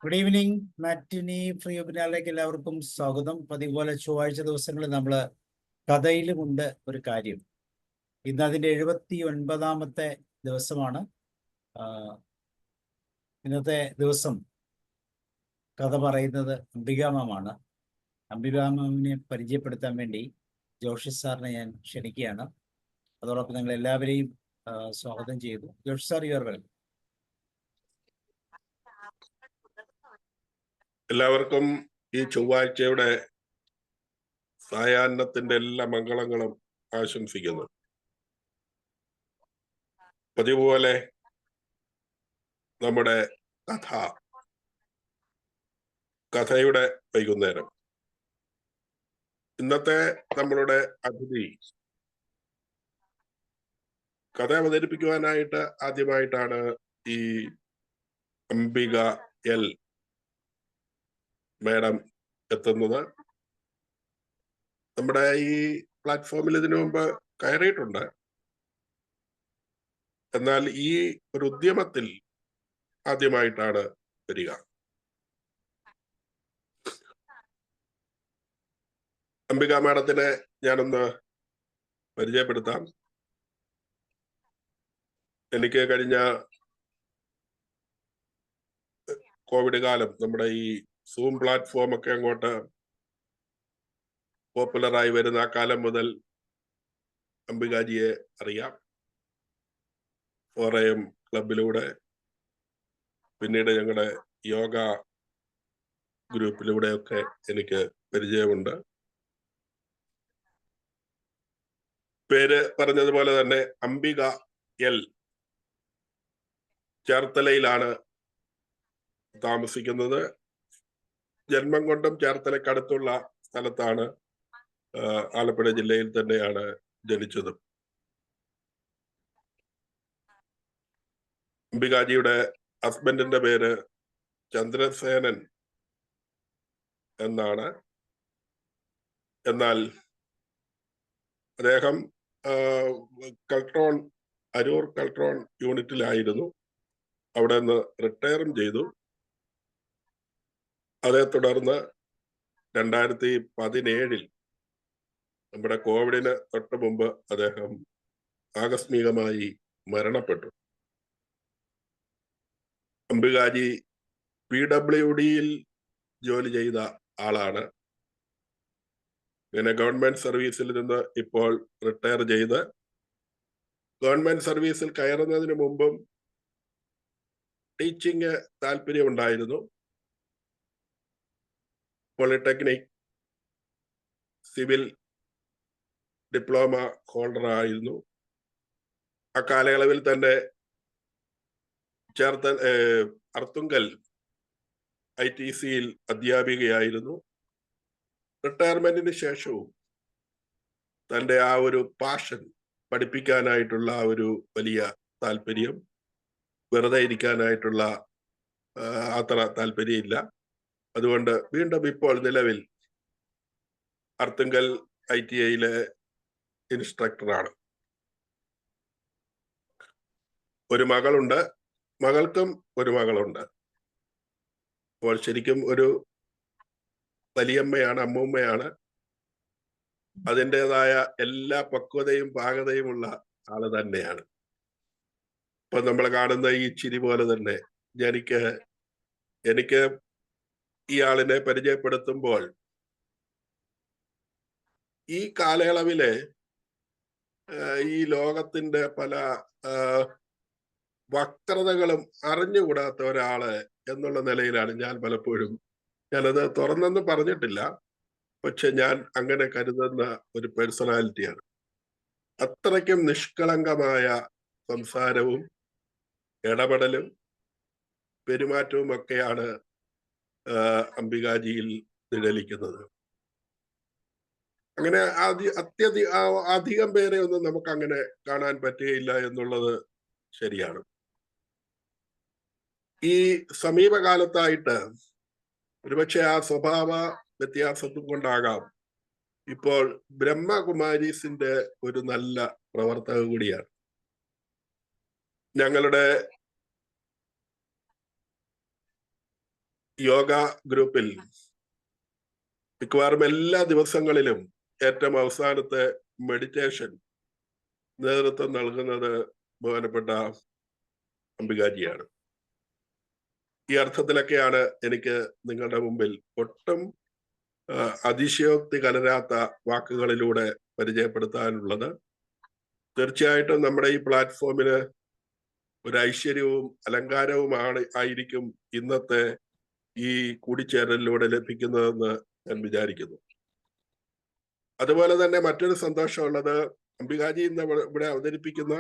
Good evening. Matinee free വെബിനാറിലേക്ക് എല്ലാവർക്കും സ്വാഗതം. പതിപോലെ ചൊവ്വാഴ്ച ദിവസങ്ങളിൽ നമ്മൾ കഥയിലുമുണ്ട് ഒരു കാര്യം. ഇന്ന് അതിൻ്റെ 79ാമത്തെ ദിവസമാണ്. ഇന്നത്തെ ദിവസം കഥ പറയുന്നത് അംബികാമാമാണ്. അംബികാമാമിനെ പരിചയപ്പെടുത്താൻ വേണ്ടി ജോഷി സാറിനെ ഞാൻ ക്ഷണിക്കുകയാണ്. അതോടൊപ്പം നിങ്ങൾ എല്ലാവരെയും സ്വാഗതം ചെയ്തു. Joshi sir, you are welcome. എല്ലാവർക്കും ഈ ചൊവ്വാഴ്ചയുടെ സായാഹ്നത്തിന്റെ എല്ലാ മംഗളങ്ങളും ആശംസിക്കുന്നു. പതിവുപോലെ നമ്മുടെ കഥയുടെ വൈകുന്നേരം. ഇന്നത്തെ നമ്മളുടെ അതിഥി കഥ അവതരിപ്പിക്കുവാനായിട്ട് ആദ്യമായിട്ടാണ് ഈ അംബിക എൽ മേഡം എത്തുന്നത്. നമ്മുടെ ഈ പ്ലാറ്റ്ഫോമിൽ ഇതിനു മുമ്പ് കയറിയിട്ടുണ്ട്. എന്നാൽ ഈ ഒരു ഉദ്യമത്തിൽ ആദ്യമായിട്ടാണ് വരിക. അംബിക മാഡത്തിനെ ഞാനൊന്ന് പരിചയപ്പെടുത്താം. എനിക്ക് കഴിഞ്ഞ കോവിഡ് കാലം നമ്മുടെ ഈ സൂം പ്ലാറ്റ്ഫോം ഒക്കെ അങ്ങോട്ട് പോപ്പുലറായി വരുന്ന ആ കാലം മുതൽ അംബികാജിയെ അറിയാം. ഫോറയം ക്ലബിലൂടെ, പിന്നീട് ഞങ്ങളുടെ യോഗ ഗ്രൂപ്പിലൂടെയൊക്കെ എനിക്ക് പരിചയമുണ്ട്. പേര് പറഞ്ഞതുപോലെ തന്നെ അംബിക എൽ ചേർത്തലയിലാണ് താമസിക്കുന്നത്. ജന്മം കൊണ്ടും ചേർത്തലക്കടുത്തുള്ള സ്ഥലത്താണ്. ആലപ്പുഴ ജില്ലയിൽ തന്നെയാണ് ജനിച്ചതും. അംബികാജിയുടെ ഹസ്ബൻഡിന്റെ പേര് ചന്ദ്രസേനൻ എന്നാണ്. എന്നാൽ അദ്ദേഹം അരൂർ കൾട്രോൺ യൂണിറ്റിലായിരുന്നു. അവിടെ നിന്ന് റിട്ടയറും ചെയ്തു. അതേ തുടർന്ന് 2017 നമ്മുടെ കോവിഡിന് തൊട്ട് മുമ്പ് അദ്ദേഹം ആകസ്മികമായി മരണപ്പെട്ടു. അംബികാജി PWDയിൽ ജോലി ചെയ്ത ആളാണ്. ഇങ്ങനെ ഗവൺമെന്റ് സർവീസിൽ നിന്ന് ഇപ്പോൾ റിട്ടയർ ചെയ്ത് ഗവൺമെന്റ് സർവീസിൽ കയറുന്നതിന് മുമ്പും ടീച്ചിങ് താല്പര്യമുണ്ടായിരുന്നു. പോളിടെക്നിക് സിവിൽ ഡിപ്ലോമ ഹോൾഡർ ആയിരുന്നു. ആ കാലയളവിൽ തന്നെ അർത്തുങ്കൽ ITCയിൽ അധ്യാപികയായിരുന്നു. റിട്ടയർമെന്റിന് ശേഷവും തൻ്റെ ആ ഒരു പാഷൻ, പഠിപ്പിക്കാനായിട്ടുള്ള ആ ഒരു വലിയ താല്പര്യം, വെറുതെ ഇരിക്കാനായിട്ടുള്ള അത്ര താല്പര്യമില്ല. അതുകൊണ്ട് വീണ്ടും ഇപ്പോൾ നിലവിൽ അർത്തുങ്കൽ ITIയിലെ ഇൻസ്ട്രക്ടറാണ്. ഒരു മകളുണ്ട്, മകൾക്കും ഒരു മകളുണ്ട്. അപ്പോൾ ശരിക്കും ഒരു വലിയമ്മയാണ്, അമ്മൂമ്മയാണ്. അതിൻ്റെതായ എല്ലാ പക്വതയും പാകതയുമുള്ള ആള് തന്നെയാണ്. ഇപ്പൊ നമ്മൾ കാണുന്ന ഈ ചിരി പോലെ തന്നെ എനിക്ക് ഈ ആളിനെ പരിചയപ്പെടുത്തുമ്പോൾ ഈ കാലയളവിലെ ഈ ലോകത്തിന്റെ പല വക്രതകളും അറിഞ്ഞുകൂടാത്ത ഒരാള് എന്നുള്ള നിലയിലാണ് ഞാൻ പലപ്പോഴും, ഞാനത് തുറന്നൊന്നും പറഞ്ഞിട്ടില്ല, പക്ഷെ ഞാൻ അങ്ങനെ കരുതുന്ന ഒരു പേഴ്സണാലിറ്റിയാണ്. അത്രയ്ക്കും നിഷ്കളങ്കമായ സംസാരവും ഇടപെടലും പെരുമാറ്റവും ഒക്കെയാണ് അംബികാജിയിൽ നിഴലിക്കുന്നത്. അങ്ങനെ അധികം പേരെ ഒന്നും നമുക്ക് അങ്ങനെ കാണാൻ പറ്റുകയില്ല എന്നുള്ളത് ശരിയാണ്. ഈ സമീപകാലത്തായിട്ട് ഒരുപക്ഷെ ആ സ്വഭാവ വ്യത്യാസത്തും കൊണ്ടാകാം ഇപ്പോൾ ബ്രഹ്മകുമാരീസിന്റെ ഒരു നല്ല പ്രവർത്തക കൂടിയാണ്. ഞങ്ങളുടെ യോഗ ഗ്രൂപ്പിൽ മിക്കവാറും എല്ലാ ദിവസങ്ങളിലും ഏറ്റവും അവസാനത്തെ മെഡിറ്റേഷൻ നേതൃത്വം നൽകുന്നത് ബഹുമാനപ്പെട്ട അംബികാജിയാണ്. ഈ അർത്ഥത്തിലൊക്കെയാണ് എനിക്ക് നിങ്ങളുടെ മുമ്പിൽ ഒട്ടും അതിശയോക്തി കലരാത്ത വാക്കുകളിലൂടെ പരിചയപ്പെടുത്താനുള്ളത്. തീർച്ചയായിട്ടും നമ്മുടെ ഈ പ്ലാറ്റ്ഫോമിന് ഒരു ഐശ്വര്യവും അലങ്കാരവുമാണ് ആയിരിക്കും ഇന്നത്തെ ഈ കൂടിച്ചേരലിലൂടെ ലഭിക്കുന്നതെന്ന് ഞാൻ വിചാരിക്കുന്നു. അതുപോലെ തന്നെ മറ്റൊരു സന്തോഷമുള്ളത്, അംബികാജി ഇന്ന് ഇവിടെ അവതരിപ്പിക്കുന്ന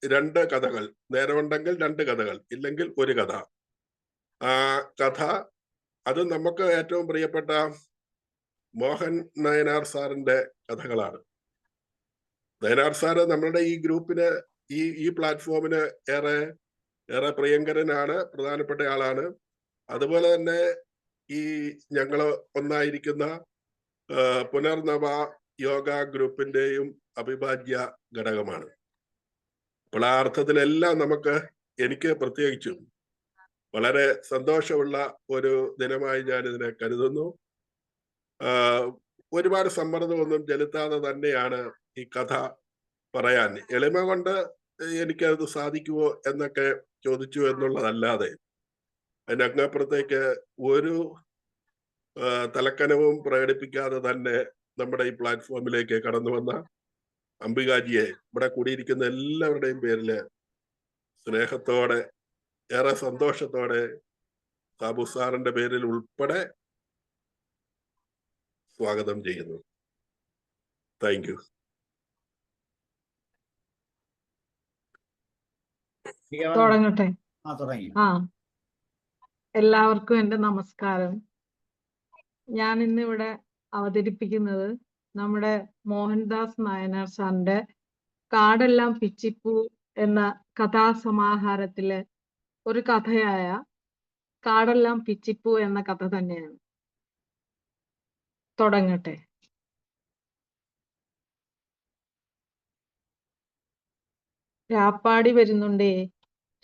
2 കഥകൾ, നേരമുണ്ടെങ്കിൽ 2 കഥകൾ, ഇല്ലെങ്കിൽ 1 കഥ. ആ കഥ അത് നമുക്ക് ഏറ്റവും പ്രിയപ്പെട്ട മോഹൻ നയനാർ സാറിന്റെ കഥകളാണ്. നയനാർ സാറ് നമ്മുടെ ഈ ഗ്രൂപ്പിന്, ഈ പ്ലാറ്റ്ഫോമിന് ഏറെ പ്രിയങ്കരനാണ്, പ്രധാനപ്പെട്ട ആളാണ്. അതുപോലെ തന്നെ ഈ ഞങ്ങൾ ഒന്നായിരിക്കുന്ന പുനർനവ യോഗ ഗ്രൂപ്പിന്റെയും അവിഭാജ്യ ഘടകമാണ്. അപ്പോൾ ആ അർത്ഥത്തിലെല്ലാം എനിക്ക് പ്രത്യേകിച്ചും വളരെ സന്തോഷമുള്ള ഒരു ദിനമായി ഞാൻ ഇതിനെ കരുതുന്നു. ഒരുപാട് സമ്മർദ്ദമൊന്നും ചെലുത്താതെ തന്നെയാണ് ഈ കഥ പറയാൻ. എളിമ കൊണ്ട് എനിക്കത് സാധിക്കുമോ എന്നൊക്കെ ചോദിച്ചു എന്നുള്ളതല്ലാതെ അതിനപ്പുറത്തേക്ക് ഒരു തലക്കനവും പ്രകടിപ്പിക്കാതെ തന്നെ നമ്മുടെ ഈ പ്ലാറ്റ്ഫോമിലേക്ക് കടന്നു വന്ന അംബികാജിയെ ഇവിടെ കൂടിയിരിക്കുന്ന എല്ലാവരുടെയും പേരില് സ്നേഹത്തോടെ, ഏറെ സന്തോഷത്തോടെ, സാബു സാറിന്റെ പേരിൽ ഉൾപ്പെടെ സ്വാഗതം ചെയ്യുന്നു. Thank you. തുടങ്ങട്ടെ? തുടങ്ങി. എല്ലാവർക്കും എൻ്റെ നമസ്കാരം. ഞാൻ ഇന്നിവിടെ അവതരിപ്പിക്കുന്നത് നമ്മുടെ മോഹൻദാസ് നായനാർ സാറിന്റെ കാടെല്ലാം പിച്ചിപ്പൂ എന്ന കഥാസമാഹാരത്തിലെ ഒരു കഥയായ കാടെല്ലാം പിച്ചിപ്പൂ എന്ന കഥ തന്നെയാണ്. തുടങ്ങട്ടെ? രാപ്പാടി വരുന്നുണ്ടേ,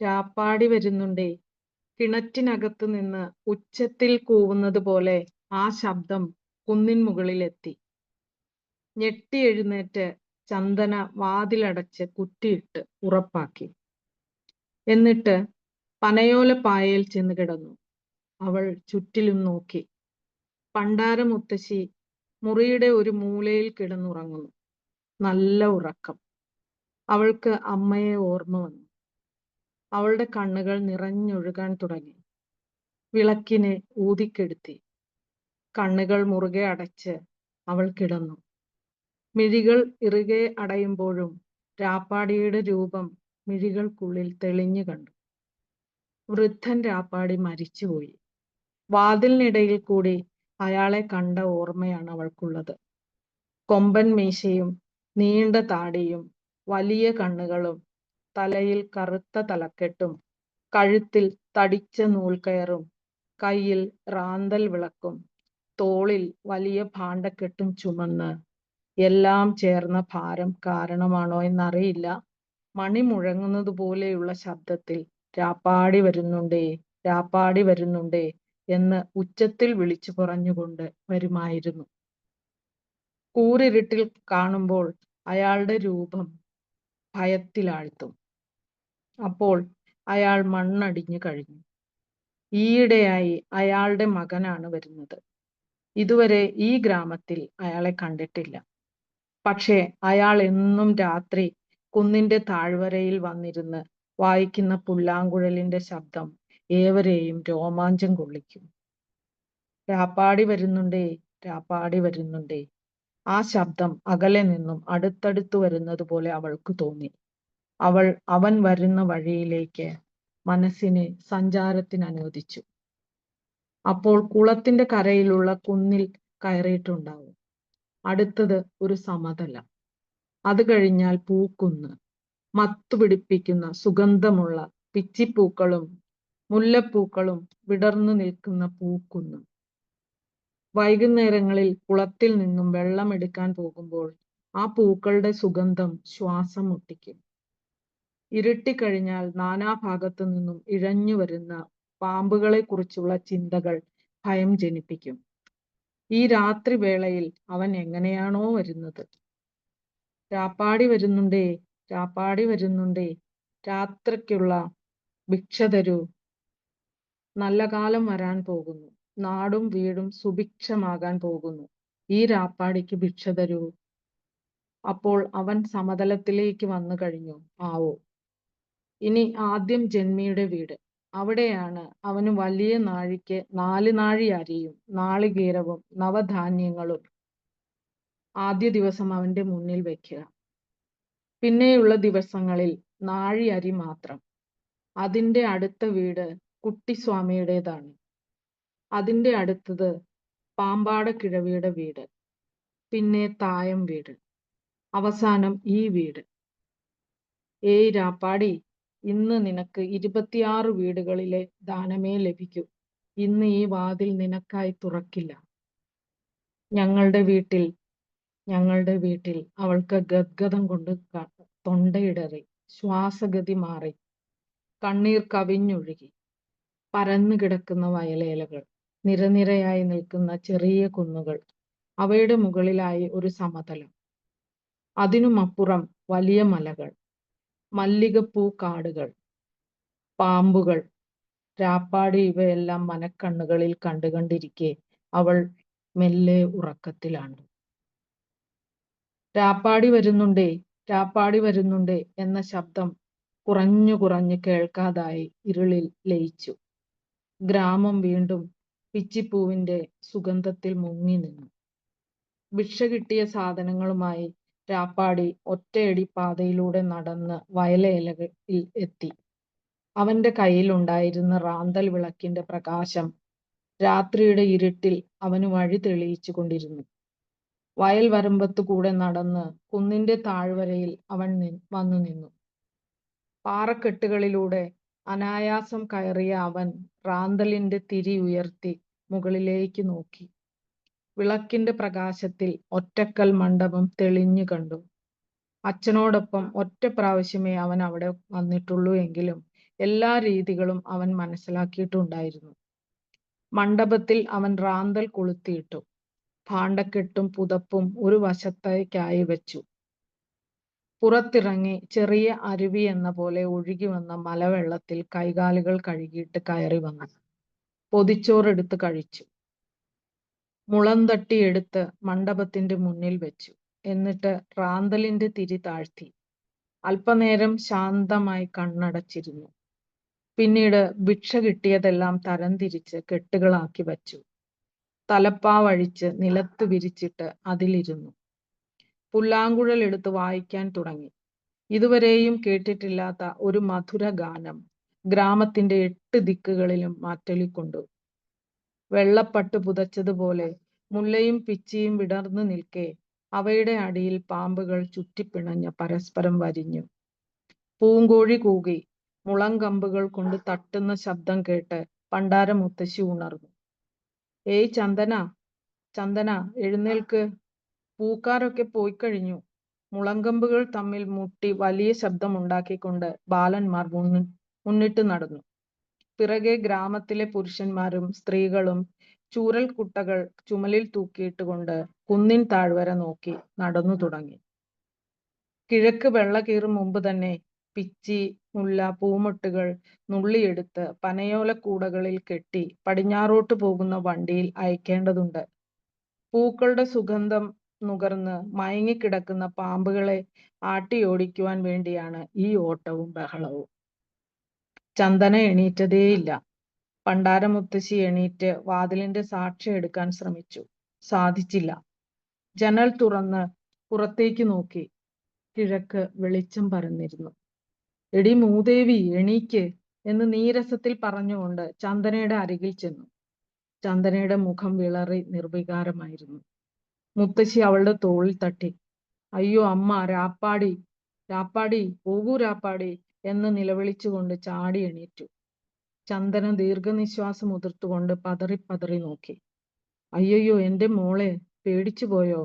രാപ്പാടി വരുന്നുണ്ടേ, കിണറ്റിനകത്തു നിന്ന് ഉച്ചത്തിൽ കൂവുന്നത് പോലെ ആ ശബ്ദം കുന്നിൻ മുകളിലെത്തി. ഞെട്ടി എഴുന്നേറ്റ് ചന്ദന വാതിലടച്ച് കുറ്റിയിട്ട് ഉറപ്പാക്കി. എന്നിട്ട് പനയോല പായയിൽ ചെന്ന് കിടന്നു. അവൾ ചുറ്റിലും നോക്കി. പണ്ടാര മുത്തശ്ശി മുറിയുടെ ഒരു മൂലയിൽ കിടന്നുറങ്ങുന്നു. നല്ല ഉറക്കം. അവൾക്ക് അമ്മയെ ഓർമ്മ വന്നു. അവളുടെ കണ്ണുകൾ നിറഞ്ഞൊഴുകാൻ തുടങ്ങി. വിളക്കിനെ ഊതിക്കെടുത്തി. കണ്ണുകൾ മുറുകെ അടച്ച് അവൾ കിടന്നു. മിഴികൾ ഇറുകെ അടയുമ്പോഴും രാപ്പാടിയുടെ രൂപം മിഴികൾക്കുള്ളിൽ തെളിഞ്ഞു കണ്ടു. വൃദ്ധൻ രാപ്പാടി മരിച്ചുപോയി. വാതിലിനിടയിൽ കൂടി അയാളെ കണ്ട ഓർമ്മയാണ് അവൾക്കുള്ളത്. കൊമ്പൻ മീശയും നീണ്ട താടിയും വലിയ കണ്ണുകളും തലയിൽ കറുത്ത തലക്കെട്ടും കഴുത്തിൽ തടിച്ച നൂൽക്കയറും കയ്യിൽ റാന്തൽ വിളക്കും തോളിൽ വലിയ ഭാണ്ഡക്കെട്ടും ചുമന്ന്, എല്ലാം ചേർന്ന ഭാരം കാരണമാണോ എന്നറിയില്ല, മണി മുഴങ്ങുന്നത് പോലെയുള്ള ശബ്ദത്തിൽ രാപ്പാടി വരുന്നുണ്ടേ, രാപ്പാടി വരുന്നുണ്ടേ എന്ന് ഉച്ചത്തിൽ വിളിച്ചു പറഞ്ഞുകൊണ്ട് വരുമായിരുന്നു. കൂരിരുട്ടിൽ കാണുമ്പോൾ അയാളുടെ രൂപം ഭയത്തിലാഴ്ത്തും. അപ്പോൾ അയാൾ മണ്ണടിഞ്ഞു കഴിഞ്ഞു. ഈയിടെയായി അയാളുടെ മകനാണ് വരുന്നത്. ഇതുവരെ ഈ ഗ്രാമത്തിൽ അയാളെ കണ്ടിട്ടില്ല. പക്ഷേ അയാൾ എന്നും രാത്രി കുന്നിന്റെ താഴ്വരയിൽ വന്നിരുന്ന് വായിക്കുന്ന പുല്ലാങ്കുഴലിന്റെ ശബ്ദം ഏവരെയും രോമാഞ്ചം കൊള്ളിക്കും. രാപ്പാടി വരുന്നുണ്ടേ, രാപ്പാടി വരുന്നുണ്ടേ. ആ ശബ്ദം അകലെ നിന്നും അടുത്തടുത്തു വരുന്നത് പോലെ അവൾക്ക് തോന്നി. അവൻ വരുന്ന വഴിയിലേക്ക് മനസ്സിനെ സഞ്ചാരത്തിന് അനുവദിച്ചു. അപ്പോൾ കുളത്തിന്റെ കരയിലുള്ള കുന്നിൽ കയറിയിട്ടുണ്ടാവും. അടുത്തത് ഒരു സമതലം. അത് കഴിഞ്ഞാൽ പൂക്കുന്ന്, മത്തുപിടിപ്പിക്കുന്ന സുഗന്ധമുള്ള പിച്ചിപ്പൂക്കളും മുല്ലപ്പൂക്കളും വിടർന്നു നിൽക്കുന്ന പൂക്കുന്ന്. വൈകുന്നേരങ്ങളിൽ കുളത്തിൽ നിന്നും വെള്ളം എടുക്കാൻ പോകുമ്പോൾ ആ പൂക്കളുടെ സുഗന്ധം ശ്വാസം മുട്ടിക്കും. ഇരുട്ടിക്കഴിഞ്ഞാൽ നാനാഭാഗത്തു നിന്നും ഇഴഞ്ഞു വരുന്ന പാമ്പുകളെ കുറിച്ചുള്ള ചിന്തകൾ ഭയം ജനിപ്പിക്കും. ഈ രാത്രി വേളയിൽ അവൻ എങ്ങനെയാണോ വരുന്നത്. രാപ്പാടി വരുന്നുണ്ടേ, രാപ്പാടി വരുന്നുണ്ടേ, രാത്രിക്കുള്ള ഭിക്ഷ തരൂ. നല്ല കാലം വരാൻ പോകുന്നു. നാടും വീടും സുഭിക്ഷമാകാൻ പോകുന്നു. ഈ രാപ്പാടിക്ക് ഭിക്ഷ തരൂ. അപ്പോൾ അവൻ സമതലത്തിലേക്ക് വന്നു കഴിഞ്ഞു. ആവോ, ഇനി ആദ്യം ജന്മിയുടെ വീട്. അവിടെയാണ് അവന് വലിയ നാഴിക്ക് 4 നാഴി അരിയും നാളികേരവും നവധാന്യങ്ങളും ആദ്യ ദിവസം അവന്റെ മുന്നിൽ വയ്ക്കുക. പിന്നെയുള്ള ദിവസങ്ങളിൽ നാഴി അരി മാത്രം. അതിന്റെ അടുത്ത വീട് കുട്ടിസ്വാമിയുടേതാണ്. അതിന്റെ അടുത്തത് പാമ്പാട കിഴവിയുടെ വീട്. പിന്നെ തായം വീട്. അവസാനം ഈ വീട്. ഏയ് രാപ്പാടി, ഇന്ന് നിനക്ക് 26 വീടുകളിലെ ദാനമേ ലഭിക്കൂ. ഇന്ന് ഈ വാതിൽ നിനക്കായി തുറക്കില്ല. ഞങ്ങളുടെ വീട്ടിൽ അവൾക്ക് ഗദ്ഗതം കൊണ്ട് തൊണ്ടയിടറി, ശ്വാസഗതി മാറി, കണ്ണീർ കവിഞ്ഞൊഴുകി. പരന്നു കിടക്കുന്ന വയലേലകൾ, നിരനിരയായി നിൽക്കുന്ന ചെറിയ കുന്നുകൾ, അവയുടെ മുകളിലായി ഒരു സമതലം, അതിനുമപ്പുറം വലിയ മലകൾ, മല്ലികപ്പൂ കാടുകൾ, പാമ്പുകൾ. രാപ്പാടി ഇവയെല്ലാം മനക്കണ്ണുകളിൽ കണ്ടുകൊണ്ടിരിക്കെ അവൾ മെല്ലെ ഉറക്കത്തിലാണ്. രാപ്പാടി വരുന്നുണ്ടേ, രാപ്പാടി വരുന്നുണ്ടേ എന്ന ശബ്ദം കുറഞ്ഞു കുറഞ്ഞ് കേൾക്കാതായി ഇരുളിൽ ലയിച്ചു. ഗ്രാമം വീണ്ടും പിച്ചിപ്പൂവിന്റെ സുഗന്ധത്തിൽ മുങ്ങി നിന്നു. ഭിക്ഷ കിട്ടിയ സാധനങ്ങളുമായി രാപ്പാടി ഒറ്റയടി പാതയിലൂടെ നടന്ന് വയലേലകളിൽ എത്തി. അവന്റെ കയ്യിലുണ്ടായിരുന്ന റാന്തൽ വിളക്കിന്റെ പ്രകാശം രാത്രിയുടെ ഇരുട്ടിൽ അവന് വഴി തെളിയിച്ചു കൊണ്ടിരുന്നു. വയൽ വരമ്പത്തു കൂടെ നടന്ന് കുന്നിന്റെ താഴ്വരയിൽ അവൻ വന്നു നിന്നു. പാറക്കെട്ടുകളിലൂടെ അനായാസം കയറിയ അവൻ റാന്തലിന്റെ തിരി ഉയർത്തി മുകളിലേക്ക് നോക്കി. വിളക്കിന്റെ പ്രകാശത്തിൽ ഒറ്റക്കൽ മണ്ഡപം തെളിഞ്ഞു കണ്ടു. അച്ഛനോടൊപ്പം ഒറ്റ പ്രാവശ്യമേ അവൻ അവിടെ വന്നിട്ടുള്ളൂ എങ്കിലും എല്ലാ രീതികളും അവൻ മനസ്സിലാക്കിയിട്ടുണ്ടായിരുന്നു. മണ്ഡപത്തിൽ അവൻ റാന്തൽ കൊളുത്തിയിട്ടു. ഭാണ്ഡക്കെട്ടും പുതപ്പും ഒരു വശത്തേക്കായി വെച്ചു. പുറത്തിറങ്ങി ചെറിയ അരുവി എന്ന പോലെ ഒഴുകി വന്ന മലവെള്ളത്തിൽ കൈകാലുകൾ കഴുകിയിട്ട് കയറി വന്നു. പൊതിച്ചോറെടുത്ത് കഴിച്ചു. മുളന്തട്ടി എടുത്ത് മണ്ഡപത്തിന്റെ മുന്നിൽ വെച്ചു. എന്നിട്ട് റാന്തലിന്റെ തിരി താഴ്ത്തി അല്പനേരം ശാന്തമായി കണ്ണടച്ചിരുന്നു. പിന്നീട് ഭിക്ഷ കിട്ടിയതെല്ലാം തരംതിരിച്ച് കെട്ടുകളാക്കി വച്ചു. തലപ്പാവഴിച്ച് നിലത്ത് വിരിച്ചിട്ട് അതിലിരുന്നു. പുല്ലാങ്കുഴൽ എടുത്ത് വായിക്കാൻ തുടങ്ങി. ഇതുവരെയും കേട്ടിട്ടില്ലാത്ത ഒരു മധുര ഗാനം ഗ്രാമത്തിന്റെ 8 ദിക്കുകളിലും മാറ്റൊലിക്കൊണ്ടു. വെള്ളപ്പട്ട് പുതച്ചതുപോലെ മുല്ലയും പിച്ചിയും വിടർന്നു നിൽക്കെ അവയുടെ അടിയിൽ പാമ്പുകൾ ചുറ്റിപ്പിണഞ്ഞ് പരസ്പരം വരിഞ്ഞു. പൂങ്കോഴി കൂകി മുളങ്കമ്പുകൾ കൊണ്ട് തട്ടുന്ന ശബ്ദം കേട്ട് പണ്ടാര മുത്തശ്ശി ഉണർന്നു. ഏയ് ചന്ദന, ചന്ദന, എഴുന്നേൽക്ക്, പൂക്കാരൊക്കെ പോയിക്കഴിഞ്ഞു. മുളങ്കമ്പുകൾ തമ്മിൽ മുട്ടി വലിയ ശബ്ദമുണ്ടാക്കിക്കൊണ്ട് ബാലന്മാർ മുന്നിട്ട് നടന്നു. പിറകെ ഗ്രാമത്തിലെ പുരുഷന്മാരും സ്ത്രീകളും ചൂരൽ കുട്ടകൾ ചുമലിൽ തൂക്കിയിട്ടുകൊണ്ട് കുന്നിൻ താഴ്വര നോക്കി നടന്നു തുടങ്ങി. കിഴക്ക് വെള്ള കീറും മുമ്പ് തന്നെ പിച്ചി, മുല്ല, പൂമൊട്ടുകൾ നുള്ളിയെടുത്ത് പനയോലക്കൂടകളിൽ കെട്ടി പടിഞ്ഞാറോട്ട് പോകുന്ന വണ്ടിയിൽ അയക്കേണ്ടതുണ്ട്. പൂക്കളുടെ സുഗന്ധം നുകർന്ന് മയങ്ങിക്കിടക്കുന്ന പാമ്പുകളെ ആട്ടിയോടിക്കുവാൻ വേണ്ടിയാണ് ഈ ഓട്ടവും ബഹളവും. ചന്ദന എണീറ്റതേയില്ല. പണ്ടാരമുത്തശ്ശി എണീറ്റ് വാതിലിന്റെ സാക്ഷി എടുക്കാൻ ശ്രമിച്ചു. സാധിച്ചില്ല. ജനൽ തുറന്ന് പുറത്തേക്ക് നോക്കി. കിഴക്ക് വെളിച്ചം പരന്നിരുന്നു. എടി മൂദേവി, എണീക്ക് എന്ന് നീരസത്തിൽ പറഞ്ഞുകൊണ്ട് ചന്ദനയുടെ അരികിൽ ചെന്നു. ചന്ദനയുടെ മുഖം വിളറി നിർവികാരമായിരുന്നു. മുത്തശ്ശി അവളുടെ തോളിൽ തട്ടി. അയ്യോ അമ്മ, രാപ്പാടി, രാപ്പാടി, പോകൂ രാപ്പാടി എന്ന് നിലവിളിച്ചുകൊണ്ട് ചാടി എണീറ്റു. ചന്ദന ദീർഘനിശ്വാസം ഉതിർത്തുകൊണ്ട് പതറി നോക്കി. അയ്യോ, എന്റെ മോളെ, പേടിച്ചു പോയോ?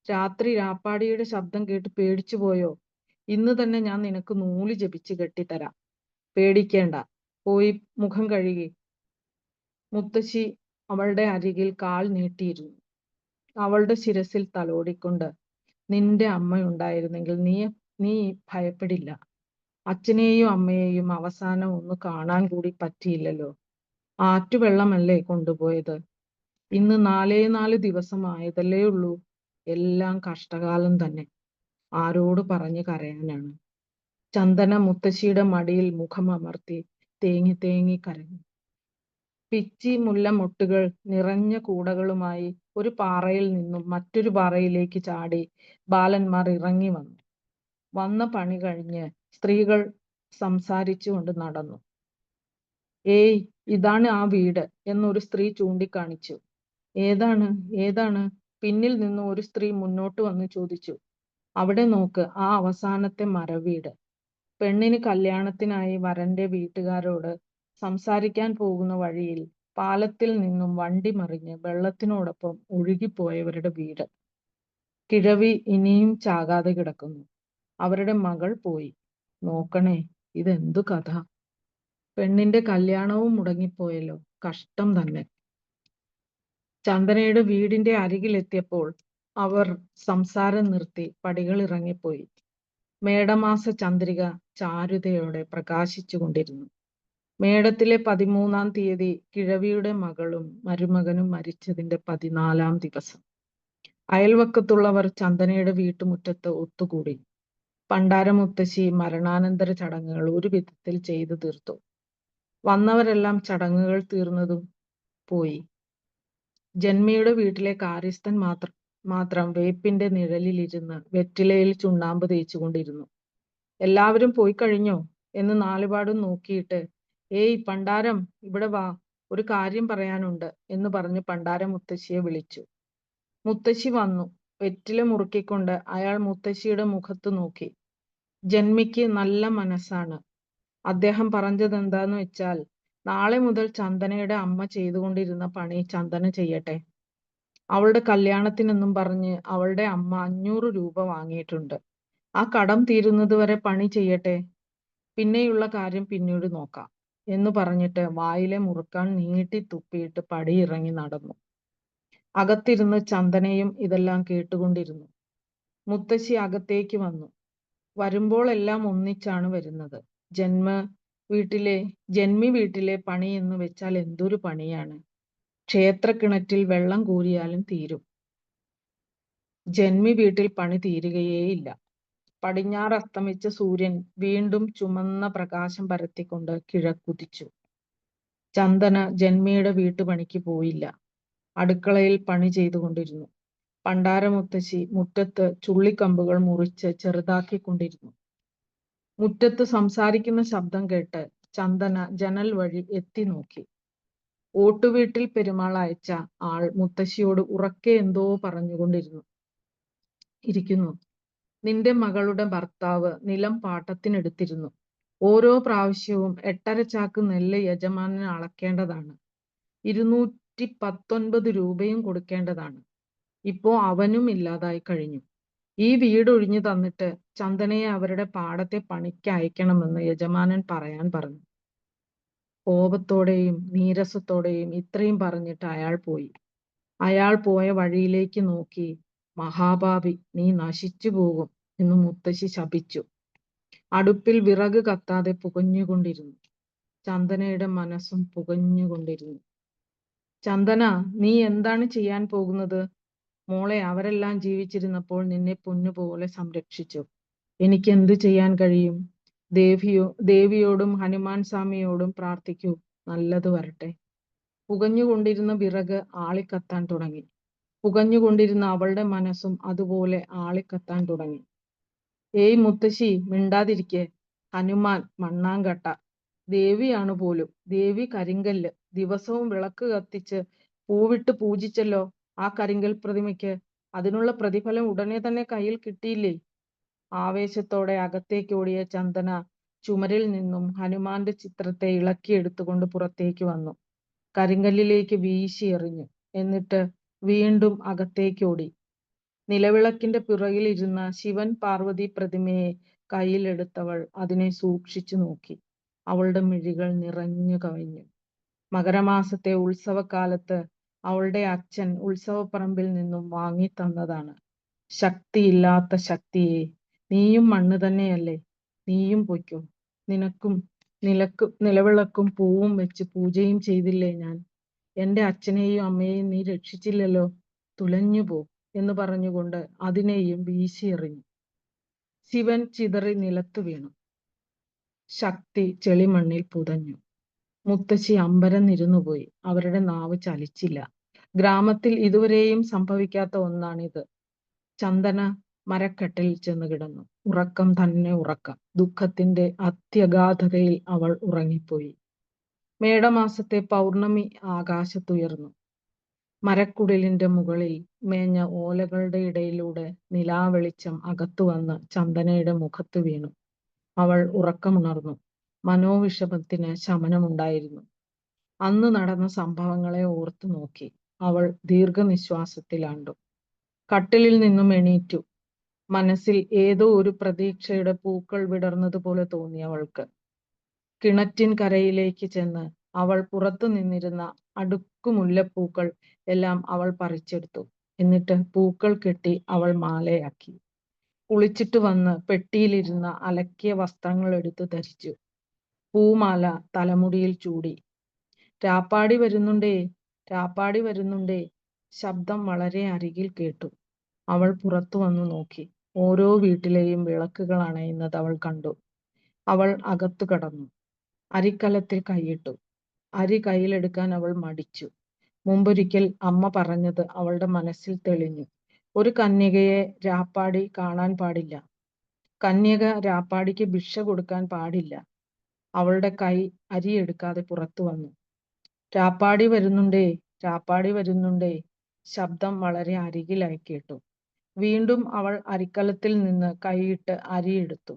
രാത്രി രാപ്പാടിയുടെ ശബ്ദം കേട്ട് പേടിച്ചു പോയോ? ഇന്ന് തന്നെ ഞാൻ നിനക്ക് നൂല് ജപിച്ച് കെട്ടിത്തരാം. പേടിക്കേണ്ട, പോയി മുഖം കഴുകി മുത്തശ്ശി അവളുടെ അരികിൽ കാൽ നീട്ടിയിരുന്നു. അവളുടെ ശിരസിൽ തലോടിക്കൊണ്ട്, നിന്റെ അമ്മയുണ്ടായിരുന്നെങ്കിൽ നീ ഭയപ്പെടില്ല. അച്ഛനെയും അമ്മയെയും അവസാനം ഒന്ന് കാണാൻ കൂടി പറ്റിയില്ലല്ലോ. ആറ്റുവെള്ളമല്ലേ കൊണ്ടുപോയത്. ഇന്ന് 4 ദിവസമായതല്ലേ ഉള്ളൂ. എല്ലാം കഷ്ടകാലം തന്നെ. ആരോട് പറഞ്ഞു കരയാനാണ്. ചന്ദന മുത്തശ്ശിയുടെ മടിയിൽ മുഖമമർത്തി തേങ്ങി തേങ്ങി കരഞ്ഞു. പിച്ചി മുല്ലമൊട്ടുകൾ നിറഞ്ഞ കൂടകളുമായി ഒരു പാറയിൽ നിന്നും മറ്റൊരു പാറയിലേക്ക് ചാടി ബാലന്മാർ ഇറങ്ങി വന്നു. വന്ന പണി കഴിഞ്ഞ് സ്ത്രീകൾ സംസാരിച്ചുകൊണ്ട് നടന്നു. ഏയ്, ഇതാണ് ആ വീട് എന്നൊരു സ്ത്രീ ചൂണ്ടിക്കാണിച്ചു. ഏതാണ്? പിന്നിൽ നിന്ന് ഒരു സ്ത്രീ മുന്നോട്ട് വന്ന് ചോദിച്ചു. അവിടെ നോക്ക്, ആ അവസാനത്തെ മരവീട്. പെണ്ണിന് കല്യാണത്തിനായി വരന്റെ വീട്ടുകാരോട് സംസാരിക്കാൻ പോകുന്ന വഴിയിൽ പാലത്തിൽ നിന്നും വണ്ടി മറിഞ്ഞ് വെള്ളത്തിനോടൊപ്പം ഒഴുകിപ്പോയവരുടെ വീട്. കിഴവി ഇനിയും ചാകാതെ കിടക്കുന്നു. അവരുടെ മകൾ പോയി. നോക്കണേ, ഇതെന്തു കഥ. പെണ്ണിന്റെ കല്യാണവും മുടങ്ങിപ്പോയല്ലോ. കഷ്ടം തന്നെ. ചന്ദനയുടെ വീടിന്റെ അരികിലെത്തിയപ്പോൾ അവർ സംസാരം നിർത്തി പടികൾ ഇറങ്ങിപ്പോയി. മേടമാസ ചന്ദ്രിക ചാരുതയോടെ പ്രകാശിച്ചു കൊണ്ടിരുന്നു. മേടത്തിലെ 13-ാം തീയതി കിഴവിയുടെ മകളും മരുമകനും മരിച്ചതിന്റെ 14-ാം ദിവസം. അയൽവക്കത്തുള്ളവർ ചന്ദനയുടെ വീട്ടുമുറ്റത്ത് ഒത്തുകൂടി. പണ്ടാരമുത്തശ്ശി മരണാനന്തര ചടങ്ങുകൾ ഒരു വിധത്തിൽ ചെയ്തു തീർത്തു. വന്നവരെല്ലാം ചടങ്ങുകൾ തീർന്നതും പോയി. ജന്മിയുടെ വീട്ടിലെ കാര്യസ്ഥൻ മാത്രം വേപ്പിന്റെ നിഴലിലിരുന്ന് വെറ്റിലയിൽ ചുണ്ണാമ്പ് തേച്ചുകൊണ്ടിരുന്നു. എല്ലാവരും പോയി കഴിഞ്ഞോ എന്ന് നാലുപാടും നോക്കിയിട്ട്, ഏയ് പണ്ടാരം, ഇവിടെ വാ, ഒരു കാര്യം പറയാനുണ്ട് എന്ന് പറഞ്ഞ് പണ്ടാരം മുത്തശ്ശിയെ വിളിച്ചു. മുത്തശ്ശി വന്നു. വെറ്റില മുറുക്കിക്കൊണ്ട് അയാൾ മുത്തശ്ശിയുടെ മുഖത്ത് നോക്കി. ജന്മിക്ക് നല്ല മനസ്സാണ്. അദ്ദേഹം പറഞ്ഞതെന്താന്ന് വെച്ചാൽ, നാളെ മുതൽ ചന്ദനയുടെ അമ്മ ചെയ്തുകൊണ്ടിരുന്ന പണി ചന്ദന ചെയ്യട്ടെ. അവളുടെ കല്യാണത്തിനെന്നും പറഞ്ഞ് അവളുടെ അമ്മ 500 രൂപ വാങ്ങിയിട്ടുണ്ട്. ആ കടം തീരുന്നത് വരെ പണി ചെയ്യട്ടെ. പിന്നെയുള്ള കാര്യം പിന്നീട് നോക്കാം എന്ന് പറഞ്ഞിട്ട് വായിലെ മുറുക്കാൻ നീട്ടി തുപ്പിയിട്ട് പടിയിറങ്ങി നടന്നു. അകത്തിരുന്ന് ചന്ദനയും ഇതെല്ലാം കേട്ടുകൊണ്ടിരുന്നു. മുത്തശ്ശി അകത്തേക്ക് വന്നു. വരുമ്പോൾ എല്ലാം ഒന്നിച്ചാണ് വരുന്നത്. ജന്മി വീട്ടിലെ പണി എന്ന് വെച്ചാൽ എന്തൊരു പണിയാണ്. ക്ഷേത്രക്കിണറ്റിൽ വെള്ളം കോരിയാലും തീരും. ജന്മി വീട്ടിൽ പണി തീരുകയേയില്ല. പടിഞ്ഞാറ് അസ്തമിച്ച സൂര്യൻ വീണ്ടും ചുമന്ന പ്രകാശം പരത്തിക്കൊണ്ട് കിഴക്കുതിച്ചു. ചന്ദന ജന്മിയുടെ വീട്ടുപണിക്ക് പോയില്ല. അടുക്കളയിൽ പണി ചെയ്തുകൊണ്ടിരുന്നു. പണ്ടാരമുത്തശ്ശി മുറ്റത്ത് ചുള്ളിക്കമ്പുകൾ മുറിച്ച് ചെറുതാക്കിക്കൊണ്ടിരുന്നു. മുറ്റത്ത് സംസാരിക്കുന്ന ശബ്ദം കേട്ട് ചന്ദന ജനൽ വഴി എത്തി നോക്കി. ഓട്ടുവീട്ടിൽ പെരുമാൾ അയച്ച ആൾ മുത്തശ്ശിയോട് ഉറക്കെ എന്തോ പറഞ്ഞുകൊണ്ടിരിക്കുന്നു. നിന്റെ മകളുടെ ഭർത്താവ് നിലം പാട്ടത്തിനെടുത്തിരുന്നു. ഓരോ പ്രാവശ്യവും 8.5 ചാക്ക് നെല്ല് യജമാനന് അളക്കേണ്ടതാണ്. 219 രൂപയും കൊടുക്കേണ്ടതാണ്. ഇപ്പോ അവനും ഇല്ലാതായി കഴിഞ്ഞു. ഈ വീട് ഒഴിഞ്ഞു തന്നിട്ട് ചന്ദനയെ അവരുടെ പാടത്തെ പണിക്ക് അയക്കണമെന്ന് യജമാനൻ പറയാൻ പറഞ്ഞു. കോപത്തോടെയും നീരസത്തോടെയും ഇത്രയും പറഞ്ഞിട്ട് അയാൾ പോയി. അയാൾ പോയ വഴിയിലേക്ക് നോക്കി, മഹാപാപി, നീ നശിച്ചു പോകും എന്ന് മുത്തശ്ശി ശപിച്ചു. അടുപ്പിൽ വിറക് കത്താതെ പുകഞ്ഞുകൊണ്ടിരുന്നു. ചന്ദനയുടെ മനസ്സും പുകഞ്ഞുകൊണ്ടിരുന്നു. ചന്ദന, നീ എന്താണ് ചെയ്യാൻ പോകുന്നത്? മോളെ, അവരെല്ലാം ജീവിച്ചിരുന്നപ്പോൾ നിന്നെ പൊന്നുപോലെ സംരക്ഷിച്ചു. എനിക്ക് എന്ത് ചെയ്യാൻ കഴിയും? ദേവിയോടും ഹനുമാൻ സ്വാമിയോടും പ്രാർത്ഥിക്കൂ, നല്ലത് വരട്ടെ. പുകഞ്ഞുകൊണ്ടിരുന്ന വിറക് ആളിക്കത്താൻ തുടങ്ങി. പുകഞ്ഞുകൊണ്ടിരുന്ന അവളുടെ മനസ്സും അതുപോലെ ആളിക്കത്താൻ തുടങ്ങി. ഏയ് മുത്തശ്ശി, മിണ്ടാതിരിക്കെ. ഹനുമാൻ മണ്ണാങ്കട്ട, ദേവിയാണ് പോലും. ദേവി കരിങ്കല്ല്. ദിവസവും വിളക്ക് കത്തിച്ച് പൂവിട്ട് പൂജിച്ചല്ലോ ആ കരിങ്കൽ പ്രതിമയ്ക്ക്. അതിനുള്ള പ്രതിഫലം ഉടനെ തന്നെ കയ്യിൽ കിട്ടിയില്ലേ? ആവേശത്തോടെ അകത്തേക്ക് ഓടിയ ചന്ദന ചുമരിൽ നിന്നും ഹനുമാന്റെ ചിത്രത്തെ ഇളക്കിയെടുത്തുകൊണ്ട് പുറത്തേക്ക് വന്നു. കരിങ്കല്ലിലേക്ക് വീശി എറിഞ്ഞു. എന്നിട്ട് വീണ്ടും അകത്തേക്ക് ഓടി. നിലവിളക്കിന്റെ പിറകിൽ ഇരുന്ന ശിവൻ പാർവതി പ്രതിമയെ കയ്യിലെടുത്തവൾ അതിനെ സൂക്ഷിച്ചു നോക്കി. അവളുടെ മിഴികൾ നിറഞ്ഞു കവിഞ്ഞു. മകരമാസത്തെ ഉത്സവകാലത്ത് അവളുടെ അച്ഛൻ ഉത്സവപ്പറമ്പിൽ നിന്നും വാങ്ങിത്തന്നതാണ്. ശക്തിയില്ലാത്ത ശക്തിയെ, നീയും മണ്ണ് തന്നെയല്ലേ, നീയും പൊയ്ക്കോ. നിനക്കും നിലവിളക്കും പൂവും വെച്ച് പൂജയും ചെയ്തില്ലേ ഞാൻ. എന്റെ അച്ഛനെയും അമ്മയെയും നീ രക്ഷിച്ചില്ലല്ലോ, തുലഞ്ഞു പോ എന്ന് പറഞ്ഞുകൊണ്ട് അതിനെയും വീശിയെറിഞ്ഞു. ശിവൻ ചിതറി നിലത്തു വീണു. ശക്തി ചെളിമണ്ണിൽ പുതഞ്ഞു. മുത്തശ്ശി അമ്പരന്നിരുന്നുപോയി. അവരുടെ നാവ് ചലിച്ചില്ല. ഗ്രാമത്തിൽ ഇതുവരെയും സംഭവിക്കാത്ത ഒന്നാണിത്. ചന്ദന മരക്കെട്ടിൽ ചെന്ന് കിടന്നു. ഉറക്കം തന്നെ ഉറക്കം. ദുഃഖത്തിന്റെ അത്യഗാധതയിൽ അവൾ ഉറങ്ങിപ്പോയി. മേടമാസത്തെ പൗർണമി ആകാശത്തുയർന്നു. മരക്കുടിലിന്റെ മുകളിൽ മേഞ്ഞ ഓലകളുടെ ഇടയിലൂടെ നിലാവെളിച്ചം അകത്തു വന്ന് ചന്ദനയുടെ മുഖത്ത് വീണു. അവൾ ഉറക്കമുണർന്നു. മനോവിഷമത്തിന് ശമനമുണ്ടായിരുന്നു. അന്ന് നടന്ന സംഭവങ്ങളെ ഓർത്തു നോക്കി അവൾ ദീർഘനിശ്വാസത്തിലാണ്ടു. കട്ടിലിൽ നിന്നും എണീറ്റു. മനസ്സിൽ ഏതോ ഒരു പ്രതീക്ഷയുടെ പൂക്കൾ വിടർന്നതുപോലെ തോന്നി അവൾക്ക്. കിണറ്റിൻ കരയിലേക്ക് ചെന്ന് അവൾ പുറത്തു നിന്നിരുന്ന അടുക്കുമുല്ലപ്പൂക്കൾ എല്ലാം അവൾ പറിച്ചെടുത്തു. എന്നിട്ട് പൂക്കൾ കെട്ടി അവൾ മാലയാക്കി. കുളിച്ചിട്ട് വന്ന് പെട്ടിയിലിരുന്ന അലക്കിയ വസ്ത്രങ്ങൾ എടുത്ത് ധരിച്ചു. പൂമാല തലമുടിയിൽ ചൂടി. രാപ്പാടി വരുന്നുണ്ടേ, രാപ്പാടി വരുന്നുണ്ടേ. ശബ്ദം വളരെ അരികിൽ കേട്ടു. അവൾ പുറത്തു വന്നു നോക്കി. ഓരോ വീട്ടിലെയും വിളക്കുകൾ അണയുന്നത് അവൾ കണ്ടു. അവൾ അകത്തു കടന്നു. അരിക്കലത്തിൽ കൈയിട്ടു. അരി കയ്യിലെടുക്കാൻ അവൾ മടിച്ചു. മുമ്പൊരിക്കൽ അമ്മ പറഞ്ഞത് അവളുടെ മനസ്സിൽ തെളിഞ്ഞു. ഒരു കന്യകയെ രാപ്പാടി കാണാൻ പാടില്ല. കന്യക രാപ്പാടിക്ക് ഭിക്ഷ കൊടുക്കാൻ പാടില്ല. അവളുടെ കൈ അരിയെടുക്കാതെ പുറത്തു വന്നു. രാപ്പാടി വരുന്നുണ്ടേ, രാപ്പാടി വരുന്നുണ്ടേ. ശബ്ദം വളരെ അരികിലായി കേട്ടു. വീണ്ടും അവൾ അരിക്കലത്തിൽ നിന്ന് കൈയിട്ട് അരിയെടുത്തു.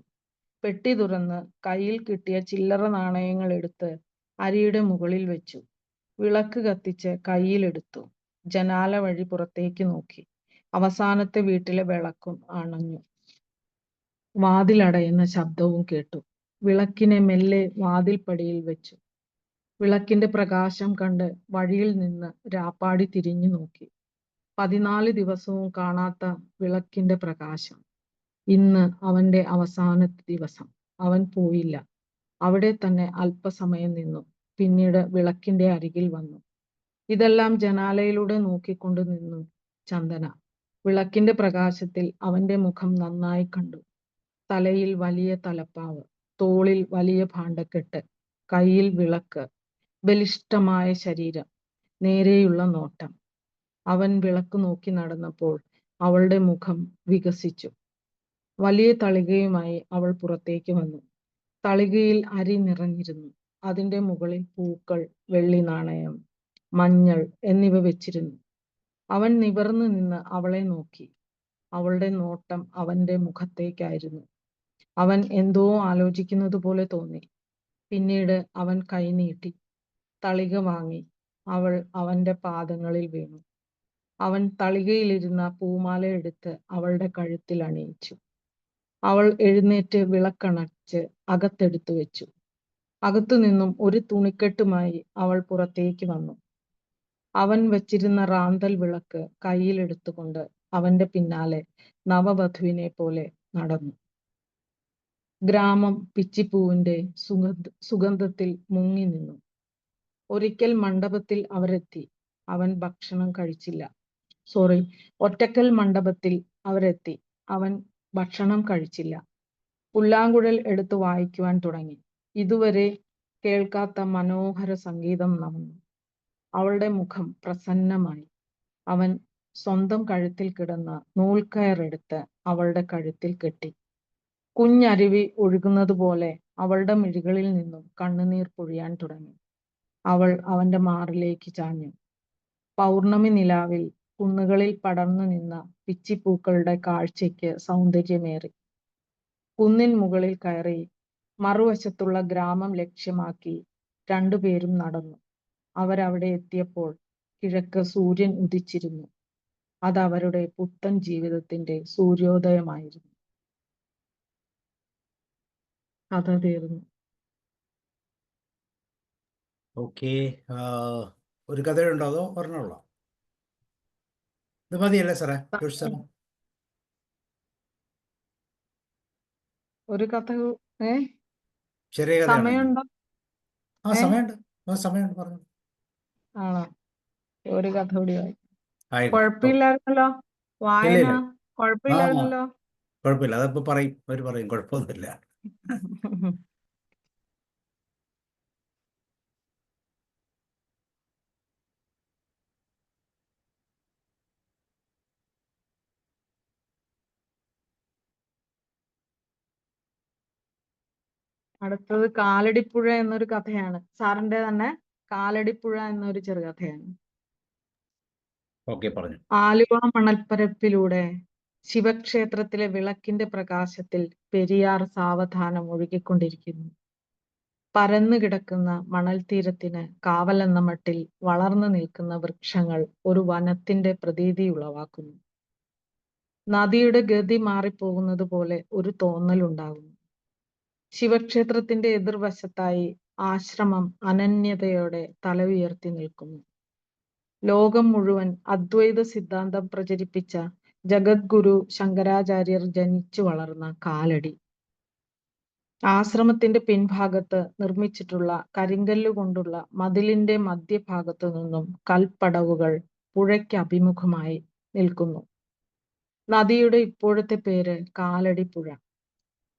പെട്ടി തുറന്ന് കയ്യിൽ കിട്ടിയ ചില്ലറ നാണയങ്ങൾ എടുത്ത് അരിയുടെ മുകളിൽ വെച്ചു. വിളക്ക് കത്തിച്ച് കയ്യിലെടുത്തു. ജനാല വഴി പുറത്തേക്ക് നോക്കി. അവസാനത്തെ വീട്ടിലെ വിളക്കും അണഞ്ഞു. വാതിലടയുന്ന ശബ്ദവും കേട്ടു. വിളക്കിനെ മെല്ലെ വാതിൽപ്പടിയിൽ വെച്ചു. വിളക്കിന്റെ പ്രകാശം കണ്ട് വഴിയിൽ നിന്ന് രാപ്പാടി തിരിഞ്ഞു നോക്കി. 14 ദിവസവും കാണാത്ത വിളക്കിന്റെ പ്രകാശം. ഇന്ന് അവന്റെ അവസാനത്തെ ദിവസം. അവൻ പോയില്ല. അവിടെ തന്നെ അല്പസമയം നിന്നു. പിന്നീട് വിളക്കിന്റെ അരികിൽ വന്നു. ഇതെല്ലാം ജനാലയിലൂടെ നോക്കിക്കൊണ്ട് നിന്നു ചന്ദന. വിളക്കിന്റെ പ്രകാശത്തിൽ അവന്റെ മുഖം നന്നായി കണ്ടു. തലയിൽ വലിയ തലപ്പാവ്, തോളിൽ വലിയ ഭാണ്ഡക്കെട്ട്, കയ്യിൽ വിളക്ക്, ബലിഷ്ഠമായ ശരീരം, നേരെയുള്ള നോട്ടം. അവൻ വിളക്ക് നോക്കി നടന്നപ്പോൾ അവളുടെ മുഖം വികസിച്ചു. വലിയ തളികയുമായി അവൾ പുറത്തേക്ക് വന്നു. തളികയിൽ അരി നിറഞ്ഞിരുന്നു. അതിന്റെ മുകളിൽ പൂക്കൾ, വെള്ളി നാണയം, മഞ്ഞൾ എന്നിവ വെച്ചിരുന്നു. അവൻ നിവർന്നു നിന്ന് അവളെ നോക്കി. അവളുടെ നോട്ടം അവന്റെ മുഖത്തേക്കായിരുന്നു. അവൻ എന്തോ ആലോചിക്കുന്നത് പോലെ തോന്നി. പിന്നീട് അവൻ കൈ നീട്ടി തളിക വാങ്ങി. അവൾ അവന്റെ പാദങ്ങളിൽ വീണു. അവൻ തളികയിലിരുന്ന പൂമാല എടുത്ത് അവളുടെ കഴുത്തിൽ അണിയിച്ചു. അവൾ എഴുന്നേറ്റ് വിളക്കണച്ച് അകത്തെടുത്തു വെച്ചു. അകത്തു നിന്നും ഒരു തുണിക്കെട്ടുമായി അവൾ പുറത്തേക്ക് വന്നു. അവൻ വച്ചിരുന്ന റാന്തൽ വിളക്ക് കയ്യിലെടുത്തുകൊണ്ട് അവന്റെ പിന്നാലെ നവവധുവിനെ പോലെ നടന്നു. ഗ്രാമം പിച്ചിപ്പൂവിന്റെ സുഗന്ധത്തിൽ മുങ്ങി നിന്നു. ഒരിക്കൽ മണ്ഡപത്തിൽ അവരെത്തി. അവൻ ഭക്ഷണം കഴിച്ചില്ല. ഒറ്റക്കൽ മണ്ഡപത്തിൽ അവരെത്തി. അവൻ ഭക്ഷണം കഴിച്ചില്ല. പുല്ലാങ്കുഴൽ എടുത്ത് വായിക്കുവാൻ തുടങ്ങി. ഇതുവരെ കേൾക്കാത്ത മനോഹര സംഗീതം നടന്നു. അവളുടെ മുഖം പ്രസന്നമായി. അവൻ സ്വന്തം കഴുത്തിൽ കിടന്ന നൂൽക്കയറെടുത്ത് അവളുടെ കഴുത്തിൽ കെട്ടി. കുഞ്ഞരുവി ഒഴുകുന്നത് പോലെ അവളുടെ മിഴികളിൽ നിന്നും കണ്ണുനീർ പൊഴിയാൻ തുടങ്ങി. അവൾ അവന്റെ മാറിലേക്ക് ചാഞ്ഞു. പൗർണമി നിലാവിൽ കുന്നുകളിൽ പടർന്നു നിന്ന പിച്ചിപ്പൂക്കളുടെ കാഴ്ചയ്ക്ക് സൗന്ദര്യമേറി. കുന്നിൻ മുകളിൽ കയറി മറുവശത്തുള്ള ഗ്രാമം ലക്ഷ്യമാക്കി രണ്ടുപേരും നടന്നു. അവരവിടെ എത്തിയപ്പോൾ കിഴക്ക് സൂര്യൻ ഉദിച്ചിരുന്നു. അത് അവരുടെ പുത്തൻ ജീവിതത്തിന്റെ സൂര്യോദയമായിരുന്നു. കഥ തീർന്നു. ഓക്കെ. ഒരു കഥയുണ്ടോ അതോ ഒരെണ്ണമുള്ളോ? ഇത് മതിയല്ലേ സാറേ? ജോഷി സാറേ, ഒരു കഥ ഏ ചെറിയ കഥയാണോ? സമയമുണ്ടോ? സമയമുണ്ട്. സമയമുണ്ട്, പറഞ്ഞു. ആണോ? ഒരു കഥ കൂടി വായിക്കാം. ആയിക്കോട്ടെ. കുഴപ്പമില്ലായിരുന്നല്ലോ ഇല്ല വായന, ഇല്ല. കുഴപ്പമില്ലായിരുന്നല്ലോ. കുഴപ്പമില്ല, അതപ്പോ പറയും, അവര് പറയും, കുഴപ്പമൊന്നുമില്ല. അടുത്തത് കാലടിപ്പുഴ എന്നൊരു കഥയാണ്. സാറിന്റെ തന്നെ കാലടിപ്പുഴ എന്നൊരു ചെറുകഥയാണ്. ഓക്കെ, പറഞ്ഞു. ആലുവ മണൽപ്പരപ്പിലൂടെ ശിവക്ഷേത്രത്തിലെ വിളക്കിന്റെ പ്രകാശത്തിൽ പെരിയാർ സാവധാനം ഒഴുകിക്കൊണ്ടിരിക്കുന്നു. പരന്നു കിടക്കുന്ന മണൽ തീരത്തിന് കാവലെന്ന മട്ടിൽ വളർന്നു നിൽക്കുന്ന വൃക്ഷങ്ങൾ ഒരു വനത്തിന്റെ പ്രതീതി ഉളവാക്കുന്നു. നദിയുടെ ഗതി മാറിപ്പോകുന്നത് പോലെ ഒരു തോന്നലുണ്ടാകുന്നു. ശിവക്ഷേത്രത്തിന്റെ എതിർവശത്തായി ആശ്രമം അനന്യതയോടെ തല ഉയർത്തി നിൽക്കുന്നു. ലോകം മുഴുവൻ അദ്വൈത സിദ്ധാന്തം പ്രചരിപ്പിച്ച ജഗദ്ഗുരു ശങ്കരാചാര്യർ ജനിച്ചു വളർന്ന കാലടി. ആശ്രമത്തിന്റെ പിൻഭാഗത്ത് നിർമ്മിച്ചിട്ടുള്ള കരിങ്കല്ല് കൊണ്ടുള്ള മതിലിന്റെ മധ്യഭാഗത്തു നിന്നും കൽപ്പടവുകൾ പുഴയ്ക്ക് അഭിമുഖമായി നിൽക്കുന്നു. നദിയുടെ ഇപ്പോഴത്തെ പേര് കാലടി പുഴ.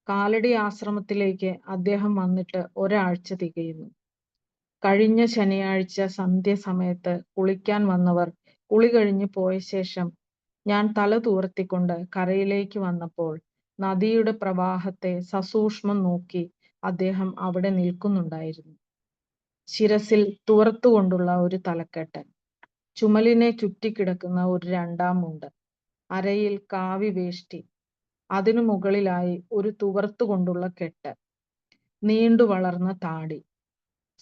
കാലടി ആശ്രമത്തിലേക്ക് അദ്ദേഹം വന്നിട്ട് ഒരാഴ്ച തികയുന്നു. കഴിഞ്ഞ ശനിയാഴ്ച സന്ധ്യസമയത്ത് കുളിക്കാൻ വന്നവർ കുളി കഴിഞ്ഞ് പോയ ശേഷം ഞാൻ തല തൂർത്തിക്കൊണ്ട് കരയിലേക്ക് വന്നപ്പോൾ നദിയുടെ പ്രവാഹത്തെ സസൂക്ഷ്മം നോക്കി അദ്ദേഹം അവിടെ നിൽക്കുന്നുണ്ടായിരുന്നു. ശിരസിൽ തുവർത്തുകൊണ്ടുള്ള ഒരു തലക്കെട്ട്, ചുമലിനെ ചുറ്റിക്കിടക്കുന്ന ഒരു രണ്ടാം മുണ്ട്, അരയിൽ കാവി വേഷ്ടി, അതിനു മുകളിലായി ഒരു തുവർത്തുകൊണ്ടുള്ള കെട്ട്, നീണ്ടു വളർന്ന താടി.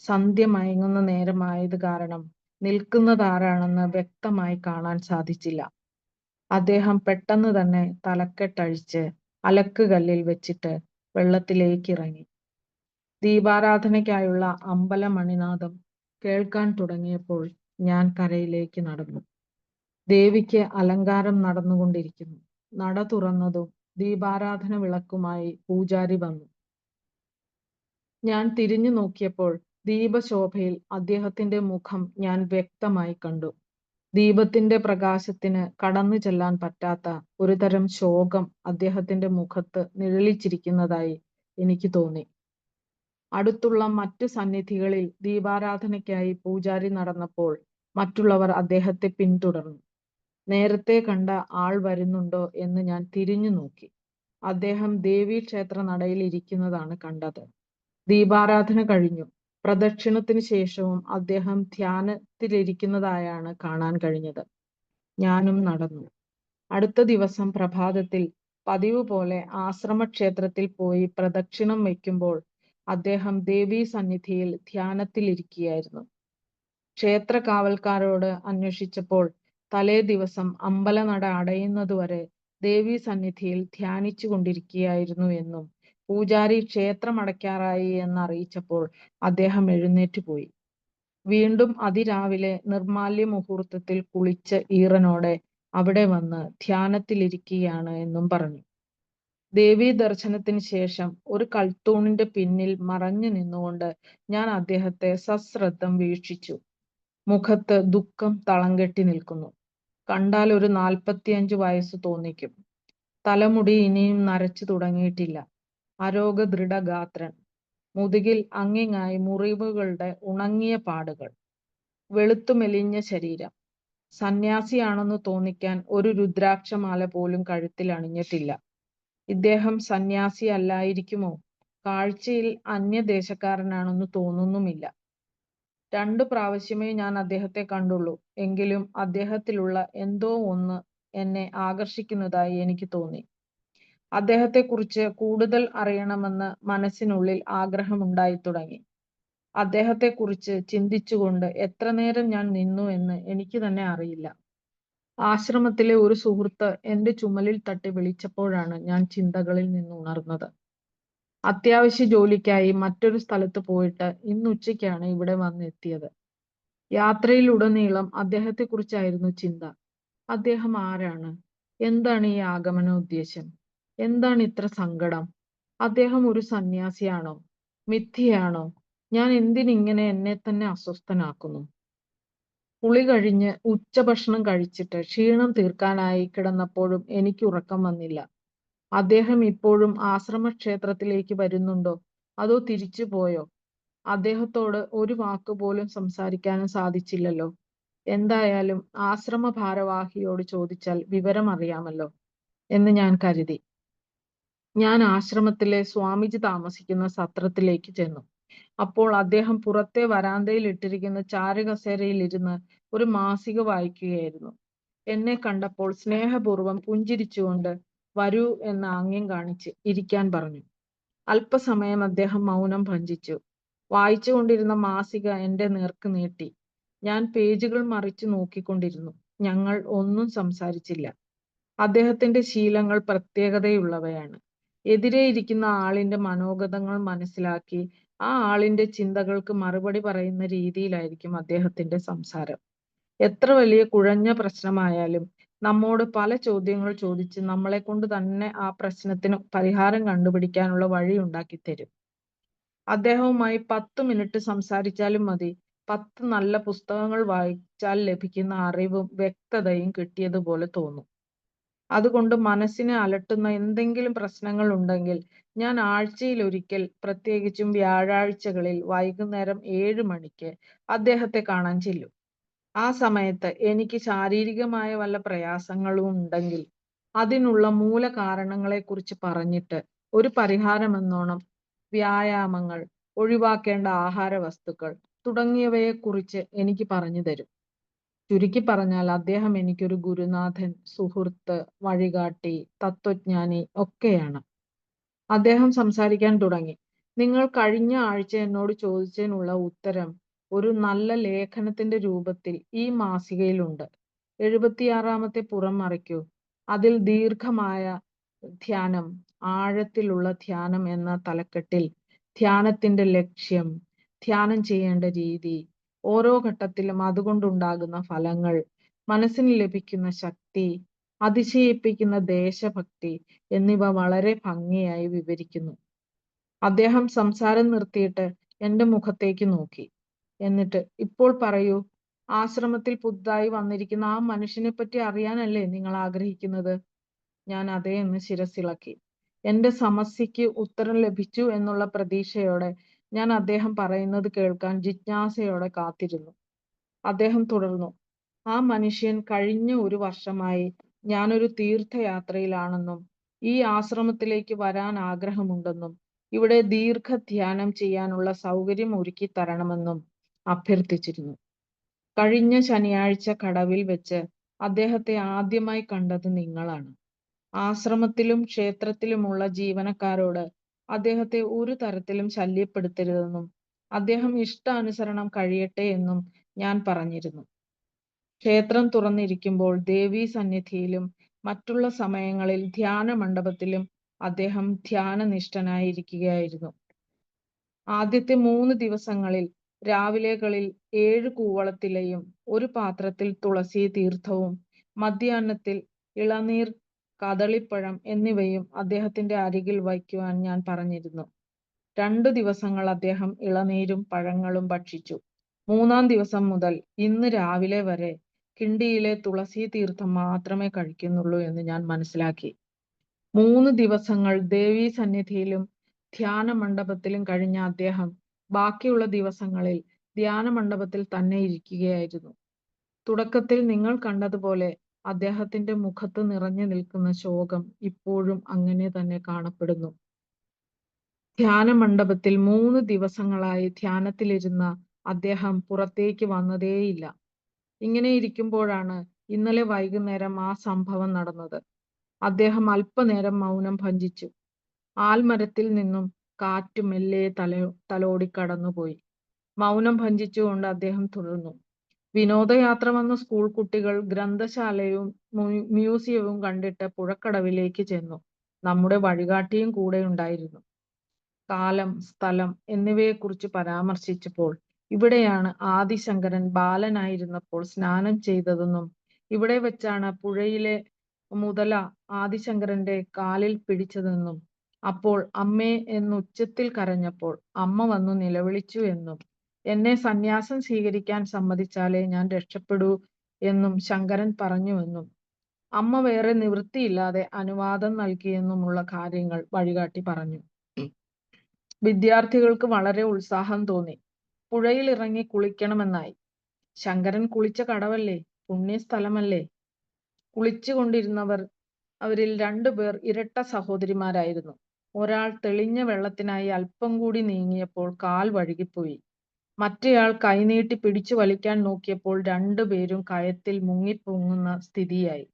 സന്ധ്യ മയങ്ങുന്ന നേരമായത് കാരണം നിൽക്കുന്നതാരാണെന്ന് വ്യക്തമായി കാണാൻ സാധിച്ചില്ല. അദ്ദേഹം പെട്ടെന്ന് തന്നെ തലക്കെട്ടഴിച്ച് അലക്കുകല്ലിൽ വെച്ചിട്ട് വെള്ളത്തിലേക്ക് ഇറങ്ങി. ദീപാരാധനയ്ക്കായുള്ള അമ്പല മണിനാദം കേൾക്കാൻ തുടങ്ങിയപ്പോൾ ഞാൻ കരയിലേക്ക് നടന്നു. ദേവിക്ക് അലങ്കാരം നടന്നുകൊണ്ടിരിക്കുന്നു. നട തുറന്നതും ദീപാരാധന വിളക്കുമായി പൂജാരി വന്നു. ഞാൻ തിരിഞ്ഞു നോക്കിയപ്പോൾ ദീപശോഭയിൽ അദ്ദേഹത്തിന്റെ മുഖം ഞാൻ വ്യക്തമായി കണ്ടു. ദീപത്തിന്റെ പ്രകാശത്തിന് കടന്നു ചെല്ലാൻ പറ്റാത്ത ഒരുതരം ശോകം അദ്ദേഹത്തിന്റെ മുഖത്ത് നിഴലിച്ചിരിക്കുന്നതായി എനിക്ക് തോന്നി. അടുത്തുള്ള മറ്റു സന്നിധികളിൽ ദീപാരാധനയ്ക്കായി പൂജാരി നടന്നപ്പോൾ മറ്റുള്ളവർ അദ്ദേഹത്തെ പിന്തുടർന്നു. നേരത്തെ കണ്ട ആൾ വരുന്നുണ്ടോ എന്ന് ഞാൻ തിരിഞ്ഞു നോക്കി. അദ്ദേഹം ദേവീക്ഷേത്ര നടയിൽ ഇരിക്കുന്നതാണ് കണ്ടത്. ദീപാരാധന കഴിഞ്ഞു. പ്രദക്ഷിണത്തിന് ശേഷവും അദ്ദേഹം ധ്യാനത്തിലിരിക്കുന്നതായാണ് കാണാൻ കഴിഞ്ഞത്. ഞാനും നടന്നു. അടുത്ത ദിവസം പ്രഭാതത്തിൽ പതിവ് പോലെ ആശ്രമക്ഷേത്രത്തിൽ പോയി പ്രദക്ഷിണം വയ്ക്കുമ്പോൾ അദ്ദേഹം ദേവീ സന്നിധിയിൽ ധ്യാനത്തിലിരിക്കുകയായിരുന്നു. ക്ഷേത്ര കാവൽക്കാരോട് അന്വേഷിച്ചപ്പോൾ തലേ ദിവസം അമ്പലനട അടയുന്നതുവരെ ദേവീ സന്നിധിയിൽ ധ്യാനിച്ചു കൊണ്ടിരിക്കുകയായിരുന്നു എന്നും പൂജാരി ക്ഷേത്രമടയ്ക്കാറായി എന്നറിയിച്ചപ്പോൾ അദ്ദേഹം എഴുന്നേറ്റ് പോയി. വീണ്ടും അതിരാവിലെ നിർമാല്യ മുഹൂർത്തത്തിൽ കുളിച്ച് ഈറനോടെ അവിടെ വന്ന് ധ്യാനത്തിലിരിക്കുകയാണ് എന്നും പറഞ്ഞു. ദേവീ ദർശനത്തിന് ശേഷം ഒരു കൽത്തൂണിന്റെ പിന്നിൽ മറഞ്ഞു നിന്നുകൊണ്ട് ഞാൻ അദ്ദേഹത്തെ സശ്രദ്ധം വീക്ഷിച്ചു. മുഖത്ത് ദുഃഖം തളം കെട്ടി നിൽക്കുന്നു. കണ്ടാൽ ഒരു 45 വയസ്സ് തോന്നിക്കും. തലമുടി ഇനിയും നരച്ചു തുടങ്ങിയിട്ടില്ല. അരോഗദൃഢഗാത്രൻ. മുതുകിൽ അങ്ങിങ്ങായി മുറിവുകളുടെ ഉണങ്ങിയ പാടുകൾ. വെളുത്തു മെലിഞ്ഞ ശരീരം. സന്യാസിയാണെന്ന് തോന്നിക്കാൻ ഒരു രുദ്രാക്ഷമാല പോലും കഴുത്തിൽ അണിഞ്ഞിട്ടില്ല. ഇദ്ദേഹം സന്യാസി അല്ലായിരിക്കുമോ? കാഴ്ചയിൽ അന്യദേശക്കാരനാണെന്ന് തോന്നുന്നുമില്ല. 2 പ്രാവശ്യമേ ഞാൻ അദ്ദേഹത്തെ കണ്ടുള്ളൂ. എങ്കിലും അദ്ദേഹത്തിലുള്ള എന്തോ ഒന്ന് എന്നെ ആകർഷിക്കുന്നതായി എനിക്ക് തോന്നി. അദ്ദേഹത്തെക്കുറിച്ച് കൂടുതൽ അറിയണമെന്ന് മനസ്സിനുള്ളിൽ ആഗ്രഹമുണ്ടായി തുടങ്ങി. അദ്ദേഹത്തെക്കുറിച്ച് ചിന്തിച്ചുകൊണ്ട് എത്ര നേരം ഞാൻ നിന്നു എന്ന് എനിക്ക് തന്നെ അറിയില്ല. ആശ്രമത്തിലെ ഒരു സുഹൃത്ത് എന്റെ ചുമലിൽ തട്ടി വിളിച്ചപ്പോഴാണ് ഞാൻ ചിന്തകളിൽ നിന്ന് ഉണർന്നത്. അത്യാവശ്യ ജോലിക്കായി മറ്റൊരു സ്ഥലത്ത് പോയിട്ട് ഇന്നുച്ചയ്ക്കാണ് ഇവിടെ വന്നെത്തിയത്. യാത്രയിലുടനീളം അദ്ദേഹത്തെക്കുറിച്ചായിരുന്നു ചിന്ത. അദ്ദേഹം ആരാണ്? എന്താണ് ഈ ആഗമന ഉദ്ദേശ്യം? എന്താണ് ഇത്ര സങ്കടം? അദ്ദേഹം ഒരു സന്യാസിയാണോ? മിഥ്യയാണോ? ഞാൻ എന്തിനിങ്ങനെ എന്നെ തന്നെ അസ്വസ്ഥനാക്കുന്നു? കുളി കഴിഞ്ഞ് ഉച്ചഭക്ഷണം കഴിച്ചിട്ട് ക്ഷീണം തീർക്കാനായി കിടന്നപ്പോഴും എനിക്ക് ഉറക്കം വന്നില്ല. അദ്ദേഹം ഇപ്പോഴും ആശ്രമക്ഷേത്രത്തിലേക്ക് വരുന്നുണ്ടോ അതോ തിരിച്ചു പോയോ? അദ്ദേഹത്തോട് ഒരു വാക്കുപോലും സംസാരിക്കാനും സാധിച്ചില്ലല്ലോ. എന്തായാലും ആശ്രമ ഭാരവാഹിയോട് ചോദിച്ചാൽ വിവരം അറിയാമല്ലോ എന്ന് ഞാൻ കരുതി. ഞാൻ ആശ്രമത്തിലെ സ്വാമിജി താമസിക്കുന്ന സത്രത്തിലേക്ക് ചെന്നു. അപ്പോൾ അദ്ദേഹം പുറത്തെ വരാന്തയിൽ ഇട്ടിരിക്കുന്ന ചാരുകസേരയിൽ ഇരുന്ന് ഒരു മാസിക വായിക്കുകയായിരുന്നു. എന്നെ കണ്ടപ്പോൾ സ്നേഹപൂർവ്വം പുഞ്ചിരിച്ചുകൊണ്ട് വരൂ എന്ന ആംഗ്യം കാണിച്ച് ഇരിക്കാൻ പറഞ്ഞു. അല്പസമയം അദ്ദേഹം മൗനം ഭഞ്ജിച്ചു. വായിച്ചുകൊണ്ടിരുന്ന മാസിക എന്റെ നേർക്ക് നീട്ടി. ഞാൻ പേജുകൾ മറിച്ചു നോക്കിക്കൊണ്ടിരുന്നു. ഞങ്ങൾ ഒന്നും സംസാരിച്ചില്ല. അദ്ദേഹത്തിന്റെ ശീലങ്ങൾ പ്രത്യേകതയുള്ളവയാണ്. എതിരെ ഇരിക്കുന്ന ആളിന്റെ മനോഗതങ്ങൾ മനസ്സിലാക്കി ആ ആളിന്റെ ചിന്തകൾക്ക് മറുപടി പറയുന്ന രീതിയിലായിരിക്കും അദ്ദേഹത്തിന്റെ സംസാരം. എത്ര വലിയ കുഴഞ്ഞ പ്രശ്നമായാലും നമ്മോട് പല ചോദ്യങ്ങൾ ചോദിച്ച് നമ്മളെ കൊണ്ട് തന്നെ ആ പ്രശ്നത്തിന് പരിഹാരം കണ്ടുപിടിക്കാനുള്ള വഴി ഉണ്ടാക്കി തരും. അദ്ദേഹവുമായി 10 മിനിറ്റ് സംസാരിച്ചാലും മതി. 10 നല്ല പുസ്തകങ്ങൾ വായിച്ചാൽ ലഭിക്കുന്ന അറിവും വ്യക്തതയും കിട്ടിയതുപോലെ തോന്നും. അതുകൊണ്ട് മനസ്സിനെ അലട്ടുന്ന എന്തെങ്കിലും പ്രശ്നങ്ങൾ ഉണ്ടെങ്കിൽ ഞാൻ ആഴ്ചയിലൊരിക്കൽ, പ്രത്യേകിച്ചും വ്യാഴാഴ്ചകളിൽ വൈകുന്നേരം 7 മണിക്ക് അദ്ദേഹത്തെ കാണാൻ ചെല്ലും. ആ സമയത്ത് എനിക്ക് ശാരീരികമായ വല്ല പ്രയാസങ്ങളും ഉണ്ടെങ്കിൽ അതിനുള്ള മൂല കാരണങ്ങളെക്കുറിച്ച് പറഞ്ഞിട്ട് ഒരു പരിഹാരമെന്നോണം വ്യായാമങ്ങൾ, ഒഴിവാക്കേണ്ട ആഹാര വസ്തുക്കൾ തുടങ്ങിയവയെക്കുറിച്ച് എനിക്ക് പറഞ്ഞു തരും. ചുരുക്കി പറഞ്ഞാൽ അദ്ദേഹം എനിക്കൊരു ഗുരുനാഥൻ, സുഹൃത്ത്, വഴികാട്ടി, തത്വജ്ഞാനി ഒക്കെയാണ്. അദ്ദേഹം സംസാരിക്കാൻ തുടങ്ങി. നിങ്ങൾ കഴിഞ്ഞ ആഴ്ച എന്നോട് ചോദിച്ചതിനുള്ള ഉത്തരം ഒരു നല്ല ലേഖനത്തിന്റെ രൂപത്തിൽ ഈ മാസികയിലുണ്ട്. 76-ാമത്തെ പുറം മറിക്കൂ. അതിൽ ദീർഘമായ ധ്യാനം, ആഴത്തിലുള്ള ധ്യാനം എന്ന തലക്കെട്ടിൽ ധ്യാനത്തിന്റെ ലക്ഷ്യം, ധ്യാനം ചെയ്യേണ്ട രീതി, ഓരോ ഘട്ടത്തിലും അതുകൊണ്ടുണ്ടാകുന്ന ഫലങ്ങൾ, മനസ്സിന് ലഭിക്കുന്ന ശക്തി, അതിശയിപ്പിക്കുന്ന ദേശഭക്തി എന്നിവ വളരെ ഭംഗിയായി വിവരിക്കുന്നു. അദ്ദേഹം സംസാരം നിർത്തിയിട്ട് എന്റെ മുഖത്തേക്ക് നോക്കി. എന്നിട്ട്, ഇപ്പോൾ പറയൂ, ആശ്രമത്തിൽ പുതുതായി വന്നിരിക്കുന്ന ആ മനുഷ്യനെ പറ്റി അറിയാനല്ലേ നിങ്ങൾ ആഗ്രഹിക്കുന്നത്? ഞാൻ അതേ എന്ന് ശിരസിളക്കി. എന്റെ സമസ്യയ്ക്ക് ഉത്തരം ലഭിച്ചു എന്നുള്ള പ്രതീക്ഷയോടെ ഞാൻ അദ്ദേഹം പറയുന്നത് കേൾക്കാൻ ജിജ്ഞാസയോടെ കാത്തിരുന്നു. അദ്ദേഹം തുടർന്നു. ആ മനുഷ്യൻ കഴിഞ്ഞ ഒരു വർഷമായി ഞാനൊരു തീർത്ഥയാത്രയിലാണെന്നും ഈ ആശ്രമത്തിലേക്ക് വരാൻ ആഗ്രഹമുണ്ടെന്നും ഇവിടെ ദീർഘധ്യാനം ചെയ്യാനുള്ള സൗകര്യം ഒരുക്കി തരണമെന്നും അഭ്യർത്ഥിച്ചിരുന്നു. കഴിഞ്ഞ ശനിയാഴ്ച കടവിൽ വെച്ച് അദ്ദേഹത്തെ ആദ്യമായി കണ്ടത് നിങ്ങളാണ്. ആശ്രമത്തിലും ക്ഷേത്രത്തിലുമുള്ള ജീവനക്കാരോട് അദ്ദേഹത്തെ ഒരു തരത്തിലും ശല്യപ്പെടുത്തരുതെന്നും അദ്ദേഹം ഇഷ്ടാനുസരണം കഴിയട്ടെ എന്നും ഞാൻ പറഞ്ഞിരുന്നു. ക്ഷേത്രം തുറന്നിരിക്കുമ്പോൾ ദേവീ സന്നിധിയിലും മറ്റുള്ള സമയങ്ങളിൽ ധ്യാന മണ്ഡപത്തിലും അദ്ദേഹം ധ്യാനനിഷ്ഠനായിരിക്കുകയായിരുന്നു. ആദ്യത്തെ 3 ദിവസങ്ങളിൽ രാവിലെകളിൽ 7 കൂവളത്തിലയും ഒരു പാത്രത്തിൽ തുളസി തീർത്ഥവും മധ്യാഹ്നത്തിൽ ഇളനീർ, കദളിപ്പഴം എന്നിവയും അദ്ദേഹത്തിന്റെ അരികിൽ വയ്ക്കുവാൻ ഞാൻ പറഞ്ഞിരുന്നു. 2 ദിവസങ്ങൾ അദ്ദേഹം ഇളനീരും പഴങ്ങളും ഭക്ഷിച്ചു. 3-ാം ദിവസം മുതൽ ഇന്ന് രാവിലെ വരെ കിണ്ടിയിലെ തുളസി തീർത്ഥം മാത്രമേ കഴിക്കുന്നുള്ളൂ എന്ന് ഞാൻ മനസ്സിലാക്കി. 3 ദിവസങ്ങൾ ദേവീ സന്നിധിയിലും ധ്യാന മണ്ഡപത്തിലും കഴിഞ്ഞ അദ്ദേഹം ബാക്കിയുള്ള ദിവസങ്ങളിൽ ധ്യാന മണ്ഡപത്തിൽ തന്നെ ഇരിക്കുകയായിരുന്നു. തുടക്കത്തിൽ നിങ്ങൾ കണ്ടതുപോലെ അദ്ദേഹത്തിന്റെ മുഖത്ത് നിറഞ്ഞു നിൽക്കുന്ന ശോകം ഇപ്പോഴും അങ്ങനെ തന്നെ കാണപ്പെടുന്നു. ധ്യാന മണ്ഡപത്തിൽ 3 ദിവസങ്ങളായി ധ്യാനത്തിലിരുന്ന അദ്ദേഹം പുറത്തേക്ക് വന്നതേയില്ല. ഇങ്ങനെ ഇരിക്കുമ്പോഴാണ് ഇന്നലെ വൈകുന്നേരം ആ സംഭവം നടന്നത്. അദ്ദേഹം അല്പനേരം മൗനം ഭഞ്ജിച്ചു. ആൽമരത്തിൽ നിന്നും കാറ്റ് മെല്ലെ തലോടി കടന്നുപോയി. മൗനം ഭഞ്ജിച്ചുകൊണ്ട് അദ്ദേഹം തുടർന്നു. വിനോദയാത്ര വന്ന സ്കൂൾ കുട്ടികൾ ഗ്രന്ഥശാലയും മ്യൂസിയവും കണ്ടിട്ട് പുഴക്കടവിലേക്ക് ചെന്നു. നമ്മുടെ വഴികാട്ടിയും കൂടെ ഉണ്ടായിരുന്നു. കാലം, സ്ഥലം എന്നിവയെക്കുറിച്ച് പരാമർശിച്ചപ്പോൾ ഇവിടെയാണ് ആദിശങ്കരൻ ബാലനായിരുന്നപ്പോൾ സ്നാനം ചെയ്തതെന്നും ഇവിടെ വെച്ചാണ് പുഴയിലെ മുതല ആദിശങ്കരന്റെ കാലിൽ പിടിച്ചതെന്നും അപ്പോൾ അമ്മേ എന്നുച്ചത്തിൽ കരഞ്ഞപ്പോൾ അമ്മ വന്നു നിലവിളിച്ചു എന്നും എന്നെ സന്യാസം സ്വീകരിക്കാൻ സമ്മതിച്ചാലേ ഞാൻ രക്ഷപ്പെടൂ എന്നും ശങ്കരൻ പറഞ്ഞുവെന്നും അമ്മ വേറെ നിവൃത്തിയില്ലാതെ അനുവാദം നൽകിയെന്നുമുള്ള കാര്യങ്ങൾ വഴികാട്ടി പറഞ്ഞു. വിദ്യാർത്ഥികൾക്ക് വളരെ ഉത്സാഹം തോന്നി. പുഴയിൽ ഇറങ്ങി കുളിക്കണമെന്നായി. ശങ്കരൻ കുളിച്ച കടവല്ലേ, പുണ്യസ്ഥലമല്ലേ. അവരിൽ 2 പേർ ഇരട്ട സഹോദരിമാരായിരുന്നു. ഒരാൾ തെളിഞ്ഞ വെള്ളത്തിനായി അല്പം കൂടി നീങ്ങിയപ്പോൾ കാൽ വഴുകിപ്പോയി. മറ്റേയാൾ കൈനീട്ടി പിടിച്ചു വലിക്കാൻ നോക്കിയപ്പോൾ 2 പേരും കയത്തിൽ മുങ്ങിപ്പൊങ്ങുന്ന സ്ഥിതിയായി.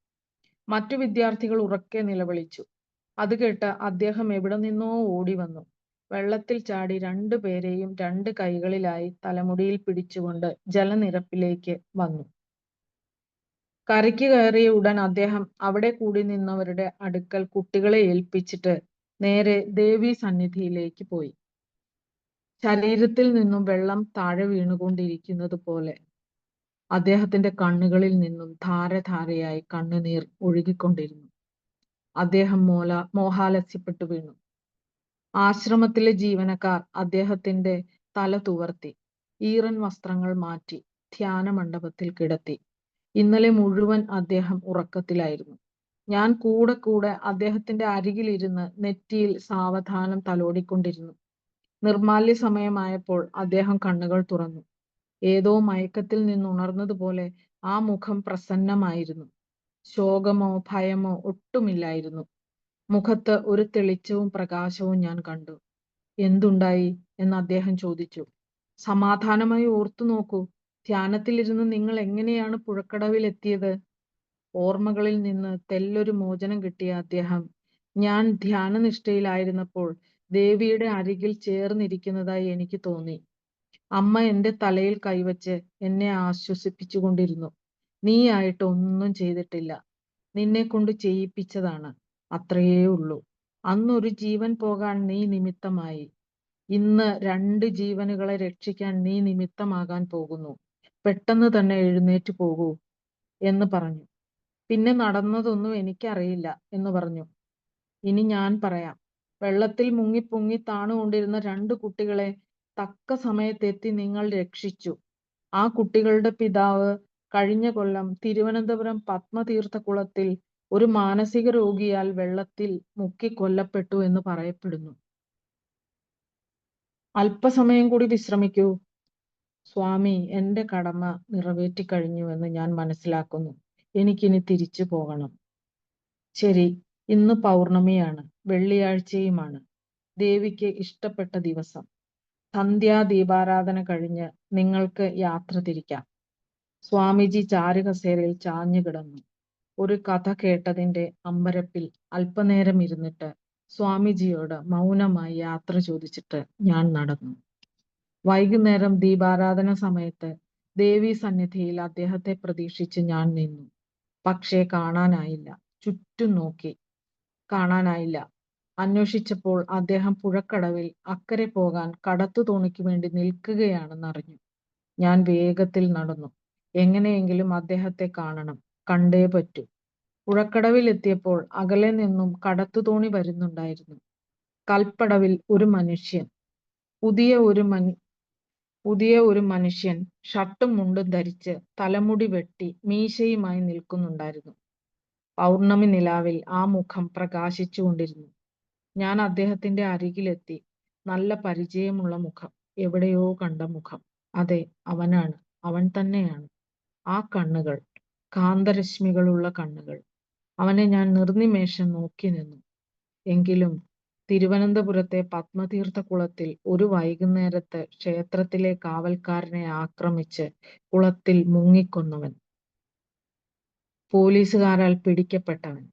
മറ്റു വിദ്യാർത്ഥികൾ ഉറക്കെ നിലവിളിച്ചു. അത് കേട്ട് അദ്ദേഹം എവിടെ നിന്നോ ഓടി വന്നു. വെള്ളത്തിൽ ചാടി 2 പേരെയും 2 കൈകളിലായി തലമുടിയിൽ പിടിച്ചുകൊണ്ട് ജലനിരപ്പിലേക്ക് വന്നു. കരയ്ക്ക് കയറിയ ഉടൻ അദ്ദേഹം അവിടെ കൂടി നിന്നവരുടെ അടുക്കൽ കുട്ടികളെ ഏൽപ്പിച്ചിട്ട് നേരെ ദേവീ സന്നിധിയിലേക്ക് പോയി. ശരീരത്തിൽ നിന്നും വെള്ളം താഴെ വീണുകൊണ്ടിരിക്കുന്നത് പോലെ അദ്ദേഹത്തിന്റെ കണ്ണുകളിൽ നിന്നും ധാരധാരയായി കണ്ണുനീർ ഒഴുകിക്കൊണ്ടിരുന്നു. അദ്ദേഹം മോഹാലസ്യപ്പെട്ടു വീണു. ആശ്രമത്തിലെ ജീവനക്കാർ അദ്ദേഹത്തിന്റെ തല തുവർത്തി ഈറൻ വസ്ത്രങ്ങൾ മാറ്റി ധ്യാന മണ്ഡപത്തിൽ കിടത്തി. ഇന്നലെ മുഴുവൻ അദ്ദേഹം ഉറക്കത്തിലായിരുന്നു. ഞാൻ കൂടെ കൂടെ അദ്ദേഹത്തിന്റെ അരികിലിരുന്ന് നെറ്റിയിൽ സാവധാനം തലോടിക്കൊണ്ടിരുന്നു. നിർമാല്യ സമയമായപ്പോൾ അദ്ദേഹം കണ്ണുകൾ തുറന്നു. ഏതോ മയക്കത്തിൽ നിന്നുണർന്നതുപോലെ ആ മുഖം പ്രസന്നമായിരുന്നു. ശോകമോ ഭയമോ ഒട്ടുമില്ലായിരുന്നു. മുഖത്ത് ഒരു തെളിച്ചവും പ്രകാശവും ഞാൻ കണ്ടു. എന്തുണ്ടായി എന്ന് അദ്ദേഹം ചോദിച്ചു. സമാധാനമായി ഓർത്തു നോക്കൂ. ധ്യാനത്തിലിരുന്ന് നിങ്ങൾ എങ്ങനെയാണ് പുഴക്കടവിൽ എത്തിയത്? ഓർമ്മകളിൽ നിന്ന് തെല്ലൊരു മോചനം കിട്ടിയ അദ്ദേഹം, ഞാൻ ധ്യാനനിഷ്ഠയിലായിരുന്നപ്പോൾ ദേവിയുടെ അരികിൽ ചേർന്നിരിക്കുന്നതായി എനിക്ക് തോന്നി. അമ്മ എന്റെ തലയിൽ കൈവച്ച് എന്നെ ആശ്വസിപ്പിച്ചുകൊണ്ടിരുന്നു. നീയായിട്ട് ഒന്നും ചെയ്തിട്ടില്ല, നിന്നെ കൊണ്ട് ചെയ്യിപ്പിച്ചതാണ്, അത്രയേ ഉള്ളൂ. അന്നൊരു ജീവൻ പോകാൻ നീ നിമിത്തമായി. ഇന്ന് 2 ജീവനുകളെ രക്ഷിക്കാൻ നീ നിമിത്തമാകാൻ പോകുന്നു. പെട്ടെന്ന് തന്നെ എഴുന്നേറ്റ് പോകൂ എന്ന് പറഞ്ഞു. പിന്നെ നടന്നതൊന്നും എനിക്കറിയില്ല എന്ന് പറഞ്ഞു. ഇനി ഞാൻ പറയാം. വെള്ളത്തിൽ മുങ്ങിപ്പൊങ്ങി താണുകൊണ്ടിരുന്ന 2 കുട്ടികളെ തക്ക സമയത്തെത്തി നിങ്ങൾ രക്ഷിച്ചു. ആ കുട്ടികളുടെ പിതാവ് കഴിഞ്ഞ കൊല്ലം തിരുവനന്തപുരം പത്മതീർത്ഥക്കുളത്തിൽ ഒരു മാനസിക രോഗിയാൽ വെള്ളത്തിൽ മുക്കി കൊല്ലപ്പെട്ടു എന്ന് പറയപ്പെടുന്നു. അല്പസമയം കൂടി വിശ്രമിക്കൂ. സ്വാമി, എന്റെ കടമ നിറവേറ്റിക്കഴിഞ്ഞുവെന്ന് ഞാൻ മനസ്സിലാക്കുന്നു. എനിക്കിനി തിരിച്ചു പോകണം. ശരി, ഇന്ന് പൗർണമിയാണ്, വെള്ളിയാഴ്ചയുമാണ്. ദേവിക്ക് ഇഷ്ടപ്പെട്ട ദിവസം. സന്ധ്യാദീപാരാധന കഴിഞ്ഞ് നിങ്ങൾക്ക് യാത്ര തിരിക്കാം. സ്വാമിജി ചാരുകസേരയിൽ ചാഞ്ഞു കിടന്നു. ഒരു കഥ കേട്ടതിന്റെ അമ്പരപ്പിൽ അല്പനേരം ഇരുന്നിട്ട് സ്വാമിജിയോട് മൗനമായി യാത്ര ചോദിച്ചിട്ട് ഞാൻ നടന്നു. വൈകുന്നേരം ദീപാരാധന സമയത്ത് ദേവീ സന്നിധിയിൽ അദ്ദേഹത്തെ പ്രതീക്ഷിച്ച് ഞാൻ നിന്നു. പക്ഷേ കാണാനായില്ല. ചുറ്റും നോക്കി, കാണാനായില്ല. അന്വേഷിച്ചപ്പോൾ അദ്ദേഹം പുഴക്കടവിൽ അക്കരെ പോകാൻ കടത്തുതോണിക്ക് വേണ്ടി നിൽക്കുകയാണെന്നറിഞ്ഞു. ഞാൻ വേഗത്തിൽ നടന്നു. എങ്ങനെയെങ്കിലും അദ്ദേഹത്തെ കാണണം, കണ്ടേ പറ്റൂ. പുഴക്കടവിൽ എത്തിയപ്പോൾ അകലെ നിന്നും കടത്തുതോണി വരുന്നുണ്ടായിരുന്നു. കൽപ്പടവിൽ ഒരു മനുഷ്യൻ, പുതിയ ഒരു മനുഷ്യൻ ഷർട്ടും മുണ്ടും ധരിച്ച് തലമുടി വെട്ടി മീശയുമായി നിൽക്കുന്നുണ്ടായിരുന്നു. പൗർണമി നിലാവിൽ ആ മുഖം പ്രകാശിച്ചുകൊണ്ടിരുന്നു. ഞാൻ അദ്ദേഹത്തിന്റെ അരികിലെത്തി. നല്ല പരിചയമുള്ള മുഖം, എവിടെയോ കണ്ട മുഖം. അതെ, അവനാണ്, അവൻ തന്നെയാണ്. ആ കണ്ണുകൾ, കാന്തരശ്മികളുള്ള കണ്ണുകൾ. അവനെ ഞാൻ നിർനിമേഷം നോക്കി നിന്നു. എങ്കിലും തിരുവനന്തപുരത്തെ പത്മതീർത്ഥക്കുളത്തിൽ ഒരു വൈകുന്നേരത്ത് ക്ഷേത്രത്തിലെ കാവൽക്കാരനെ ആക്രമിച്ച് കുളത്തിൽ മുങ്ങിക്കൊന്നവൻ, പോലീസുകാരാൽ പിടിക്കപ്പെട്ടവൻ,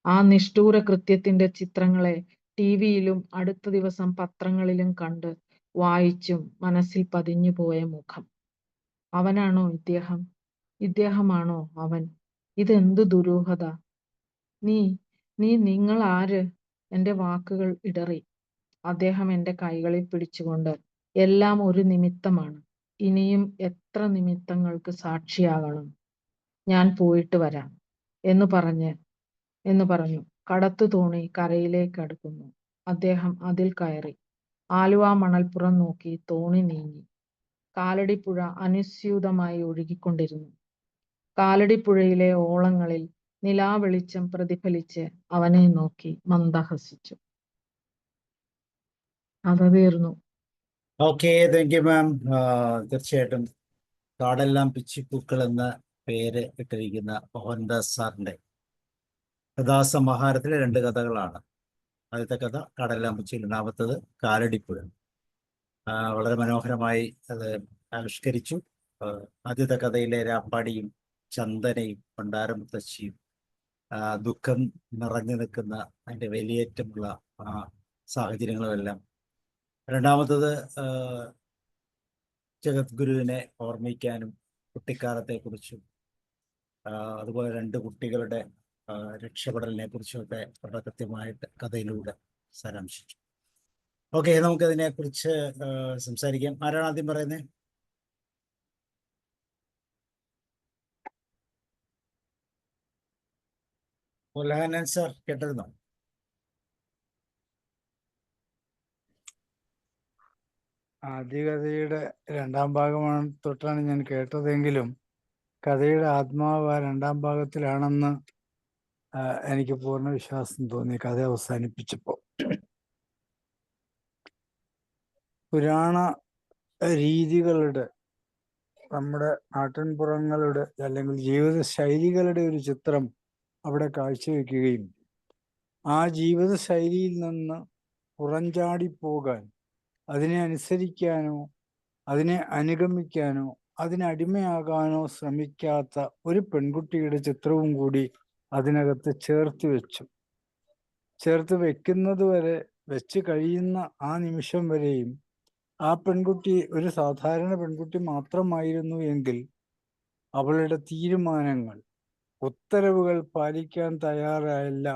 ആ നിഷ്ഠൂര കൃത്യത്തിന്റെ ചിത്രങ്ങളെ ടിവിയിലും അടുത്ത ദിവസം പത്രങ്ങളിലും കണ്ട് വായിച്ചും മനസ്സിൽ പതിഞ്ഞുപോയ മുഖം. അവനാണോ ഇദ്ദേഹം? ഇദ്ദേഹമാണോ അവൻ? ഇതെന്തു ദുരൂഹത! നിങ്ങൾ ആര്? എന്റെ വാക്കുകൾ ഇടറി. അദ്ദേഹം എൻ്റെ കൈകളിൽ പിടിച്ചുകൊണ്ട്, എല്ലാം ഒരു നിമിത്തമാണ്. ഇനിയും എത്ര നിമിത്തങ്ങൾക്ക് സാക്ഷിയാകണം? ഞാൻ പോയിട്ട് വരാം എന്ന് പറഞ്ഞു. കടത്തുതോണി കരയിലേക്ക് അടുക്കുന്നു. അദ്ദേഹം അതിൽ കയറി. ആലുവ മണൽപ്പുറം നോക്കി തോണി നീങ്ങി. കാലടിപ്പുഴ അനുസ്യൂതമായി ഒഴുകിക്കൊണ്ടിരുന്നു. കാലടിപ്പുഴയിലെ ഓളങ്ങളിൽ നിലാവെളിച്ചം പ്രതിഫലിച്ച് അവനെ നോക്കി മന്ദഹസിച്ചു. കഥ തീർന്നു. ഓക്കെ, താങ്ക് യു മാം. തീർച്ചയായിട്ടും കാടെല്ലാം പിച്ചിപ്പൂക്കൾ എന്ന പേര് ഇട്ടിരിക്കുന്ന മോഹൻദാസ് സാറിന്റെ കഥാസമാഹാരത്തിലെ 2 കഥകളാണ്. ആദ്യത്തെ കഥ കാടെല്ലാം പിച്ചിൽ, രണ്ടാമത്തത് കാലടിപ്പുഴ. വളരെ മനോഹരമായി അത് ആവിഷ്കരിച്ചു. ആദ്യത്തെ കഥയിലെ രാപ്പാടിയും ചന്ദനയും പണ്ടാരമുത്തശ്ശിയും ദുഃഖം നിറഞ്ഞു നിൽക്കുന്ന അതിൻ്റെ വേലിയേറ്റമുള്ള സാഹചര്യങ്ങളുമെല്ലാം. രണ്ടാമത്തത് ജഗദ്ഗുരുവിനെ ഓർമ്മിക്കാനും കുട്ടിക്കാലത്തെക്കുറിച്ചും അതുപോലെ 2 കുട്ടികളുടെ രക്ഷപ്പെടലിനെ കുറിച്ചുമൊക്കെ വളരെ കൃത്യമായിട്ട് കഥയിലൂടെ സാരാംശിച്ചു. ഓക്കെ, നമുക്കതിനെക്കുറിച്ച് സംസാരിക്കാം. ആരാണ് ആദ്യം പറയുന്നത്? ഉലഹനൻ സാർ, കേട്ടിരുന്നോ? ആദ്യ കഥയുടെ 2ാം ഭാഗമാണ് തൊട്ടാണ് ഞാൻ കേട്ടതെങ്കിലും കഥയുടെ ആത്മാവ് ആ 2ാം ഭാഗത്തിലാണെന്ന് എനിക്ക് പൂർണ്ണ വിശ്വാസം തോന്നി കഥ അവസാനിപ്പിച്ചപ്പോൾ. പുരാണ രീതികളുടെ, നമ്മുടെ നാട്ടിൻപുറങ്ങളുടെ അല്ലെങ്കിൽ ജീവിത ശൈലികളുടെ ഒരു ചിത്രം അവിടെ കാഴ്ചവെക്കുകയും ആ ജീവിത ശൈലിയിൽ നിന്ന് പുറംചാടിപ്പോകാൻ, അതിനെ അനുസരിക്കാനോ അതിനെ അനുഗമിക്കാനോ അതിനടിമയാകാനോ ശ്രമിക്കാത്ത ഒരു പെൺകുട്ടിയുടെ ചിത്രവും കൂടി അതിനകത്ത് ചേർത്ത് വെക്കുന്നത് വരെ, വെച്ച് കഴിയുന്ന ആ നിമിഷം വരെയും ആ പെൺകുട്ടി ഒരു സാധാരണ പെൺകുട്ടി മാത്രമായിരുന്നു എങ്കിൽ അവളുടെ തീരുമാനങ്ങൾ, ഉത്തരവുകൾ പാലിക്കാൻ തയ്യാറായില്ല.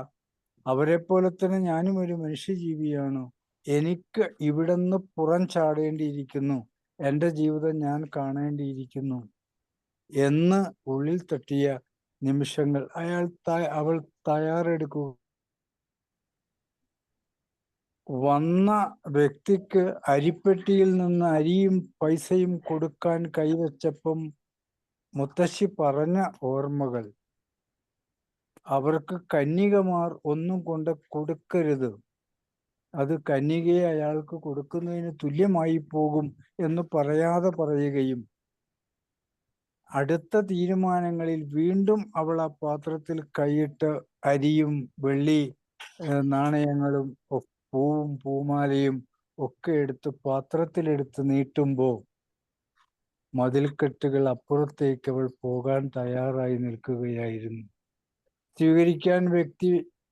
അവരെ പോലെ തന്നെ ഞാനും ഒരു മനുഷ്യജീവിയാണ്, എനിക്ക് ഇവിടുന്ന് പുറം ചാടേണ്ടിയിരിക്കുന്നു, എൻ്റെ ജീവിതം ഞാൻ കാണേണ്ടിയിരിക്കുന്നു എന്ന് ഉള്ളിൽ തട്ടിയ നിമിഷങ്ങൾ അവൾ തയ്യാറെടുക്കുക. വന്ന വ്യക്തിക്ക് അരിപ്പെട്ടിയിൽ നിന്ന് അരിയും പൈസയും കൊടുക്കാൻ കൈവച്ചപ്പം മുത്തശ്ശി പറഞ്ഞ ഓർമ്മകൾ, അവർക്ക് കന്യകമാർ ഒന്നും കൊണ്ട് കൊടുക്കരുത്, അത് കന്യകയെ അയാൾക്ക് കൊടുക്കുന്നതിന് തുല്യമായി പോകും എന്ന് പറയാതെ പറയുകയും, അടുത്ത തീരുമാനങ്ങളിൽ വീണ്ടും അവൾ ആ പാത്രത്തിൽ കൈയിട്ട് അരിയും വെള്ളി നാണയങ്ങളും പൂവും പൂമാലയും ഒക്കെ എടുത്ത് പാത്രത്തിലെടുത്ത് നീട്ടുമ്പോൾ മതിൽക്കെട്ടുകൾ അപ്പുറത്തേക്ക് അവൾ പോകാൻ തയ്യാറായി നിൽക്കുകയായിരുന്നു. സ്വീകരിക്കാൻ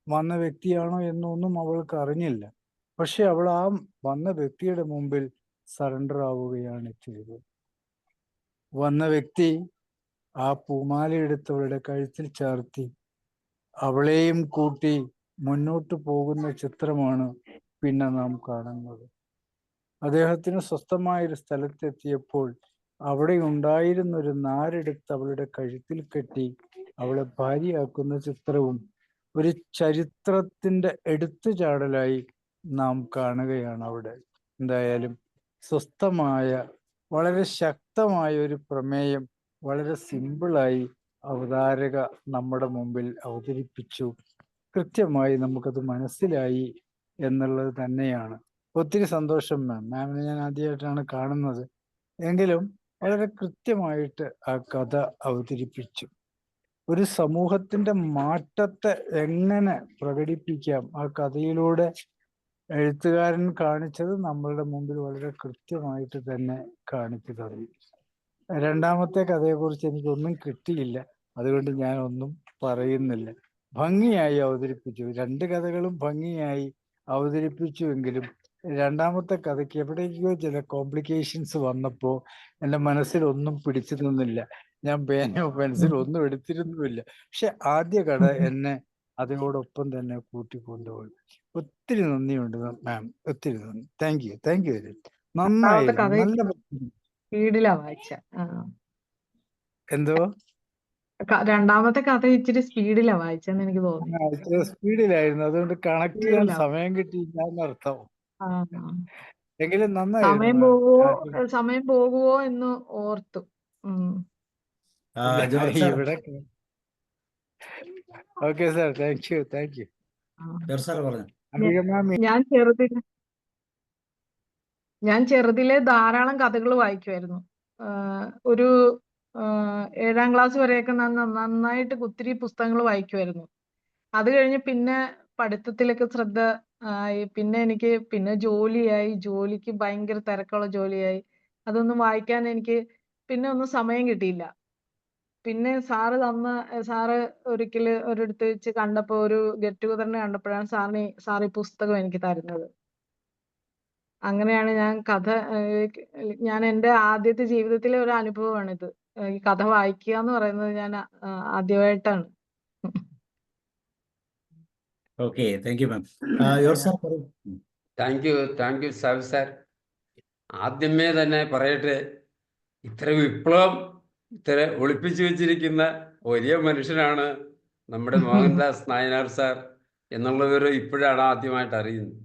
വന്ന വ്യക്തിയാണോ എന്നൊന്നും അവൾക്ക് അറിഞ്ഞില്ല. പക്ഷെ അവൾ ആ വന്ന വ്യക്തിയുടെ മുമ്പിൽ സറണ്ടർ ആവുകയാണ് ചെയ്തത്. വന്ന വ്യക്തി ആ പൂമാല എടുത്ത് അവളുടെ കഴുത്തിൽ ചാർത്തി അവളെയും കൂട്ടി മുന്നോട്ട് പോകുന്ന ചിത്രമാണ് പിന്നെ നാം കാണുന്നത്. അദ്ദേഹത്തിന് സ്വസ്ഥമായൊരു സ്ഥലത്തെത്തിയപ്പോൾ അവിടെ ഉണ്ടായിരുന്ന ഒരു നാരെടുത്ത് അവളുടെ കഴുത്തിൽ കെട്ടി അവളെ ഭാര്യയാക്കുന്ന ചിത്രവും ഒരു ചരിത്രത്തിന്റെ എടുത്തുചാടലായി നാം കാണുകയാണ് അവിടെ. എന്തായാലും സ്വസ്ഥമായ, വളരെ ശക്തമായ ഒരു പ്രമേയം വളരെ സിമ്പിളായി അവതാരക നമ്മുടെ മുമ്പിൽ അവതരിപ്പിച്ചു. കൃത്യമായി നമുക്കത് മനസ്സിലായി എന്നുള്ളത് തന്നെയാണ്. ഒത്തിരി സന്തോഷം മാമിനെ ഞാൻ ആദ്യമായിട്ടാണ് കാണുന്നത്, എങ്കിലും വളരെ കൃത്യമായിട്ട് ആ കഥ അവതരിപ്പിച്ചു. ഒരു സമൂഹത്തിന്റെ മാറ്റത്തെ എങ്ങനെ പ്രകടിപ്പിക്കാം ആ കഥയിലൂടെ എഴുത്തുകാരൻ കാണിച്ചത് നമ്മളുടെ മുമ്പിൽ വളരെ കൃത്യമായിട്ട് തന്നെ കാണിച്ചു തന്നു. 2ാമത്തെ കഥയെക്കുറിച്ച് എനിക്കൊന്നും കിട്ടിയില്ല, അതുകൊണ്ട് ഞാൻ ഒന്നും പറയുന്നില്ല. ഭംഗിയായി അവതരിപ്പിച്ചു, 2 കഥകളും ഭംഗിയായി അവതരിപ്പിച്ചുവെങ്കിലും 2ാമത്തെ കഥയ്ക്ക് എവിടേക്കോ ചില കോംപ്ലിക്കേഷൻസ് വന്നപ്പോൾ എൻ്റെ മനസ്സിൽ ഒന്നും പിടിച്ചു നിന്നില്ല. ഞാൻ പേനയോ പെൻസിലോ ഒന്നും എടുത്തിരുന്നുമില്ല. പക്ഷെ ആദ്യ കഥ എന്നെ അതോടൊപ്പം തന്നെ കൂട്ടിക്കൊണ്ടുപോയി. ഒത്തിരി നന്ദിയുണ്ട് മാം, ഒത്തിരി നന്ദി. Thank you very much. രണ്ടാമത്തെ നന്നായിരുന്നു, കഥ നല്ല സ്പീഡിലാ വായിച്ച. എന്തോ രണ്ടാമത്തെ കഥ ഇച്ചിരി സ്പീഡിലാ വായിച്ചെന്ന് എനിക്ക് തോന്നി. ഇത്ര സ്പീഡിലായിരുന്നു, അതുകൊണ്ട് കണക്ട് ചെയ്യാൻ സ്പീഡിലാ. സമയം കിട്ടിയില്ല എന്നർത്ഥം. ആ, എങ്കിലും സമയം നന്നായിരുന്നു മാം. സമയം പോകുവോ എന്ന് ഓർത്തു. ജോർജ് സാർ, ഇവിടെ ഓക്കെ സാർ, താങ്ക് യു. ആ. ജോർജ് സാർ പറഞ്ഞു. അംബിക മാം, ഞാൻ ചെറുതിലെ ധാരാളം കഥകൾ വായിക്കുമായിരുന്നു. ഒരു 7ാം ക്ലാസ് വരെയൊക്കെ നന്നായിട്ട് ഒത്തിരി പുസ്തകങ്ങൾ വായിക്കുമായിരുന്നു. അത് കഴിഞ്ഞ് പിന്നെ പഠിത്തത്തിലൊക്കെ ശ്രദ്ധ ആയി. പിന്നെ ജോലിയായി. ജോലിക്ക് ഭയങ്കര തിരക്കുള്ള ജോലിയായി. അതൊന്നും വായിക്കാൻ എനിക്ക് പിന്നെ ഒന്നും സമയം കിട്ടിയില്ല. പിന്നെ സാറ് ഒരിക്കല് ഒരിടത്ത് വെച്ച് കണ്ടപ്പോ, ഒരു ഗെറ്റ് ടുഗദറിനെ കണ്ടപ്പോഴാണ് സാർ ഈ പുസ്തകം എനിക്ക് തരുന്നത്. അങ്ങനെയാണ് ഞാൻ എൻ്റെ ആദ്യത്തെ ജീവിതത്തിലെ ഒരു അനുഭവമാണിത്. ഈ കഥ വായിക്കുക എന്ന് പറയുന്നത് ഞാൻ ആദ്യമായിട്ടാണ്. Okay, thank you ma'am. George sir പറയൂ. Thank you Sabu sir. ആദ്യമേ തന്നെ പറയട്ടെ, ഇത്ര വിപ്ലവം ഇത്ര ഒളിപ്പിച്ചു വെച്ചിരിക്കുന്ന വലിയ മനുഷ്യനാണ് നമ്മുടെ മോഹൻദാസ് നായനാർ സാർ എന്നുള്ളവർ ഇപ്പോഴാണ് ആദ്യമായിട്ട് അറിയുന്നത്.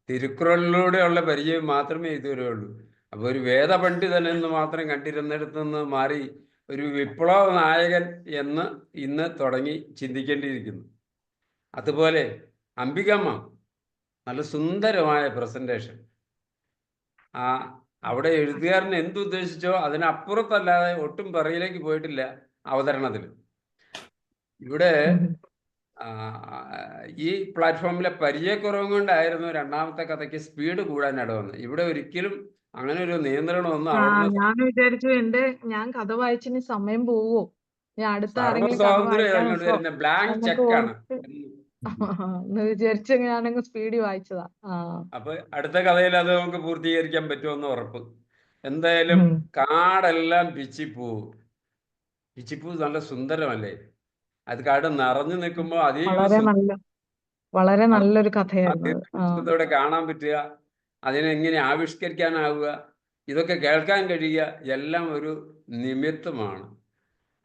തിരുക്കുറളിലൂടെയുള്ള പരിചയം മാത്രമേ ഇതുവരെ ഉള്ളൂ. അപ്പോൾ ഒരു വേദപണ്ഡിതൻ എന്ന് മാത്രം കണ്ടിരുന്നിടത്തു നിന്ന് മാറി ഒരു വിപ്ലവ നായകൻ എന്ന് ഇന്ന് തുടങ്ങി ചിന്തിക്കേണ്ടിയിരിക്കുന്നു. അതുപോലെ അംബികമ്മ നല്ല സുന്ദരമായ പ്രസന്റേഷൻ. അവിടെ എഴുത്തുകാരൻ എന്തുദ്ദേശിച്ചോ അതിനപ്പുറത്തല്ലാതെ ഒട്ടും പറയിലേക്ക് പോയിട്ടില്ല അവതരണത്തിൽ. ഇവിടെ ഈ പ്ലാറ്റ്ഫോമിലെ പരിചയക്കുറവ് കൊണ്ടായിരുന്നു രണ്ടാമത്തെ കഥയ്ക്ക് സ്പീഡ് കൂടാൻ ഇടവന്നത്. ഇവിടെ ഒരിക്കലും അങ്ങനെ ഒരു നിയന്ത്രണമൊന്നും ഞാൻ വിചാരിച്ചു ഞാൻ കഥ വായിച്ചിന് സമയം പോവോ, ഞാൻ അടുത്ത ആരെങ്കിലും കഥ സർവ്വസ്വാതന്ത്ര്യം വായിക്കാൻ ബ്ലാങ്ക് ചെക്കാണ്. എന്ന് വിചാരിച്ച് ഞാനങ്ങ് സ്പീഡിൽ വായിച്ചതാ. അപ്പൊ അടുത്ത കഥയിൽ അത് നമുക്ക് പൂർത്തീകരിക്കാൻ പറ്റുമെന്ന് ഉറപ്പ്. എന്തായാലും കാടെല്ലാം പിച്ചിപ്പൂവ് നല്ല സുന്ദരമല്ലേ? അത് കാട് നിറഞ്ഞു നിൽക്കുമ്പോ വളരെ നല്ലൊരു കഥയായിരുന്നു. അതോടെ കാണാൻ പറ്റുക, അതിനെങ്ങനെ ആവിഷ്കരിക്കാനാവുക, ഇതൊക്കെ കേൾക്കാൻ കഴിയുക, എല്ലാം ഒരു നിമിത്തമാണ്.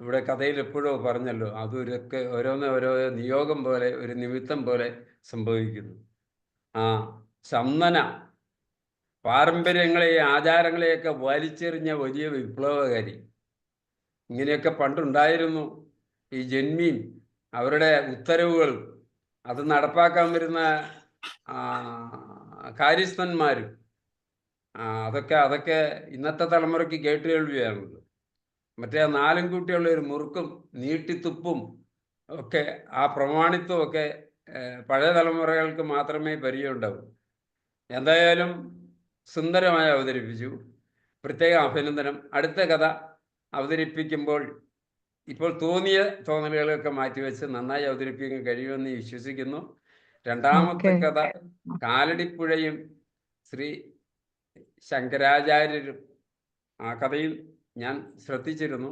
ഇവിടെ കഥയിൽ എപ്പോഴോ പറഞ്ഞല്ലോ, അതൊക്കെ ഓരോ നിയോഗം പോലെ, ഒരു നിമിത്തം പോലെ സംഭവിക്കുന്നു. ചന്ദന പാരമ്പര്യങ്ങളെയും ആചാരങ്ങളെയൊക്കെ വലിച്ചെറിഞ്ഞ വലിയ വിപ്ലവകാരി. ഇങ്ങനെയൊക്കെ പണ്ടുണ്ടായിരുന്നു. ഈ ജന്മിയും അവരുടെ ഉത്തരവുകൾ അത് നടപ്പാക്കാൻ വരുന്ന കാര്യസ്ഥന്മാരും അതൊക്കെ ഇന്നത്തെ തലമുറയ്ക്ക് കേട്ടുകേൾവിയാണുള്ളത്. മറ്റേ 4 കൂട്ടിയുള്ള ഒരു മുറുക്കും നീട്ടിത്തുപ്പും ഒക്കെ, ആ പ്രമാണിത്വം ഒക്കെ പഴയ തലമുറകൾക്ക് മാത്രമേ പരിചയമുണ്ടാവൂ. എന്തായാലും സുന്ദരമായി അവതരിപ്പിച്ചു. പ്രത്യേക അഭിനന്ദനം. അടുത്ത കഥ അവതരിപ്പിക്കുമ്പോൾ ഇപ്പോൾ തോന്നിയ തോന്നലുകളൊക്കെ മാറ്റിവെച്ച് നന്നായി അവതരിപ്പിക്കാൻ കഴിയുമെന്ന് വിശ്വസിക്കുന്നു. രണ്ടാമത്തെ കഥ കാലടിപ്പുഴയും ശ്രീ ശങ്കരാചാര്യരും. ആ കഥയിൽ ഞാൻ ശ്രദ്ധിച്ചിരുന്നു.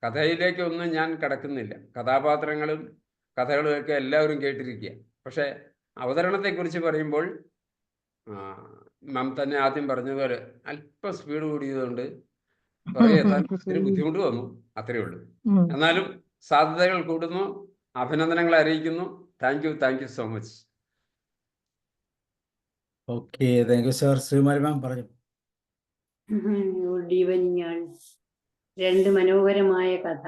കഥയിലേക്കൊന്നും ഞാൻ കടക്കുന്നില്ല. കഥാപാത്രങ്ങളും കഥകളുമൊക്കെ എല്ലാവരും കേട്ടിരിക്കുക. പക്ഷെ അവതരണത്തെക്കുറിച്ച് പറയുമ്പോൾ മാം തന്നെ ആദ്യം പറഞ്ഞതുപോലെ അല്പം സ്പീഡ് കൂടിയതുകൊണ്ട് പുറകെ എത്താൻ ഒത്തിരി ബുദ്ധിമുട്ട് വന്നു, അത്രയേ ഉള്ളൂ. എന്നാലും സാധ്യതകൾ കൂടുന്നു. അഭിനന്ദനങ്ങൾ അറിയിക്കുന്നു. Thank you so much. Okay, thank you sir. Srimari ma'am പറഞ്ഞു. ഗുഡ് ഈവനിങ് ആൾ. 2 മനോഹരമായ കഥ,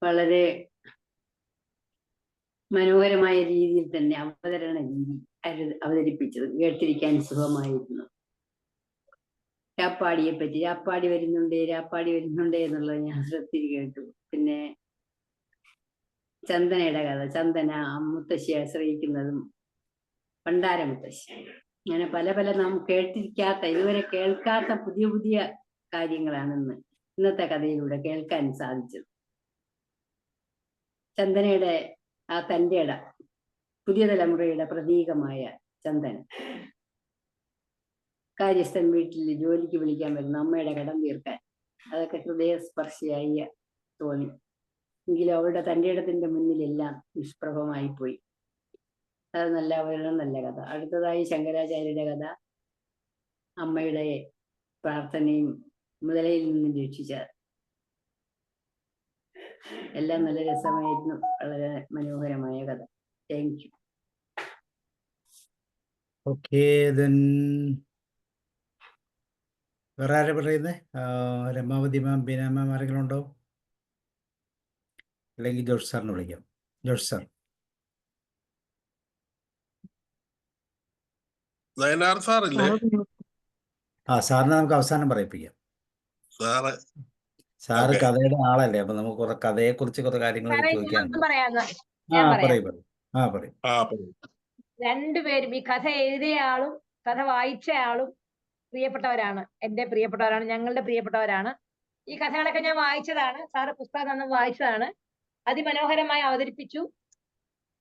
വളരെ മനോഹരമായ രീതിയിൽ തന്നെ അവതരണ രീതി അവതരിപ്പിച്ചത് കേട്ടിരിക്കാൻ സുഖമായിരുന്നു. രാപ്പാടിയെ പറ്റി രാപ്പാടി വരുന്നുണ്ട് എന്നുള്ളത് ഞാൻ ശ്രദ്ധിച്ച് കേട്ടു. പിന്നെ ചന്ദനയുടെ കഥ, ചന്ദന മുത്തശ്ശിയെ ആശ്രയിക്കുന്നതും പണ്ടാര മുത്തശ്ശി, അങ്ങനെ പല നാം ഇതുവരെ കേൾക്കാത്ത പുതിയ കാര്യങ്ങളാണ് ഇന്നത്തെ കഥയിലൂടെ കേൾക്കാൻ സാധിച്ചത്. ചന്ദനയുടെ തൻ്റെ പുതിയ തലമുറയുടെ പ്രതീകമായ ചന്ദന, കാര്യസ്ഥൻ വീട്ടിൽ ജോലിക്ക് വിളിക്കാൻ വരുന്ന അമ്മയുടെ കടം തീർക്കാൻ, അതൊക്കെ ഹൃദയസ്പർശിയായി തോന്നി. എങ്കിലും അവളുടെ തൻ്റെ ഇടത്തിന്റെ മുന്നിലെല്ലാം നിഷ്പ്രഭമായി പോയി. അത് നല്ല അവതരണം, നല്ല കഥ. അടുത്തതായി ശങ്കരാചാര്യരുടെ കഥ, അമ്മയുടെ പ്രാർത്ഥനയും മുതലയിൽ നിന്നും രക്ഷിച്ച. എല്ലാം നല്ല രസമായിരുന്നു, വളരെ മനോഹരമായ കഥ. Thank you. ഓക്കെ, ദെൻ വേറെ ആരാ പറയുന്നത്? രമാവതി മാം, ബീന മാം, ആരെങ്കിലും ഉണ്ടോ? അല്ലെങ്കിൽ ജോഷ് സാറിനെ വിളിക്കാം. ജോഷ് സാർ. നയനാർ സാറില്ലേ? സാറിനെ നമുക്ക് അവസാനം പറയിപ്പിക്കാം. Sir sir okay. കഥയുടെ ആളല്ലേ, അപ്പൊ നമുക്ക് കുറെ കഥയെ കുറിച്ച് കുറെ കാര്യങ്ങൾ ചോദിക്കാനുണ്ട്. ഞാൻ പറയാം. പറയും. പറയൂ. രണ്ടുപേരും, ഈ കഥ എഴുതിയ ആളും കഥ വായിച്ച ആളും പ്രിയപ്പെട്ടവരാണ്, എന്റെ പ്രിയപ്പെട്ടവരാണ്, ഞങ്ങളുടെ പ്രിയപ്പെട്ടവരാണ്. ഈ കഥകളൊക്കെ ഞാൻ വായിച്ചതാണ്, സാറ് പുസ്തകം തന്നു വായിച്ചതാണ്. അതിമനോഹരമായി അവതരിപ്പിച്ചു.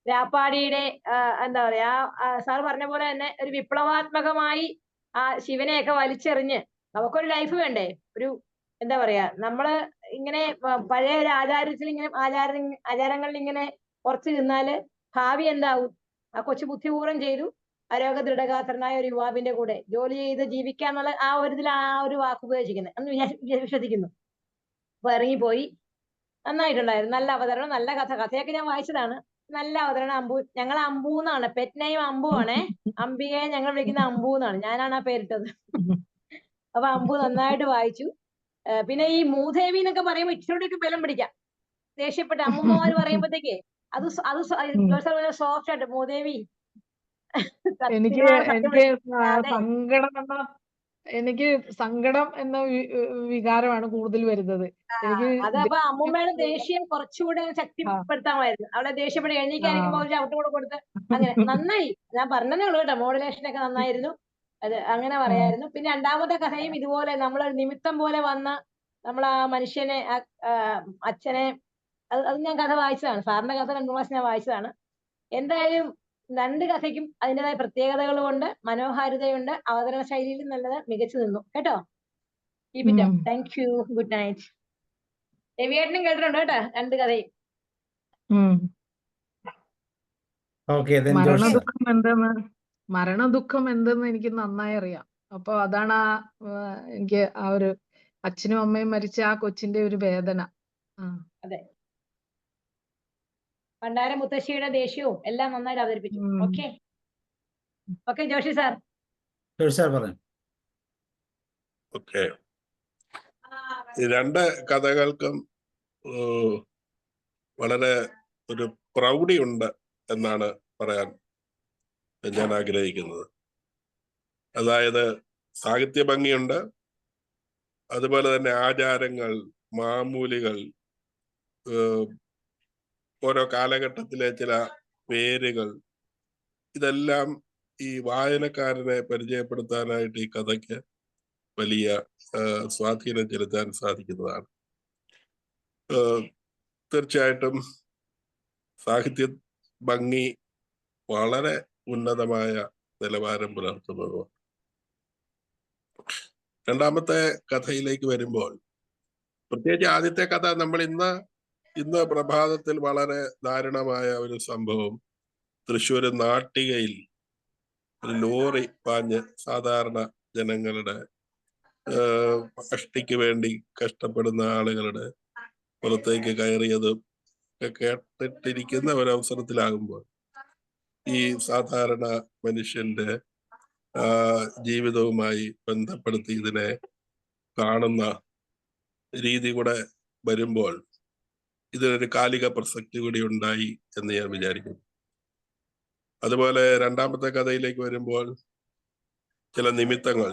രാപ്പാടിയുടെ എന്താ പറയാ, സാറ് പറഞ്ഞ പോലെ തന്നെ ഒരു വിപ്ലവാത്മകമായി ആ ശിവനെയൊക്കെ വലിച്ചെറിഞ്ഞ് നമുക്കൊരു ലൈഫ് വേണ്ടേ? ഒരു എന്താ പറയാ, നമ്മള് ഇങ്ങനെ പഴയ ഒരു ആചാരത്തിൽ ഇങ്ങനെ ആചാരങ്ങളിൽ ഇങ്ങനെ ഉറച്ചു നിന്നാല് ഭാവി എന്താവും? ആ കൊച്ചു ബുദ്ധിപൂർവ്വം ചെയ്തു. ആരോഗ്യ ദൃഢഗാത്രനായ ഒരു യുവാവിന്റെ കൂടെ ജോലി ചെയ്ത് ജീവിക്കാന്നുള്ള ആ ഒരു ഇതിൽ ആ ഒരു വാക്ക് ഉപയോഗിക്കുന്നത് എന്ന് വിശ്വസിക്കുന്നു. അപ്പൊ ഇറങ്ങിപ്പോയി. നന്നായിട്ടുണ്ടായിരുന്നു, നല്ല അവതരണം, നല്ല കഥ. കഥയൊക്കെ ഞാൻ വായിച്ചതാണ്. നല്ല അവതരണം. അമ്പു, ഞങ്ങൾ അമ്പു എന്നാണ്, പെറ്റ് നെയിം അമ്പു ആണേ. അംബികയെ ഞങ്ങൾ വിളിക്കുന്ന അമ്പു എന്നാണ്, ഞാനാണ് ആ പേരിട്ടത്. അപ്പൊ അമ്പു നന്നായിട്ട് വായിച്ചു. പിന്നെ ഈ മൂദേവി എന്നൊക്കെ പറയുമ്പോൾ ഇച്ചിരിയൊക്കെ ബലം പിടിക്കാം. ദേഷ്യപ്പെട്ട അമ്മൂമ്മമാര് പറയുമ്പോഴത്തേക്ക് അത് സോഫ്റ്റ് ആയിട്ട് മൂദേവി. എനിക്ക് സങ്കടം എന്ന വികാരമാണ് കൂടുതൽ വരുന്നത്. എനിക്ക് അതപ്പോ അമ്മൂമ്മയുടെ ദേഷ്യം കുറച്ചുകൂടെ ശക്തിപ്പെടുത്താമായിരുന്നു. അവളെ ദേഷ്യപ്പെട്ട് എഴുന്നേക്കാനിരിക്കുമ്പോൾ ഒരു ചവിട്ട് കൂടെ കൊടുത്ത് അങ്ങനെ നന്നായി. ഞാൻ പറഞ്ഞതേ ഉള്ളൂ കേട്ടോ, മോഡുലേഷൻ ഒക്കെ നന്നായിരുന്നു. അത് അങ്ങനെ പറയായിരുന്നു. പിന്നെ രണ്ടാമത്തെ കഥയും ഇതുപോലെ നമ്മളൊരു നിമിത്തം പോലെ വന്ന നമ്മൾ ആ മനുഷ്യനെ, അച്ഛനെ, അത് ഞാൻ കഥ വായിച്ചതാണ്. സാറിന്റെ കഥ 2 പ്രാവശ്യം ഞാൻ വായിച്ചതാണ്. എന്തായാലും രണ്ട് കഥയ്ക്കും അതിൻ്റെതായ പ്രത്യേകതകൾ കൊണ്ട് മനോഹാരിതയുണ്ട്. അവതരണ ശൈലിയിൽ നല്ലത് മികച്ചു നിന്നു കേട്ടോ. Thank you, good night. രവിയേട്ടനും കേട്ടിട്ടുണ്ട് കേട്ടോ 2 കഥയും. മരണദുഃഖം എന്തെന്ന് എനിക്ക് നന്നായി അറിയാം. അപ്പൊ അതാണ് എനിക്ക് ആ ഒരു അച്ഛനും അമ്മയും മരിച്ച ആ കൊച്ചിന്റെ ഒരു വേദന. അതെ, പണ്ടാര മുത്തശ്ശിയുടെ ദേഷ്യവും എല്ലാം നന്നായിട്ട് അവതരിപ്പിച്ചു. Okay okay, Joshi sir. പറഞ്ഞു. ഓക്കെ, ഈ 2 കഥകൾക്കും വളരെ ഒരു പ്രൗഢി ഉണ്ട് എന്നാണ് പറയാൻ ഞാൻ ആഗ്രഹിക്കുന്നത്. അതായത് സാഹിത്യ ഭംഗിയുണ്ട്, അതുപോലെ തന്നെ ആചാരങ്ങൾ, മാമൂലികൾ, ഓരോ കാലഘട്ടത്തിലെ ചില പേരുകൾ, ഇതെല്ലാം ഈ വായനക്കാരനെ പരിചയപ്പെടുത്താനായിട്ട് ഈ കഥയ്ക്ക് വലിയ സ്വാധീനം ചെലുത്താൻ സാധിക്കുന്നതാണ്. തീർച്ചയായിട്ടും സാഹിത്യ ഭംഗി വളരെ ഉന്നതമായ നിലവാരം പുലർത്തുന്നതും. രണ്ടാമത്തെ കഥയിലേക്ക് വരുമ്പോൾ, പ്രത്യേകിച്ച് ആദ്യത്തെ കഥ, നമ്മൾ ഇന്ന് പ്രഭാതത്തിൽ വളരെ ദാരുണമായ ഒരു സംഭവം, തൃശ്ശൂർ നാട്ടികയിൽ ഒരു ലോറി പാഞ്ഞ് സാധാരണ ജനങ്ങളുടെ അഷ്ടിക്ക് വേണ്ടി കഷ്ടപ്പെടുന്ന ആളുകളുടെ പുറത്തേക്ക് കയറിയതും കേട്ടിട്ടിരിക്കുന്ന ഒരവസരത്തിലാകുമ്പോൾ ഈ സാധാരണ മനുഷ്യന്റെ ജീവിതവുമായി ബന്ധപ്പെടുത്തി ഇതിനെ കാണുന്ന രീതി കൂടെ വരുമ്പോൾ ഇതിനൊരു കാലിക പ്രസക്തി കൂടി ഉണ്ടായി എന്ന് ഞാൻ വിചാരിക്കുന്നു. അതുപോലെ രണ്ടാമത്തെ കഥയിലേക്ക് വരുമ്പോൾ ചില നിമിത്തങ്ങൾ,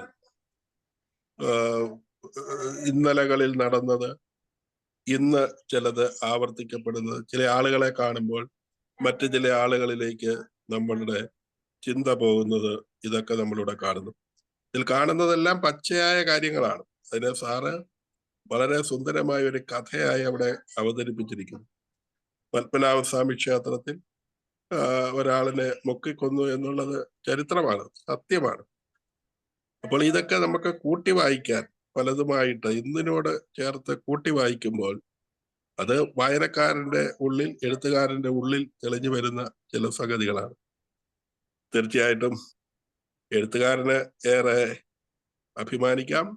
ഇന്നലകളിൽ നടന്നത് ഇന്ന് ചിലത് ആവർത്തിക്കപ്പെടുന്നത്, ചില ആളുകളെ കാണുമ്പോൾ മറ്റു ചില ആളുകളിലേക്ക് നമ്മളുടെ ചിന്ത പോകുന്നത്, ഇതൊക്കെ നമ്മളിവിടെ കാണുന്നു. ഇതിൽ കാണുന്നതെല്ലാം പച്ചയായ കാര്യങ്ങളാണ്. അതിനെ സാറ് വളരെ സുന്ദരമായ ഒരു കഥയായി അവിടെ അവതരിപ്പിച്ചിരിക്കുന്നു. പത്മനാഭസ്വാമി ക്ഷേത്രത്തിൽ ഒരാളിനെ മുക്കിക്കൊന്നു എന്നുള്ളത് ചരിത്രമാണ്, സത്യമാണ്. അപ്പോൾ ഇതൊക്കെ നമുക്ക് കൂട്ടി വായിക്കാൻ പലതുമായിട്ട് ഇന്നിനോട് ചേർത്ത് കൂട്ടി വായിക്കുമ്പോൾ അത് വായനക്കാരന്റെ ഉള്ളിൽ, എഴുത്തുകാരന്റെ ഉള്ളിൽ തെളിഞ്ഞു വരുന്ന ചില സംഗതികളാണ്. തീർച്ചയായിട്ടും എഴുത്തുകാരന് ഏറെ അഭിമാനിക്കാം.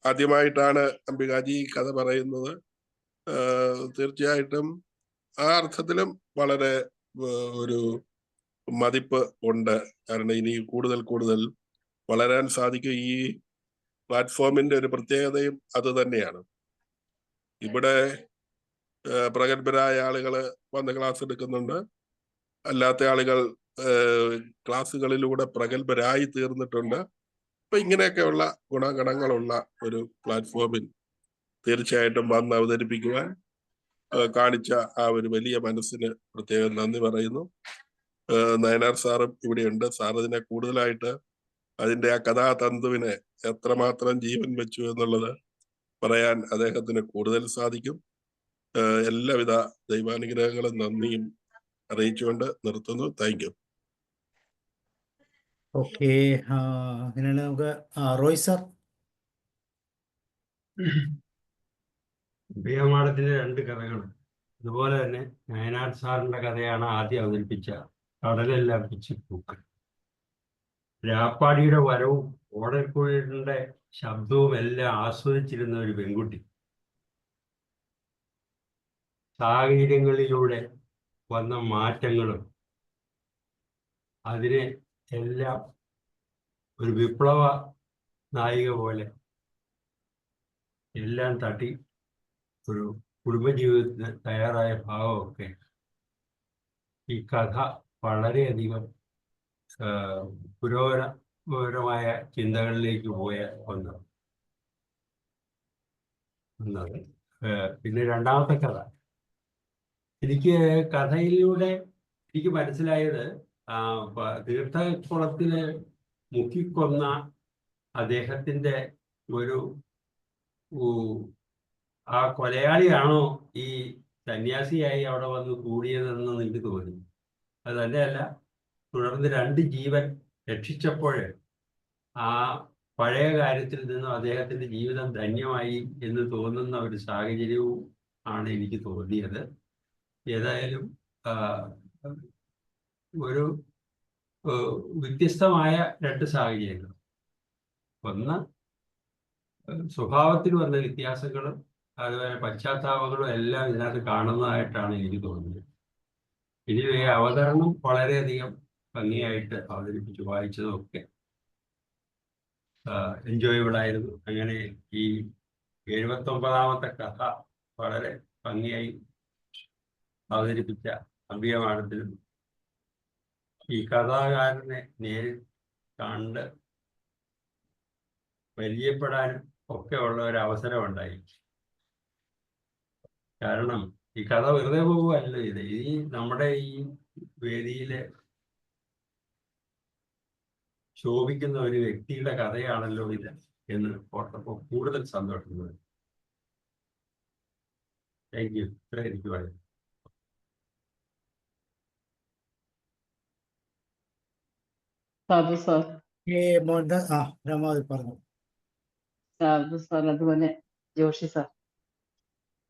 ആദ്യമായിട്ടാണ് അംബികാജി കഥ പറയുന്നത്. തീർച്ചയായിട്ടും ആ അർത്ഥത്തിലും വളരെ ഒരു മതിപ്പ് ഉണ്ട്. കാരണം ഇനി കൂടുതൽ കൂടുതൽ വളരാൻ സാധിക്കും. ഈ പ്ലാറ്റ്ഫോമിന്റെ ഒരു പ്രത്യേകതയും അത് തന്നെയാണ്. ഇവിടെ പ്രഗത്ഭരായ ആളുകൾ വന്ന് ക്ലാസ് എടുക്കുന്നുണ്ട്. അല്ലാത്ത ആളുകൾ ക്ലാസ്സുകളിലൂടെ പ്രഗത്ഭരായി തീർന്നിട്ടുണ്ട്. അപ്പൊ ഇങ്ങനെയൊക്കെയുള്ള ഗുണഗണങ്ങളുള്ള ഒരു പ്ലാറ്റ്ഫോമിൽ തീർച്ചയായിട്ടും വന്ന് അവതരിപ്പിക്കുവാൻ കാണിച്ച ആ ഒരു വലിയ മനസ്സിന് പ്രത്യേകം നന്ദി പറയുന്നു. നയനാർ സാറും ഇവിടെയുണ്ട്. സാർ ഇതിനെ കൂടുതലായിട്ട് അതിന്റെ ആ കഥാതന്തുവിനെ എത്രമാത്രം ജീവൻ വെച്ചു എന്നുള്ളത് പറയാൻ അദ്ദേഹത്തിന് കൂടുതൽ സാധിക്കും. എല്ലാവിധ ദൈവാനുഗ്രഹങ്ങളും നന്ദിയും അറിയിച്ചുകൊണ്ട് നിർത്തുന്നു. Thank you. ഓക്കെ, അങ്ങനെയാണ് നമുക്ക് റോയ് സാർ. അംബികാമാഡത്തിന്റെ 2 കഥകൾ, അതുപോലെ തന്നെ നയനാർ സാറിന്റെ കഥയാണ് ആദ്യം അവതരിപ്പിച്ച കടലെല്ലാം പിച്ചിപ്പൂക്കൾ. രാപ്പാടിയുടെ വരവും ഓടക്കുഴലിന്റെ ശബ്ദവും എല്ലാം ആസ്വദിച്ചിരുന്ന ഒരു പെൺകുട്ടി സാഹചര്യങ്ങളിലൂടെ വന്ന മാറ്റങ്ങളും അതിനെ എല്ലാം ഒരു വിപ്ലവ നായിക പോലെ എല്ലാം തട്ടി ഒരു കുടുംബജീവിതത്തിന് തയ്യാറായ ഭാവമൊക്കെ ഈ കഥ വളരെയധികം പുരോഗമനപരമായ ചിന്തകളിലേക്ക് പോയ ഒന്നാണ്. പിന്നെ രണ്ടാമത്തെ കഥ, എനിക്ക് കഥയിലൂടെ എനിക്ക് മനസ്സിലായത് തീർത്ഥക്കുളത്തില് മുക്കിക്കൊന്ന അദ്ദേഹത്തിന്റെ ഒരു ആ കൊലയാളിയാണോ ഈ സന്യാസിയായി അവിടെ വന്ന് കൂടിയതെന്ന് എനിക്ക് തോന്നി. അത് തന്നെയല്ല, തുടർന്ന് 2 ജീവൻ രക്ഷിച്ചപ്പോൾ ആ പഴയ കാര്യത്തിൽ നിന്നും അദ്ദേഹത്തിന്റെ ജീവിതം ധന്യമായി എന്ന് തോന്നുന്ന ഒരു സാഹചര്യവും ആണ് എനിക്ക് തോന്നിയത്. ഏതായാലും ഒരു വ്യത്യസ്തമായ 2 സാഹചര്യങ്ങൾ. ഒന്ന്, സ്വഭാവത്തിൽ വന്ന വ്യത്യാസങ്ങളും അതുപോലെ പശ്ചാത്താപങ്ങളും എല്ലാം ഇതിനകത്ത് കാണുന്നതായിട്ടാണ് എനിക്ക് തോന്നുന്നത്. ഇനി അവതരണം വളരെയധികം ഭംഗിയായിട്ട് അവതരിപ്പിച്ചു, വായിച്ചതൊക്കെ എൻജോയബിൾ ആയിരുന്നു. അങ്ങനെ ഈ 79ാമത്തെ കഥ വളരെ ഭംഗിയായി അവതരിപ്പിച്ച അംബിക മാഡത്തിനും ഈ കഥാകാരനെ നേരിൽ കണ്ട് പരിചയപ്പെടാനും ഒക്കെ ഉള്ള ഒരു അവസരം ഉണ്ടായി. കാരണം ഈ കഥ വെറുതെ പോകുകയല്ല ഇത്. ഈ നമ്മുടെ ഈ വേദിയിലെ ശോഭിക്കുന്ന ഒരു വ്യക്തിയുടെ കഥയാണല്ലോ ഇത് എന്ന് ഓർത്തപ്പോൾ കൂടുതൽ സന്തോഷം തോന്നി. Thank you. ഇത്ര എനിക്ക് പറയാം. സാധു സാർ, പറഞ്ഞു. സാധു സാർ, അതുപോലെ ജോഷി സാർ.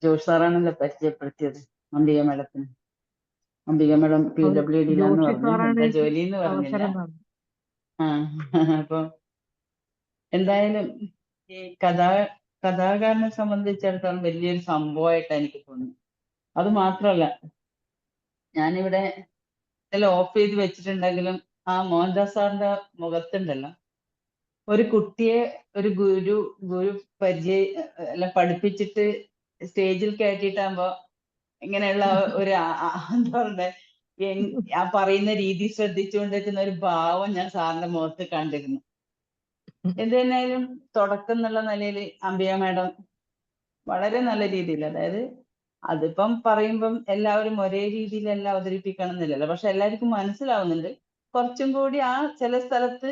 ജോഷി സാറാണല്ലോ പരിചയപ്പെടുത്തിയത് അംബിക മേഡത്തിന്. അംബിക മേഡം PWD-ലാന്ന് പറഞ്ഞു, എന്താ ജോലി എന്ന് പറഞ്ഞില്ല. അപ്പൊ എന്തായാലും ഈ കഥാകാരനെ സംബന്ധിച്ചിടത്തോളം വലിയൊരു സംഭവമായിട്ട് എനിക്ക് തോന്നി. അത് മാത്രമല്ല, ഞാനിവിടെ എല്ലാം ഓഫ് ചെയ്ത് വെച്ചിട്ടുണ്ടെങ്കിലും ആ മോഹൻദാസ് സാറിന്റെ മുഖത്തുണ്ടല്ലോ ഒരു കുട്ടിയെ ഒരു ഗുരു എല്ലാം പഠിപ്പിച്ചിട്ട് സ്റ്റേജിൽ കയറ്റിയിട്ടാകുമ്പോ ഇങ്ങനെയുള്ള ഒരു എന്താ പറയണ്ടേ, ആ പറയുന്ന രീതി ശ്രദ്ധിച്ചുകൊണ്ടിരിക്കുന്ന ഒരു ഭാവം ഞാൻ സാറിന്റെ മുഖത്ത് കണ്ടിരുന്നു. എന്ത് തന്നെയായാലും തുടക്കം എന്നുള്ള നിലയിൽ അംബിക മാഡം വളരെ നല്ല രീതിയിൽ, അതായത് അതിപ്പം പറയുമ്പം എല്ലാവരും ഒരേ രീതിയിലെല്ലാം അവതരിപ്പിക്കണം എന്നില്ലല്ലോ, പക്ഷെ എല്ലാവർക്കും മനസ്സിലാവുന്നുണ്ട്. കുറച്ചും കൂടി ആ ചില സ്ഥലത്ത്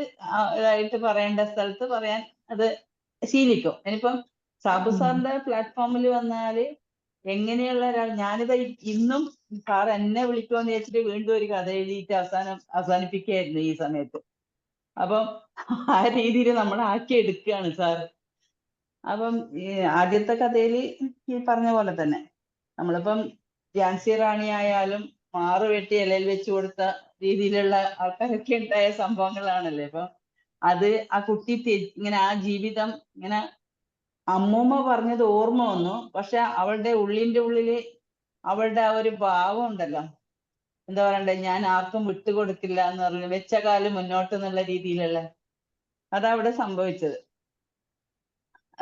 ഇതായിട്ട് പറയേണ്ട സ്ഥലത്ത് പറയാൻ അത് ശീലിക്കും. ഇനിയിപ്പം സാബു സാറിന്റെ പ്ലാറ്റ്ഫോമിൽ വന്നാല് എങ്ങനെയുള്ള ഒരാൾ, ഞാനിത് ഇന്നും സാർ എന്നെ വിളിക്കുമെന്ന് വെച്ചിട്ട് വീണ്ടും ഒരു കഥ എഴുതിയിട്ട് അവസാനിപ്പിക്കുകയായിരുന്നു ഈ സമയത്ത്. അപ്പം ആ രീതിയിൽ നമ്മൾ ആക്കി എടുക്കുകയാണ് സാർ. അപ്പം ഈ ആദ്യത്തെ കഥയിൽ ഈ പറഞ്ഞ പോലെ തന്നെ നമ്മളിപ്പം ഝാൻസി റാണി ആയാലും മാറ് വെട്ടി ഇലയിൽ വെച്ച് കൊടുത്ത രീതിയിലുള്ള ആൾക്കാരൊക്കെ ഉണ്ടായ സംഭവങ്ങളാണല്ലേ. ഇപ്പൊ അത് ആ കുട്ടി ഇങ്ങനെ ആ ജീവിതം ഇങ്ങനെ അമ്മൂമ്മ പറഞ്ഞത് ഓർമ്മ വന്നു. പക്ഷെ അവളുടെ ഉള്ളിന്റെ ഉള്ളില് അവളുടെ ആ ഒരു ഭാവം ഉണ്ടല്ലോ, എന്താ പറയണ്ടേ, ഞാൻ ആർക്കും വിട്ടുകൊടുക്കില്ല എന്ന് പറഞ്ഞു വെച്ച കാലം മുന്നോട്ട് എന്നുള്ള രീതിയിലുള്ള, അതവിടെ സംഭവിച്ചത്.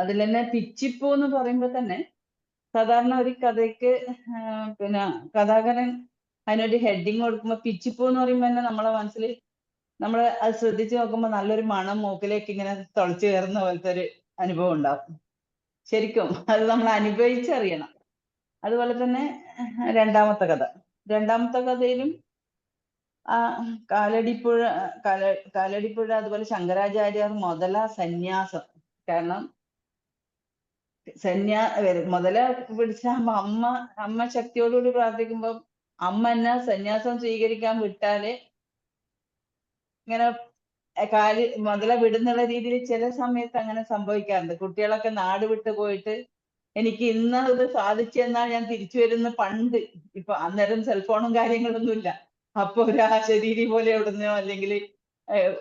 അതിൽ തന്നെ പിച്ചിപ്പൂ എന്ന് പറയുമ്പോ തന്നെ സാധാരണ ഒരു കഥയ്ക്ക് പിന്നെ കഥാകാരൻ അതിനൊരു ഹെഡിങ് കൊടുക്കുമ്പോ പിച്ചിപ്പൂ എന്ന് പറയുമ്പോ തന്നെ നമ്മളെ മനസ്സിൽ നമ്മൾ അത് ശ്രദ്ധിച്ചു നോക്കുമ്പോൾ നല്ലൊരു മണം മൂക്കിലേക്ക് ഇങ്ങനെ തുളച്ചു കയറുന്ന പോലത്തെ ഒരു അനുഭവം ഉണ്ടാവും. ശരിക്കും അത് നമ്മൾ അനുഭവിച്ചറിയണം. അതുപോലെ തന്നെ രണ്ടാമത്തെ കഥയിലും ആ കാലടിപ്പുഴ കാലടിപ്പുഴ അതുപോലെ ശങ്കരാചാര്യർ മുതല സന്യാസം. കാരണം മുതല പിടിച്ച അമ്മ ശക്തിയോടുകൂടി പ്രാർത്ഥിക്കുമ്പോ അമ്മ എന്നെ സന്യാസം സ്വീകരിക്കാൻ വിട്ടാല് ഇങ്ങനെ മുതല വിടുന്നുള്ള രീതിയിൽ ചില സമയത്ത് അങ്ങനെ സംഭവിക്കാറുണ്ട്. കുട്ടികളൊക്കെ നാട് വിട്ടു പോയിട്ട് എനിക്ക് ഇന്ന് ഇത് സാധിച്ചെന്നാൽ ഞാൻ തിരിച്ചു വരുന്ന പണ്ട്, ഇപ്പൊ അന്നേരം സെൽഫോണും കാര്യങ്ങളൊന്നും ഇല്ല. അപ്പൊ ഒരു ആശരീരി പോലെ എവിടുന്നോ അല്ലെങ്കിൽ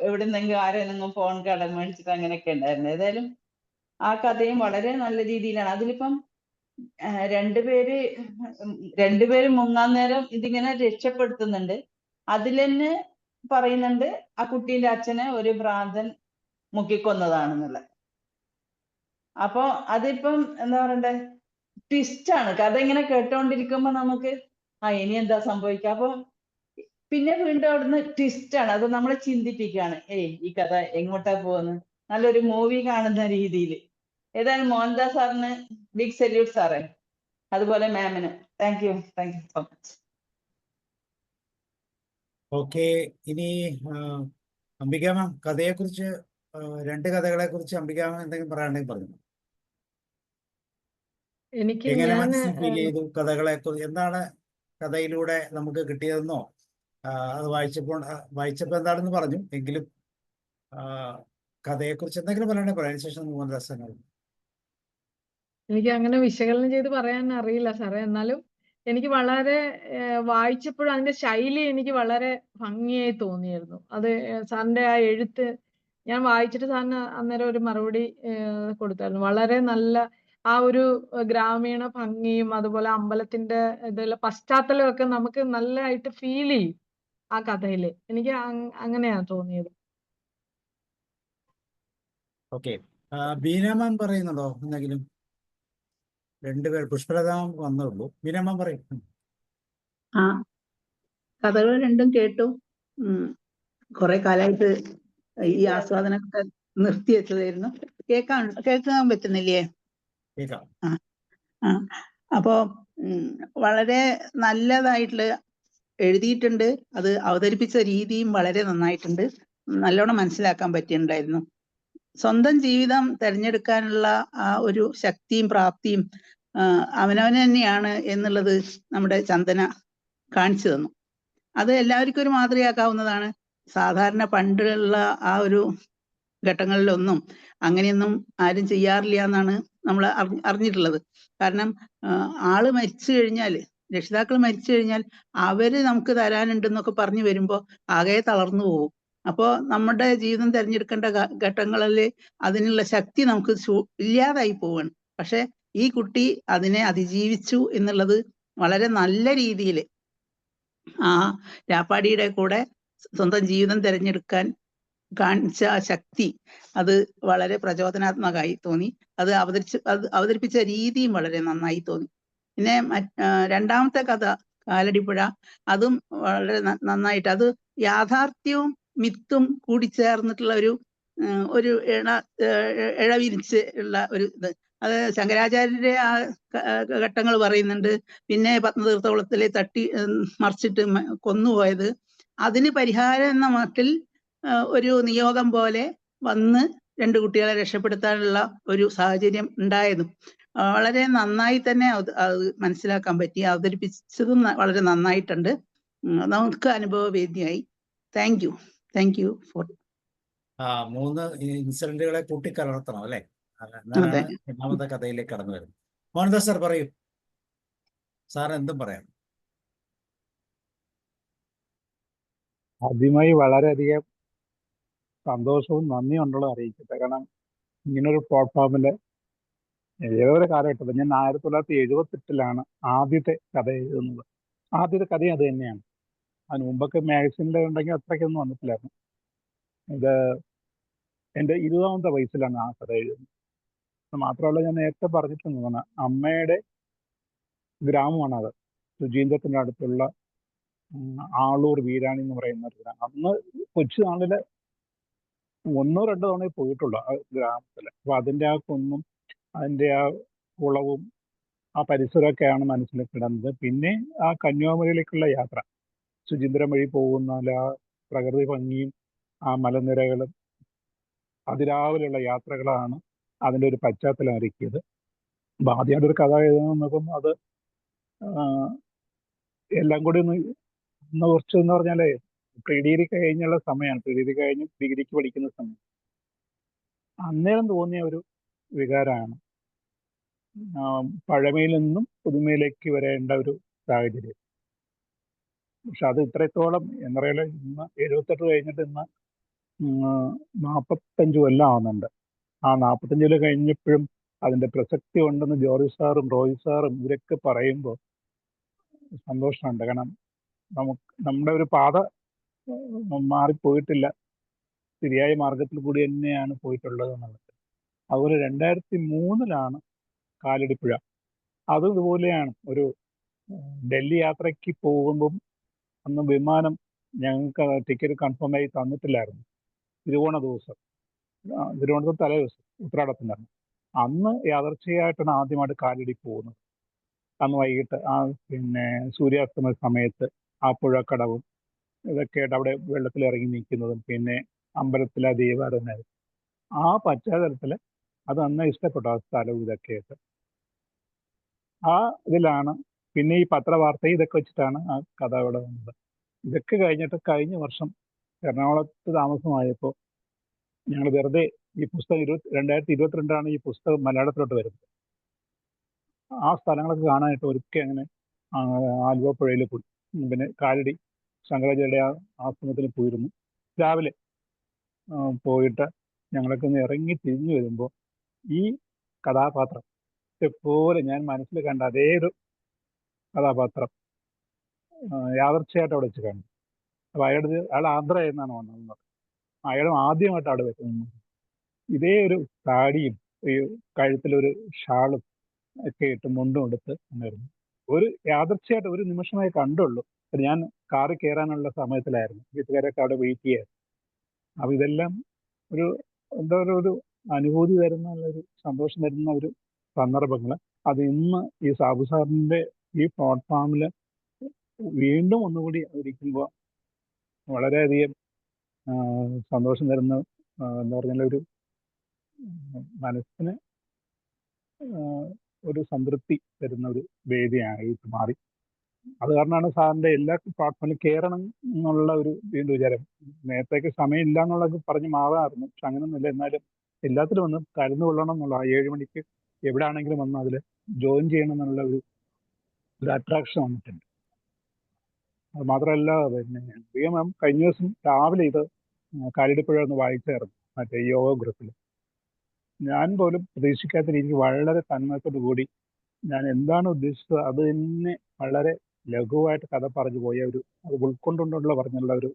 എവിടുന്നെങ്കിലും ആരെന്നെങ്കിലും ഫോൺ കടം മേടിച്ചിട്ട് അങ്ങനെയൊക്കെ ഉണ്ടായിരുന്നു. ഏതായാലും ആ കഥയും വളരെ നല്ല രീതിയിലാണ്. അതിലിപ്പം രണ്ടുപേരും മുങ്ങാൻ നേരം ഇതിങ്ങനെ രക്ഷപ്പെടുത്തുന്നുണ്ട്. അതിൽ തന്നെ പറയുന്നുണ്ട് ആ കുട്ടീന്റെ അച്ഛനെ ഒരു ഭ്രാന്തൻ മുക്കിക്കൊന്നതാണെന്നുള്ളത്. അപ്പൊ അതിപ്പം എന്താ പറയണ്ടേ, ട്വിസ്റ്റാണ്. കഥ ഇങ്ങനെ കേട്ടോണ്ടിരിക്കുമ്പോ നമുക്ക് ഇനി എന്താ സംഭവിക്കുക. അപ്പൊ പിന്നെ വീണ്ടും അവിടുന്ന് ട്വിസ്റ്റാണ്. അത് നമ്മളെ ചിന്തിപ്പിക്കുകയാണ്. ഈ കഥ എങ്ങോട്ടാ പോകുന്നത്, നല്ലൊരു മൂവി കാണുന്ന രീതിയിൽ. ഏതായാലും മോഹൻദാസ് സാറിന് ബിഗ് സല്യൂട്ട് സാറേ, അതുപോലെ മാമിന് thank you so much. Okay, ഇനി അംബിക മാം കഥയെക്കുറിച്ച്, രണ്ട് കഥകളെ കുറിച്ച് അംബിക മാം എന്തെങ്കിലും പറയാനുണ്ടെങ്കിൽ പറഞ്ഞു. എങ്ങനെ മനസ്സിൽ ഫീൽ ചെയ്തു കഥകളെ കുറിച്ച്? എന്താണ് കഥയിലൂടെ നമുക്ക് കിട്ടിയതെന്നോ അത് വായിച്ചപ്പോൾ എന്താണെന്ന് പറഞ്ഞു, എങ്കിലും കഥയെക്കുറിച്ച് എന്തെങ്കിലും പറയണേ പറയാം. അതിനുശേഷം മോഹൻദാസ്. എനിക്ക് അങ്ങനെ വിശകലനം ചെയ്ത് പറയാൻ അറിയില്ല സാറേ. എന്നാലും എനിക്ക് വളരെ വായിച്ചപ്പോഴും അതിന്റെ ശൈലി എനിക്ക് വളരെ ഭംഗിയായി തോന്നിയിരുന്നു. അത് സാറിന്റെ ആ എഴുത്ത് ഞാൻ വായിച്ചിട്ട് സാറിന് അന്നേരം ഒരു മറുപടി കൊടുത്തായിരുന്നു. വളരെ നല്ല ആ ഒരു ഗ്രാമീണ ഭംഗിയും അതുപോലെ അമ്പലത്തിന്റെ ഇതെല്ലാം പശ്ചാത്തലമൊക്കെ നമുക്ക് നല്ലതായിട്ട് ഫീൽ ചെയ്യും ആ കഥയില്. എനിക്ക് അങ്ങനെയാ തോന്നിയത്. ഓക്കെ, ബീന മാം പറയുന്നുണ്ടോ എന്തെങ്കിലും? രണ്ടുപേർ പുഷ്പലത വന്നുള്ളൂ. ബീന മാം പറയും. കഥകൾ രണ്ടും കേട്ടു. കുറെ കാലമായിട്ട് ഈ ആസ്വാദനമൊക്കെ നിർത്തി വെച്ചതായിരുന്നു. കേൾക്കാൻ പറ്റുന്നില്ലേ? അപ്പോ വളരെ നല്ലതായിട്ടുള്ള എഴുതിയിട്ടുണ്ട്. അത് അവതരിപ്പിച്ച രീതിയും വളരെ നന്നായിട്ടുണ്ട്. നല്ലോണം മനസ്സിലാക്കാൻ പറ്റിയിട്ടുണ്ടായിരുന്നു. സ്വന്തം ജീവിതം തിരഞ്ഞെടുക്കാനുള്ള ആ ഒരു ശക്തിയും പ്രാപ്തിയും അവനവന് തന്നെയാണ് എന്നുള്ളത് നമ്മുടെ ചന്ദന കാണിച്ചു തന്നു. അത് എല്ലാവർക്കും ഒരു മാതൃകയാക്കാവുന്നതാണ്. സാധാരണ പണ്ടുള്ള ആ ഒരു ഘട്ടങ്ങളിലൊന്നും അങ്ങനെയൊന്നും ആരും ചെയ്യാറില്ല എന്നാണ് നമ്മൾ അറിഞ്ഞിട്ടുള്ളത്. കാരണം ആള് മരിച്ചു കഴിഞ്ഞാൽ, രക്ഷിതാക്കൾ മരിച്ചു കഴിഞ്ഞാൽ അവര് നമുക്ക് തരാനുണ്ടെന്നൊക്കെ പറഞ്ഞു വരുമ്പോൾ ആകെ തളർന്നു പോകും. അപ്പോൾ നമ്മുടെ ജീവിതം തിരഞ്ഞെടുക്കേണ്ട ഘട്ടങ്ങളിൽ അതിനുള്ള ശക്തി നമുക്ക് ഇല്ലാതായി പോവാണ്. പക്ഷെ ഈ കുട്ടി അതിനെ അതിജീവിച്ചു എന്നുള്ളത് വളരെ നല്ല രീതിയിൽ ആ രാപ്പാടിയുടെ കൂടെ സ്വന്തം ജീവിതം തിരഞ്ഞെടുക്കാൻ കാണിച്ച ആ ശക്തി അത് വളരെ പ്രചോദനാത്മകമായി തോന്നി. അത് അവതരിപ്പിച്ച രീതിയും വളരെ നന്നായി തോന്നി. പിന്നെ രണ്ടാമത്തെ കഥ കാലടിപ്പുഴ, അതും വളരെ നന്നായിട്ട്, അത് യാഥാർത്ഥ്യവും മിത്തും കൂടിച്ചേർന്നിട്ടുള്ള ഒരു ഇഴവിരിച്ച് ഉള്ള ഒരു ഇത്. അത് ശങ്കരാചാര്യരുടെ ആ ഘട്ടങ്ങൾ പറയുന്നുണ്ട്. പിന്നെ പത്മതീർത്ഥകുളത്തിലെ തട്ടി മറിച്ചിട്ട് കൊന്നുപോയത്, അതിന് പരിഹാരം എന്ന മട്ടിൽ ഒരു നിയോഗം പോലെ വന്ന് രണ്ട് കുട്ടികളെ രക്ഷപ്പെടുത്താനുള്ള ഒരു സാഹചര്യം ഉണ്ടായതും വളരെ നന്നായി തന്നെ അത് മനസ്സിലാക്കാൻ പറ്റി. അവതരിപ്പിച്ചതും വളരെ നന്നായിട്ടുണ്ട്. നമുക്ക് അനുഭവവേദ്യമായി. Thank you for. 3 ഇൻസിഡന്റുകളെ കൂട്ടിക്കലർത്തണം അല്ലെ? എന്നാലാണ് രണ്ടാമത്തെ കഥയിലേക്ക് കടന്നു വരുന്നത്. മോഹൻദാസ് സാർ പറയൂ. സാർ എന്തും പറയാം. ആദ്യമായി വളരെയധികം സന്തോഷവും നന്ദിയും ഉണ്ടുള്ളത് അറിയിക്കട്ടെ. കാരണം ഇങ്ങനൊരു പ്ലാറ്റ്ഫോമില് ഏതൊരു കാലഘട്ടത്തിൽ ഞാൻ 1978 ആദ്യത്തെ കഥ എഴുതുന്നത്. ആദ്യത്തെ കഥയും അത് തന്നെയാണ്. അതിന് മുമ്പൊക്കെ മാഗസിനിൽ ഉണ്ടെങ്കിൽ അത്രയ്ക്കൊന്നും വന്നിട്ടില്ലായിരുന്നു. ഇത് എൻ്റെ 20ാമത്തെ വയസ്സിലാണ് ആ കഥ എഴുതുന്നത്. മാത്രമല്ല, ഞാൻ നേരത്തെ പറഞ്ഞിട്ടുള്ളതാണ്, അമ്മയുടെ ഗ്രാമമാണത്. ശുചീന്ദ്രത്തിൻ്റെ അടുത്തുള്ള ആളൂർ വീരാണി എന്ന് പറയുന്ന ഒരു ഗ്രാമം. അന്ന് കൊച്ചു നാളില് 1-2 തവണ പോയിട്ടുള്ളൂ ആ ഗ്രാമത്തിൽ. അപ്പൊ അതിൻ്റെ ആ കുന്നും അതിൻ്റെ ആ കുളവും ആ പരിസരമൊക്കെയാണ് മനസ്സിൽ കിടന്നത്. പിന്നെ ആ കന്യാകുമാരിയിലേക്കുള്ള യാത്ര, ശുചീന്ദ്രം വഴി പോകുന്ന ആ പ്രകൃതി ഭംഗിയും ആ മലനിരകളും അതിരാവിലെയുള്ള യാത്രകളാണ് അതിൻ്റെ ഒരു പശ്ചാത്തലം ഒരുക്കിയത്. അപ്പൊ ആദ്യമായിട്ടൊരു കഥ എഴുതാൻ നോക്കുമ്പോൾ അത് എല്ലാം കൂടി ഒന്ന് കുറച്ച് എന്ന് പറഞ്ഞാലേ പ്രീ ഡിഗ്രി കഴിഞ്ഞുള്ള സമയമാണ്. പ്രീ ഡിഗ്രി കഴിഞ്ഞ് ഡിഗ്രിക്ക് പഠിക്കുന്ന സമയം. അന്നേരം തോന്നിയ ഒരു വികാരമാണ് പഴമയിൽ നിന്നും പുതുമയിലേക്ക് വരേണ്ട ഒരു സാഹചര്യം. പക്ഷെ അത് ഇത്രത്തോളം എന്താ പറയുക, ഇന്ന് 78 കഴിഞ്ഞിട്ട് ഇന്ന് 45 കൊല്ലം ആവുന്നുണ്ട്. ആ 45 കഴിഞ്ഞപ്പോഴും അതിൻ്റെ പ്രസക്തി ഉണ്ടെന്ന് ജോർജ് സാറും റോയ് സാറും ഇവരൊക്കെ പറയുമ്പോൾ സന്തോഷമുണ്ട്. കാരണം നമ്മുടെ ഒരു പാത മാറിപ്പോയിട്ടില്ല, ശരിയായ മാർഗത്തിൽ കൂടി തന്നെയാണ് പോയിട്ടുള്ളത് എന്നുള്ളത്. അതുപോലെ 2003 കാലടിപ്പുഴ. അതും ഇതുപോലെയാണ്. ഒരു ഡൽഹി യാത്രയ്ക്ക് പോകുമ്പം അന്ന് വിമാനം ഞങ്ങൾക്ക് ടിക്കറ്റ് കൺഫേം ആയി തന്നിട്ടില്ലായിരുന്നു. തിരുവോണത്തിന് തലേ ദിവസം ഉത്രാടത്തിനായിരുന്നു. അന്ന് യാദർച്ഛികമായിട്ടാണ് ആദ്യമായിട്ട് കാലടി പോകുന്നത്. അന്ന് വൈകിട്ട് പിന്നെ സൂര്യാസ്തമയ സമയത്ത് ആ പുഴക്കടവും ഇതൊക്കെ ആയിട്ട് അവിടെ വെള്ളത്തിൽ ഇറങ്ങി നിൽക്കുന്നതും പിന്നെ അമ്പലത്തിലെ ദീപാരാധന, ആ പശ്ചാത്തലത്തിൽ അത് നന്നായി ഇഷ്ടപ്പെട്ടു. ആ സ്ഥലവും ഇതൊക്കെയായിട്ട് ആ ഇതിലാണ്. പിന്നെ ഈ പത്രവാർത്ത ഇതൊക്കെ വെച്ചിട്ടാണ് ആ കഥ ഇവിടെ വന്നത്. ഇതൊക്കെ കഴിഞ്ഞിട്ട് കഴിഞ്ഞ വർഷം എറണാകുളത്ത് താമസമായപ്പോൾ ഞങ്ങൾ വെറുതെ ഈ പുസ്തകം 2022 ഈ പുസ്തകം മലയാളത്തിലോട്ട് വരുന്നത്. ആ സ്ഥലങ്ങളൊക്കെ കാണാനായിട്ട് ഒരിക്കൽ അങ്ങനെ ആലുവ പുഴയിൽ പോയി. പിന്നെ കാലടി ശങ്കരാചാര്യ ആശ്രമത്തിൽ പോയിരുന്നു. രാവിലെ പോയിട്ട് ഞങ്ങളൊക്കെ ഒന്ന് ഇറങ്ങി തിരിഞ്ഞു വരുമ്പോൾ ഈ കഥാപാത്രം പോലെ ഞാൻ മനസ്സിൽ കണ്ട അതേ ഒരു കഥാപാത്രം യാദർച്ഛയായിട്ട് അവിടെ വെച്ച് കണ്ടു. അപ്പൊ അയാൾ ആന്ധ്രയിൽ നിന്നാണ് വന്നത്. അയാളും ആദ്യമായിട്ട് അവിടെ വെക്കുന്നത് ഇതേ ഒരു താടിയും ഈ കഴുത്തിലൊരു ഷാളും ഒക്കെ ഇട്ട് മുണ്ടും എടുത്ത് വന്നിരുന്നു. ഒരു യാദർച്ഛയായിട്ട് ഒരു നിമിഷമായി കണ്ടുള്ളൂ. ഞാൻ കാറിൽ കയറാനുള്ള സമയത്തിലായിരുന്നു. വീട്ടുകാരൊക്കെ അവിടെ വെയിറ്റ് ചെയ്യായിരുന്നു. അപ്പൊ ഇതെല്ലാം ഒരു എന്താ ഒരു അനുഭൂതി തരുന്ന ഒരു സന്തോഷം തരുന്ന ഒരു സന്ദർഭങ്ങൾ. അത് ഇന്ന് ഈ സാബു സാറിൻ്റെ ഈ പ്ലാറ്റ്ഫോമിൽ വീണ്ടും ഒന്നുകൂടി ഇരിക്കുമ്പോൾ വളരെയധികം സന്തോഷം തരുന്ന, എന്താ പറഞ്ഞാൽ ഒരു മനസ്സിന് ഒരു സംതൃപ്തി തരുന്ന ഒരു വേദിയായിട്ട് മാറി. അത് കാരണമാണ് സാറിൻ്റെ എല്ലാ പ്ലാറ്റ്ഫോമിലും കയറണം എന്നുള്ള ഒരു വീണ്ടും വിചാരം. നേരത്തേക്ക് സമയമില്ല എന്നുള്ളത് പറഞ്ഞ് മാറാറുണ്ട്. പക്ഷെ അങ്ങനെയൊന്നുമില്ല. എന്നാലും എല്ലാത്തിലും വന്ന് കരുന്നു കൊള്ളണം എന്നുള്ള 7 മണിക്ക് എവിടെ ആണെങ്കിലും വന്ന് അതിൽ ജോയിൻ ചെയ്യണം എന്നുള്ള ഒരു അട്രാക്ഷൻ വന്നിട്ടുണ്ട്. അത് മാത്രമല്ല, പിന്നെ കഴിഞ്ഞ ദിവസം രാവിലെ ഇത് കാലടിപ്പുഴ ഒന്ന് വായിച്ചായിരുന്നു മറ്റേ യോഗ ഗ്രൂപ്പിൽ. ഞാൻ പോലും പ്രതീക്ഷിക്കാത്ത രീതിക്ക് വളരെ തന്മയത്തോടു കൂടി ഞാൻ എന്താണ് ഉദ്ദേശിച്ചത് അത് തന്നെ വളരെ ലഘുവായിട്ട് കഥ പറഞ്ഞു പോയ ഒരു അത് ഉൾക്കൊണ്ടുകൊണ്ടുള്ള പറഞ്ഞുള്ള ഒരു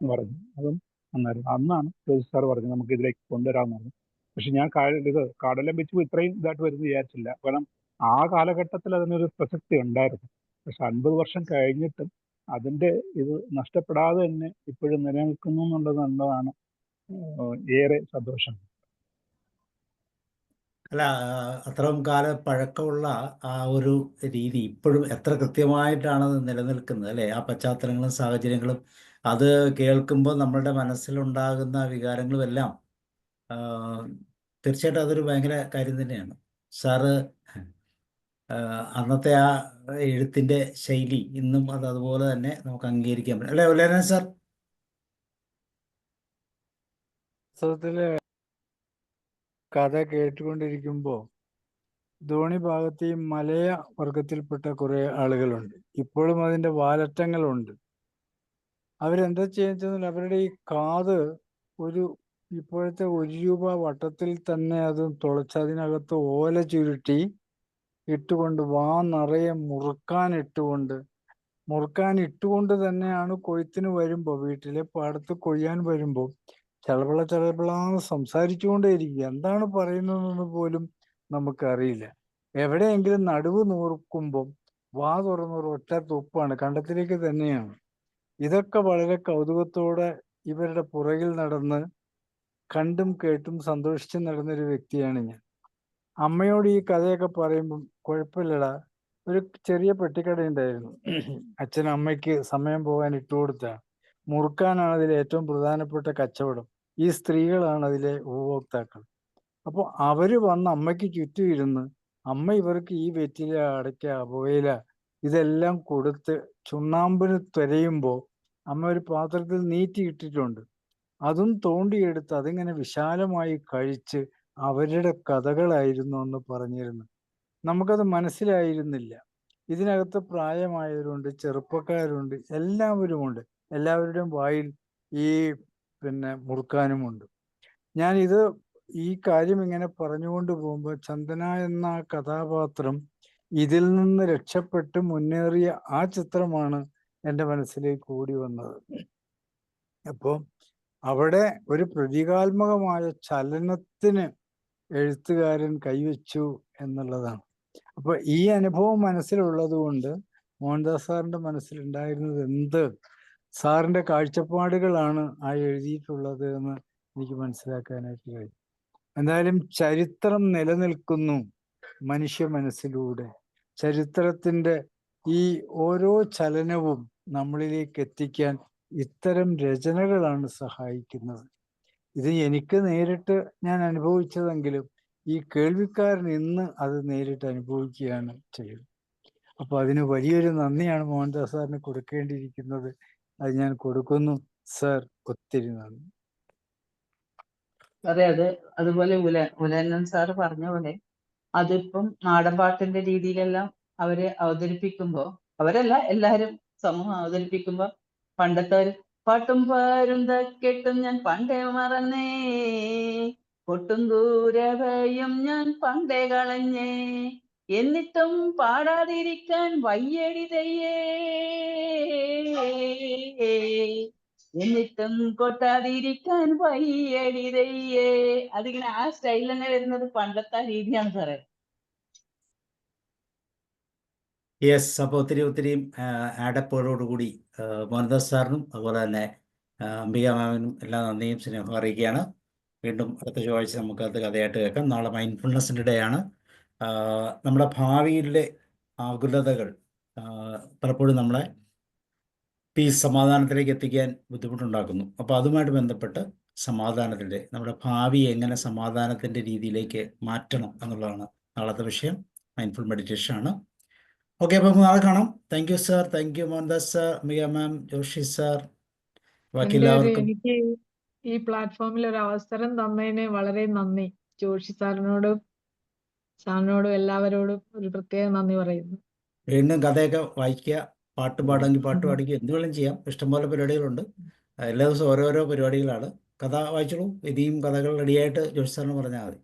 പറഞ്ഞു. അതും നന്നായിരുന്നു. അന്നാണ് ജോസ് സാർ പറഞ്ഞത് നമുക്ക് ഇതിലേക്ക് കൊണ്ടുവരാമെന്ന് പറഞ്ഞു. പക്ഷെ ഞാൻ ഇത് കാടെല്ലാം വെച്ച് ഇത്രയും ഇതായിട്ട് വരുമെന്ന് വിചാരിച്ചില്ല. കാരണം ആ കാലഘട്ടത്തിൽ അതിനൊരു പ്രസക്തി ഉണ്ടായിരുന്നു. പക്ഷെ 50 വർഷം കഴിഞ്ഞിട്ടും അതിൻ്റെ ഇത് നഷ്ടപ്പെടാതെ തന്നെ ഇപ്പോഴും നിലനിൽക്കുന്നു എന്നുള്ളതാണ് ഏറെ സന്തോഷം. അല്ല, അത്രയും കാല പഴക്കമുള്ള ആ ഒരു രീതി ഇപ്പോഴും എത്ര കൃത്യമായിട്ടാണ് അത് നിലനിൽക്കുന്നത് അല്ലേ? ആ പശ്ചാത്തലങ്ങളും സാഹചര്യങ്ങളും അത് കേൾക്കുമ്പോൾ നമ്മളുടെ മനസ്സിലുണ്ടാകുന്ന വികാരങ്ങളും എല്ലാം തീർച്ചയായിട്ടും അതൊരു ഭയങ്കര കാര്യം തന്നെയാണ്. സാറ് അന്നത്തെ ആ എഴുത്തിൻ്റെ ശൈലി ഇന്നും അത് അതുപോലെ തന്നെ നമുക്ക് അംഗീകരിക്കാൻ പറ്റും അല്ലേ ഉലയനൻ സാർ? വാസ്തവത്തില് കഥ കേട്ടുകൊണ്ടിരിക്കുമ്പോൾ ധോണി ഭാഗത്ത് ഈ മലയ വർഗത്തിൽപ്പെട്ട കുറെ ആളുകളുണ്ട്. ഇപ്പോഴും അതിന്റെ വാലറ്റങ്ങളുണ്ട്. അവരെന്താ ചെയ്യുന്നത്? അവരുടെ ഈ കാത് ഒരു ഇപ്പോഴത്തെ 1 രൂപ വട്ടത്തിൽ തന്നെ അത് തുളച്ച് അതിനകത്ത് ഓല ചുരുട്ടി ഇട്ടുകൊണ്ട് വാ നിറയെ മുറുക്കാൻ ഇട്ടുകൊണ്ട് തന്നെയാണ് കൊയ്ത്തിന് വരുമ്പോ, വീട്ടിലെ പാടത്ത് കൊയ്യാൻ വരുമ്പോ ചളപിളാന്ന് സംസാരിച്ചുകൊണ്ടേയിരിക്കും. എന്താണ് പറയുന്നതെന്ന് പോലും നമുക്കറിയില്ല. എവിടെയെങ്കിലും നടുവ് നൂർക്കുമ്പം വാ തുറന്നൊരു ഒറ്റ തുപ്പാണ്, കണ്ടത്തിലേക്ക് തന്നെയാണ്. ഇതൊക്കെ വളരെ കൗതുകത്തോടെ ഇവരുടെ പുറകിൽ നടന്ന് കണ്ടും കേട്ടും സന്തോഷിച്ചും നടന്നൊരു വ്യക്തിയാണ് ഞാൻ. അമ്മയോട് ഈ കഥയൊക്കെ പറയുമ്പം, കുഴപ്പമില്ലടാ, ഒരു ചെറിയ പെട്ടിക്കട ഉണ്ടായിരുന്നു, അച്ഛനും അമ്മയ്ക്ക് സമയം പോകാൻ ഇട്ടുകൊടുത്ത, മുറുക്കാനാണ് അതിലെ ഏറ്റവും പ്രധാനപ്പെട്ട കച്ചവടം. ഈ സ്ത്രീകളാണ് അതിലെ ഉപഭോക്താക്കൾ. അപ്പോൾ അവര് വന്ന് അമ്മയ്ക്ക് ചുറ്റും ഇരുന്ന് അമ്മ ഇവർക്ക് ഈ വെറ്റില, അടയ്ക്ക, പുകയില ഇതെല്ലാം കൊടുത്ത് ചുണ്ണാമ്പിന് തുരയുമ്പോൾ അമ്മ ഒരു പാത്രത്തിൽ നീറ്റിയിട്ടിട്ടുണ്ട്. അതും തോണ്ടിയെടുത്ത് അതിങ്ങനെ വിശാലമായി കഴിച്ച് അവരുടെ കഥകളായിരുന്നു എന്ന് പറഞ്ഞിരുന്നു. നമുക്കത് മനസ്സിലായിരുന്നില്ല. ഇതിനകത്ത് പ്രായമായവരുണ്ട്, ചെറുപ്പക്കാരുണ്ട്, എല്ലാവരുമുണ്ട്. എല്ലാവരുടെയും വായിൽ ഈ മുറുക്കാനുമുണ്ട്. ഞാനിത് ഈ കാര്യം ഇങ്ങനെ പറഞ്ഞുകൊണ്ട് പോകുമ്പോൾ ചന്ദന എന്ന കഥാപാത്രം ഇതിൽ നിന്ന് രക്ഷപ്പെട്ട് മുന്നേറിയ ആ ചിത്രമാണ് എൻ്റെ മനസ്സിലേക്ക് ഓടി വന്നത്. അപ്പോൾ അവിടെ ഒരു പ്രതീകാത്മകമായ ചലനത്തിന് എഴുത്തുകാരൻ കൈവച്ചു എന്നുള്ളതാണ്. അപ്പൊ ഈ അനുഭവം മനസ്സിലുള്ളത് കൊണ്ട് മോഹൻദാസ് സാറിന്റെ മനസ്സിലുണ്ടായിരുന്നത് എന്ത് സാറിന്റെ കാഴ്ചപ്പാടുകളാണ് ആ എഴുതിയിട്ടുള്ളത് എന്ന് എനിക്ക് മനസ്സിലാക്കാനായിട്ട് കഴിയും. എന്തായാലും ചരിത്രം നിലനിൽക്കുന്നു മനുഷ്യ മനസ്സിലൂടെ. ചരിത്രത്തിന്റെ ഈ ഓരോ ചലനവും നമ്മളിലേക്ക് എത്തിക്കാൻ ഇത്തരം രചനകളാണ് സഹായിക്കുന്നത്. ഇത് എനിക്ക് നേരിട്ട് ഞാൻ അനുഭവിച്ചതെങ്കിലും ഈ കേൾവിക്കാരൻ ഇന്ന് അത് നേരിട്ട് അനുഭവിക്കുകയാണ് ചെയ്യുന്നത്. അപ്പൊ അതിന് വലിയൊരു നന്ദിയാണ് മോഹൻദാസ് സാറിന് കൊടുക്കേണ്ടിയിരിക്കുന്നത്. അത് ഞാൻ കൊടുക്കുന്നു. സർ, ഒത്തിരി നന്ദി. അതെ, അതുപോലെ ഉലയനൻ സാറ് പറഞ്ഞ പോലെ അതിപ്പം നാടൻപാട്ടിന്റെ രീതിയിലെല്ലാം അവര് അവതരിപ്പിക്കുമ്പോ, അവരല്ല എല്ലാരും സമൂഹം അവതരിപ്പിക്കുമ്പോ പണ്ടത്തെ പാട്ടും പാരും തക്കെട്ടും ഞാൻ പണ്ടേ മറന്നേ, പൊട്ടും ദൂരവയും ഞാൻ പണ്ടേ കളഞ്ഞേ, എന്നിട്ടും പാടാതിരിക്കാൻ വയ്യടി തയ്യേ, എന്നിട്ടും കൊട്ടാതിരിക്കാൻ വയ്യടി തയ്യേ. അതിങ്ങനെ ആ സ്റ്റൈൽ തന്നെ വരുന്നത് പണ്ടത്തെ രീതിയാണ് സാറേ. യെസ്. അപ്പോൾ ഒത്തിരി ആഡപ്പോഴോടുകൂടി മോഹൻദാസ് സാറിനും അതുപോലെ തന്നെ അംബിക മാമിനും എല്ലാ നന്ദിയും സ്നേഹം അറിയിക്കുകയാണ്. വീണ്ടും അടുത്ത ചൊവ്വാഴ്ച നമുക്കത് കഥയായിട്ട് കേൾക്കാം. നാളെ മൈൻഡ്ഫുൾനെസ്സിൻ്റെ ഡേ ആണ്. നമ്മുടെ ഭാവിയിലെ ആകുലതകൾ പലപ്പോഴും നമ്മളെ പീസ് സമാധാനത്തിലേക്ക് എത്തിക്കാൻ ബുദ്ധിമുട്ടുണ്ടാക്കുന്നു. അപ്പോൾ അതുമായിട്ട് ബന്ധപ്പെട്ട് സമാധാനത്തിൻ്റെ നമ്മുടെ ഭാവി എങ്ങനെ സമാധാനത്തിൻ്റെ രീതിയിലേക്ക് മാറ്റണം എന്നുള്ളതാണ് നാളത്തെ വിഷയം. മൈൻഡ്ഫുൾ മെഡിറ്റേഷൻ ആണ്. ഓക്കെ, അപ്പോൾ നമുക്ക് നാളെ കാണാം. Thank you sir, thank you Mohandas sir, Miya ma'am, Joshi sir, ബാക്കി എല്ലാവർക്കും. എനിക്ക് ഈ പ്ലാറ്റ്ഫോമിൽ ഒരു അവസരം തന്നതിന് വളരെ നന്ദി. ജോഷി സാറിനോടും എല്ലാവരോടും ഒരു പ്രത്യേക നന്ദി പറയുന്നു. വീണ്ടും കഥയൊക്കെ വായിക്കുക, പാട്ട് പാടാമെങ്കിൽ പാട്ട് പാടിക്കുക, എന്ത് വേണം ചെയ്യാം. ഇഷ്ടംപോലെ പരിപാടികളുണ്ട്. എല്ലാ ദിവസവും ഓരോരോ പരിപാടികളാണ്. കഥ വായിച്ചോളൂ. ഇനിയും കഥകൾ റെഡിയായിട്ട് ജോഷി സാറിന് പറഞ്ഞാൽ മതി.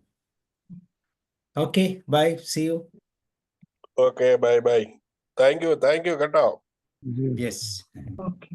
Okay, bye, see you. Okay, bye bye. Thank you കേട്ടോ. യെസ്. ഓക്കെ.